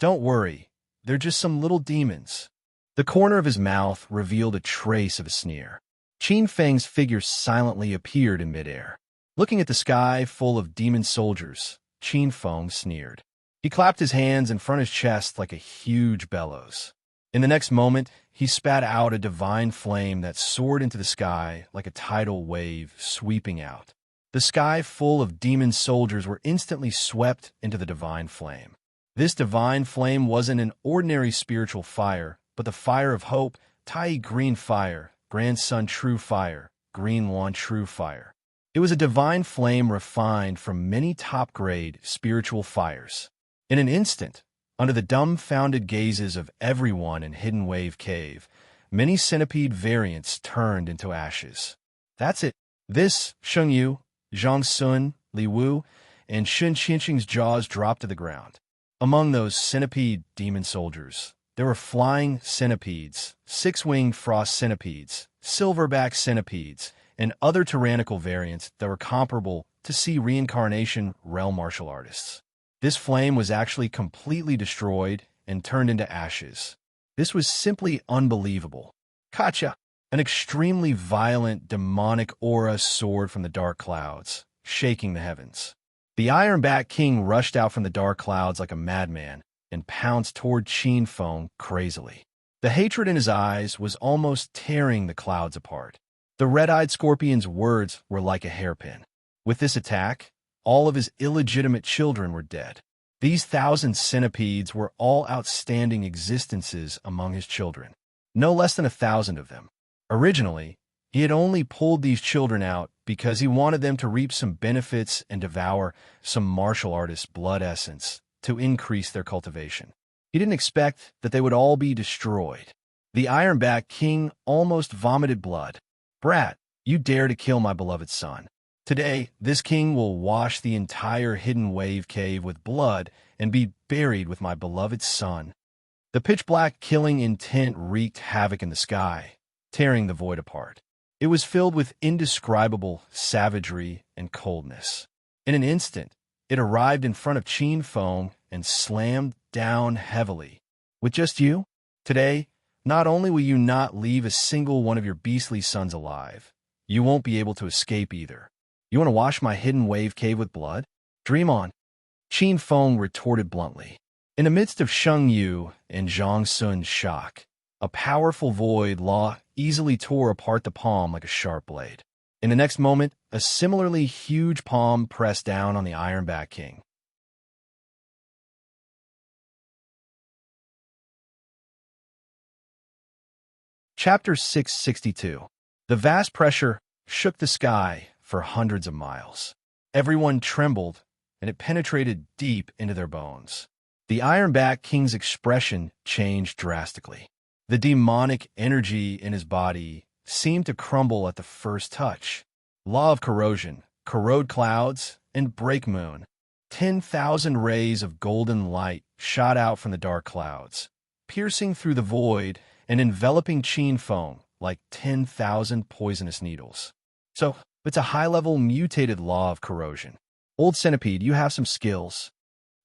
Don't worry, they're just some little demons. The corner of his mouth revealed a trace of a sneer. Qin Feng's figure silently appeared in midair. Looking at the sky full of demon soldiers, Qin Feng sneered. He clapped his hands in front of his chest like a huge bellows. In the next moment, he spat out a divine flame that soared into the sky like a tidal wave sweeping out. The sky full of demon soldiers were instantly swept into the divine flame. This divine flame wasn't an ordinary spiritual fire, but the fire of hope, Tai Green Fire, Grandson True Fire, Green One True Fire. It was a divine flame refined from many top-grade spiritual fires. In an instant, under the dumbfounded gazes of everyone in Hidden Wave Cave, many centipede variants turned into ashes. That's it. This, Sheng Yu, Zhang Sun, Li Wu, and Shun Qingqing's jaws dropped to the ground. Among those centipede demon soldiers, there were flying centipedes, six-winged frost centipedes, silverback centipedes, and other tyrannical variants that were comparable to sea reincarnation realm martial artists. This flame was actually completely destroyed and turned into ashes. This was simply unbelievable. Kacha! An extremely violent, demonic aura soared from the dark clouds, shaking the heavens. The Ironback King rushed out from the dark clouds like a madman and pounced toward Qin Feng crazily. The hatred in his eyes was almost tearing the clouds apart. The red-eyed scorpion's words were like a hairpin. With this attack, all of his illegitimate children were dead. These 1,000 centipedes were all outstanding existences among his children. No less than 1,000 of them. Originally, he had only pulled these children out because he wanted them to reap some benefits and devour some martial artist's blood essence to increase their cultivation. He didn't expect that they would all be destroyed. The Ironback King almost vomited blood. "Brat, you dare to kill my beloved son. Today, this king will wash the entire hidden wave cave with blood and be buried with my beloved son." The pitch-black killing intent wreaked havoc in the sky, tearing the void apart. It was filled with indescribable savagery and coldness. In an instant, it arrived in front of Qin Feng and slammed down heavily. "With just you? Today, not only will you not leave a single one of your beastly sons alive, you won't be able to escape either. You want to wash my hidden wave cave with blood? Dream on." Qin Feng retorted bluntly. In the midst of Sheng Yu and Zhang Sun's shock, a powerful void law easily tore apart the palm like a sharp blade. In the next moment, a similarly huge palm pressed down on the Ironback King. Chapter 662. The vast pressure shook the sky for hundreds of miles. Everyone trembled, and it penetrated deep into their bones. The Ironback King's expression changed drastically. The demonic energy in his body seemed to crumble at the first touch. Law of corrosion, corrode clouds, and break moon. 10,000 rays of golden light shot out from the dark clouds, piercing through the void and enveloping Qin Feng like 10,000 poisonous needles. So, it's a high-level mutated law of corrosion. Old Centipede, you have some skills.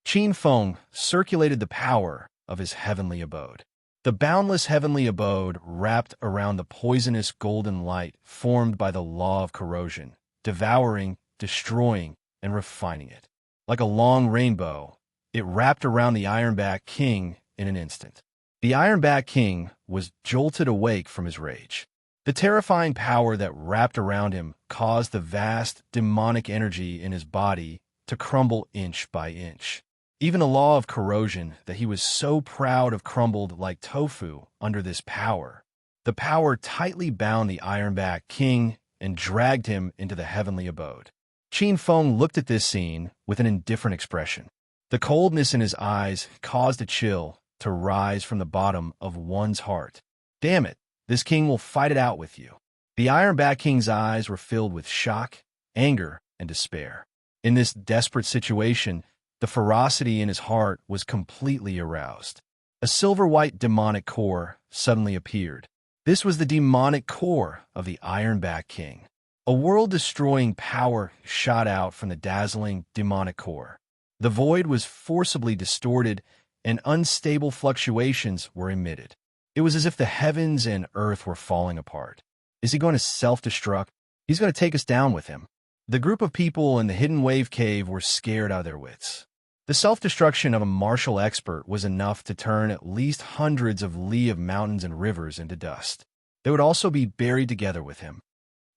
Qin Feng circulated the power of his heavenly abode. The boundless heavenly abode wrapped around the poisonous golden light formed by the law of corrosion, devouring, destroying, and refining it. Like a long rainbow, it wrapped around the Ironback King in an instant. The Ironback King was jolted awake from his rage. The terrifying power that wrapped around him caused the vast demonic energy in his body to crumble inch by inch. Even the law of corrosion that he was so proud of crumbled like tofu under this power. The power tightly bound the Ironback King and dragged him into the heavenly abode. Qin Feng looked at this scene with an indifferent expression. The coldness in his eyes caused a chill to rise from the bottom of one's heart. Damn it, this king will fight it out with you. The Ironback King's eyes were filled with shock, anger, and despair. In this desperate situation, the ferocity in his heart was completely aroused. A silver-white demonic core suddenly appeared. This was the demonic core of the Ironback King. A world-destroying power shot out from the dazzling demonic core. The void was forcibly distorted, and unstable fluctuations were emitted. It was as if the heavens and earth were falling apart. Is he going to self-destruct? He's going to take us down with him. The group of people in the hidden wave cave were scared out of their wits. The self-destruction of a martial expert was enough to turn at least hundreds of li of mountains and rivers into dust. They would also be buried together with him.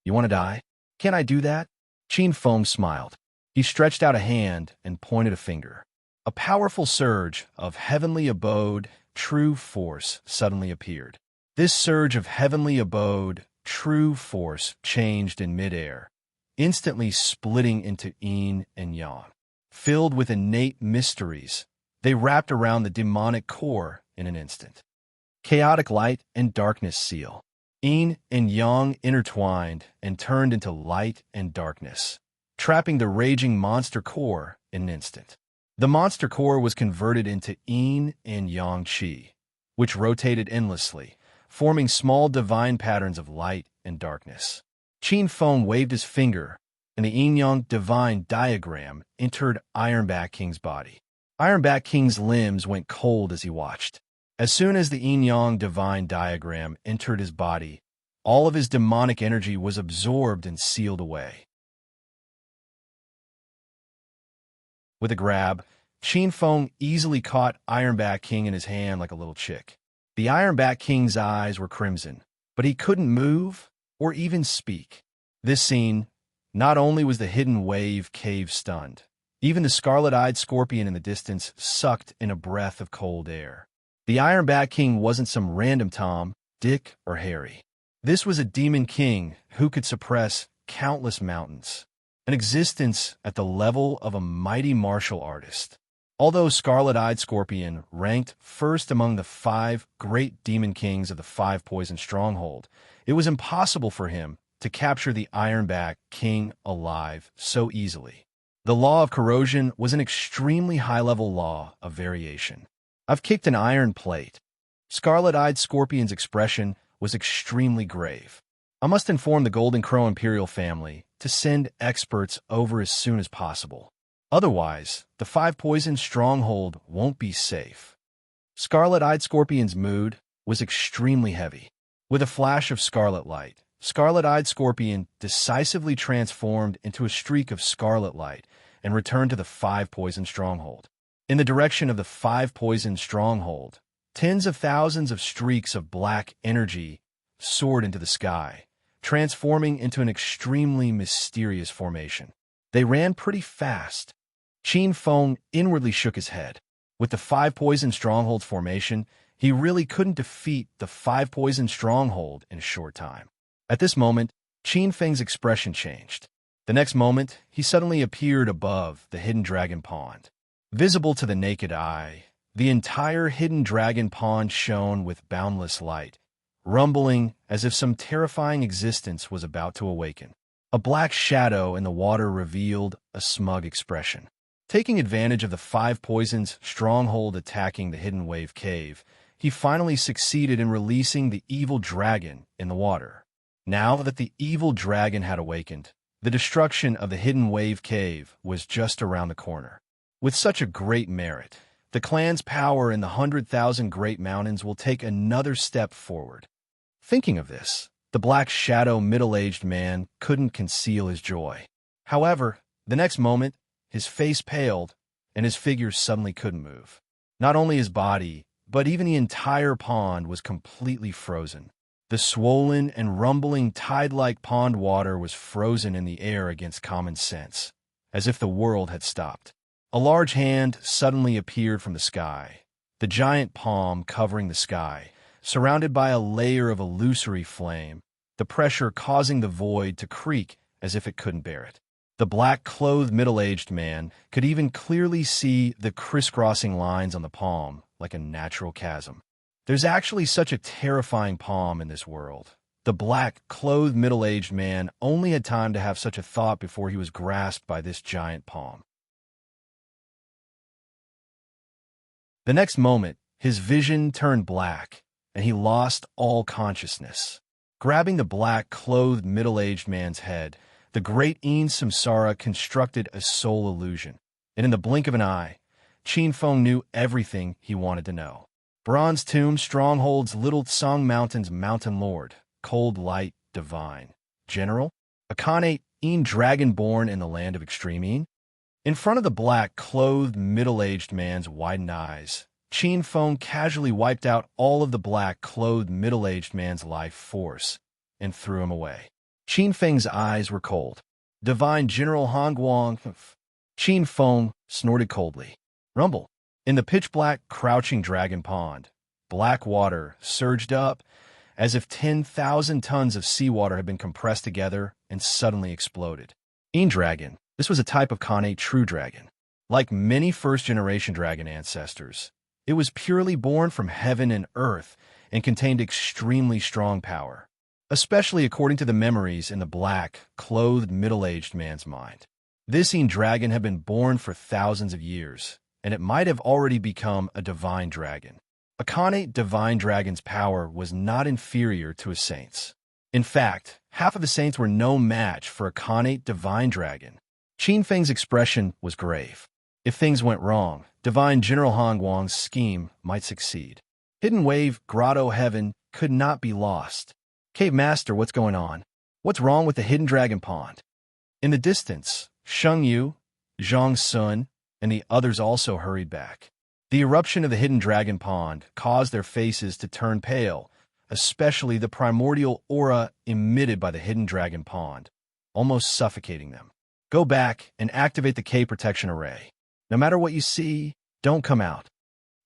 You want to die? Can't I do that? Qin Feng smiled. He stretched out a hand and pointed a finger. A powerful surge of heavenly abode, true force suddenly appeared. This surge of heavenly abode, true force changed in midair, instantly splitting into yin and yang. Filled with innate mysteries, they wrapped around the demonic core in an instant. Chaotic light and darkness seal. Yin and yang intertwined and turned into light and darkness. trapping the raging monster core in an instant. The monster core was converted into yin and yang qi, which rotated endlessly, forming small divine patterns of light and darkness. Qin Feng waved his finger, and the yin-yang divine diagram entered Ironback King's body. Ironback King's limbs went cold as he watched. As soon as the yin-yang divine diagram entered his body, all of his demonic energy was absorbed and sealed away. With a grab, Qin Feng easily caught Ironback King in his hand like a little chick. The Ironback King's eyes were crimson, but he couldn't move or even speak. This scene, not only was the hidden wave cave stunned, even the scarlet-eyed scorpion in the distance sucked in a breath of cold air. The Ironback King wasn't some random Tom, Dick, or Harry. This was a demon king who could suppress countless mountains, an existence at the level of a mighty martial artist. Although Scarlet-Eyed Scorpion ranked first among the 5 great demon kings of the 5 Poison Stronghold, it was impossible for him to capture the Ironback King alive so easily. The law of corrosion was an extremely high-level law of variation. "I've kicked an iron plate." Scarlet-Eyed Scorpion's expression was extremely grave. "I must inform the Golden Crow Imperial family to send experts over as soon as possible. Otherwise, the 5 Poison Stronghold won't be safe." Scarlet-Eyed Scorpion's mood was extremely heavy. With a flash of scarlet light, Scarlet-Eyed Scorpion decisively transformed into a streak of scarlet light and returned to the 5 Poison Stronghold. In the direction of the 5 Poison Stronghold, tens of thousands of streaks of black energy soared into the sky, transforming into an extremely mysterious formation. They ran pretty fast. Qin Feng inwardly shook his head. With the 5 Poison Stronghold formation, he really couldn't defeat the 5 Poison Stronghold in a short time. At this moment, Qin Feng's expression changed. The next moment, he suddenly appeared above the Hidden Dragon Pond. Visible to the naked eye, the entire Hidden Dragon Pond shone with boundless light, rumbling as if some terrifying existence was about to awaken. A black shadow in the water revealed a smug expression. Taking advantage of the 5 Poisons Stronghold attacking the Hidden Wave Cave, he finally succeeded in releasing the evil dragon in the water. Now that the evil dragon had awakened, the destruction of the Hidden Wave Cave was just around the corner. With such a great merit, the clan's power in the 100,000 Great Mountains will take another step forward. Thinking of this, the black shadow middle-aged man couldn't conceal his joy. However, the next moment, his face paled, and his figure suddenly couldn't move. Not only his body, but even the entire pond was completely frozen. The swollen and rumbling tide-like pond water was frozen in the air against common sense, as if the world had stopped. A large hand suddenly appeared from the sky, the giant palm covering the sky, surrounded by a layer of illusory flame, the pressure causing the void to creak as if it couldn't bear it. The black-clothed middle-aged man could even clearly see the crisscrossing lines on the palm like a natural chasm. There's actually such a terrifying palm in this world. The black-clothed middle-aged man only had time to have such a thought before he was grasped by this giant palm. The next moment, his vision turned black, and he lost all consciousness. Grabbing the black-clothed middle-aged man's head, the great Een Samsara constructed a soul illusion. And in the blink of an eye, Qin Feng knew everything he wanted to know. Bronze Tomb Stronghold's Little Tsang Mountain's Mountain Lord, Cold Light Divine. General, a Khanate Een dragon born in the land of Extreme Een. In front of the black-clothed middle-aged man's widened eyes, Qin Feng casually wiped out all of the black-clothed middle-aged man's life force and threw him away. Qin Feng's eyes were cold. Divine General Han Guang. Qin Feng snorted coldly. Rumble. In the pitch-black, crouching dragon pond, black water surged up as if 10,000 tons of seawater had been compressed together and suddenly exploded. Een dragon. This was a type of Khanate true dragon. Like many first-generation dragon ancestors, it was purely born from heaven and earth and contained extremely strong power, especially according to the memories in the black, clothed middle-aged man's mind. This dragon had been born for thousands of years, and it might have already become a divine dragon. A Khanate divine dragon's power was not inferior to a saint's. In fact, half of the saints were no match for a Khanate divine dragon. Qin Feng's expression was grave. If things went wrong, divine General Han Guang's scheme might succeed. Hidden Wave, Grotto Heaven could not be lost. Cave Master, what's going on? What's wrong with the Hidden Dragon Pond? In the distance, Sheng Yu, Zhang Sun, and the others also hurried back. The eruption of the Hidden Dragon Pond caused their faces to turn pale, especially the primordial aura emitted by the Hidden Dragon Pond, almost suffocating them. Go back and activate the K protection array. No matter what you see, don't come out.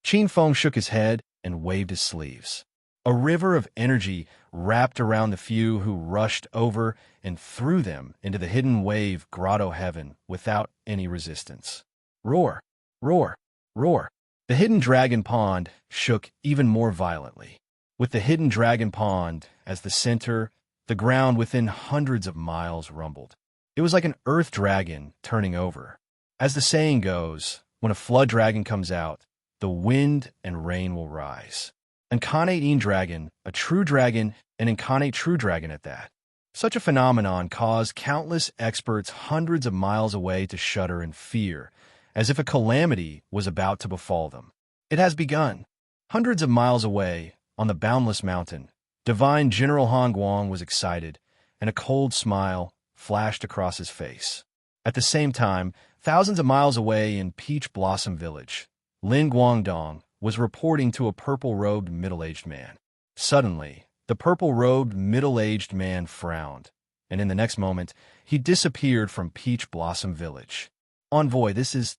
Qin Feng shook his head and waved his sleeves. A river of energy wrapped around the few who rushed over and threw them into the Hidden Wave Grotto Heaven without any resistance. Roar, roar, roar. The Hidden Dragon Pond shook even more violently. With the Hidden Dragon Pond as the center, the ground within hundreds of miles rumbled. It was like an earth dragon turning over. As the saying goes, when a flood dragon comes out, the wind and rain will rise. Incarnate dragon, a true dragon, an incarnate true dragon at that. Such a phenomenon caused countless experts hundreds of miles away to shudder in fear, as if a calamity was about to befall them. It has begun. Hundreds of miles away, on the boundless mountain, divine General Han Guang was excited, and a cold smile flashed across his face. At the same time, thousands of miles away in Peach Blossom Village, Lin Guangdong was reporting to a purple-robed middle-aged man. Suddenly, the purple-robed middle-aged man frowned, and in the next moment, he disappeared from Peach Blossom Village. Envoy, this is...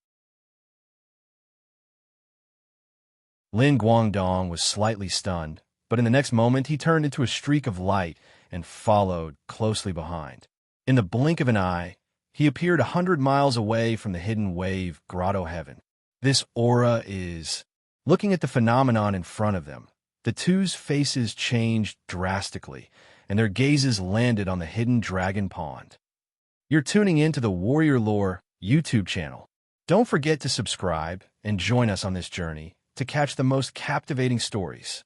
Lin Guangdong was slightly stunned, but in the next moment he turned into a streak of light and followed closely behind. In the blink of an eye, he appeared 100 miles away from the Hidden Wave Grotto Heaven. This aura is... Looking at the phenomenon in front of them, the two's faces changed drastically, and their gazes landed on the Hidden Dragon Pond. You're tuning in to the Warrior Lore YouTube channel. Don't forget to subscribe and join us on this journey to catch the most captivating stories.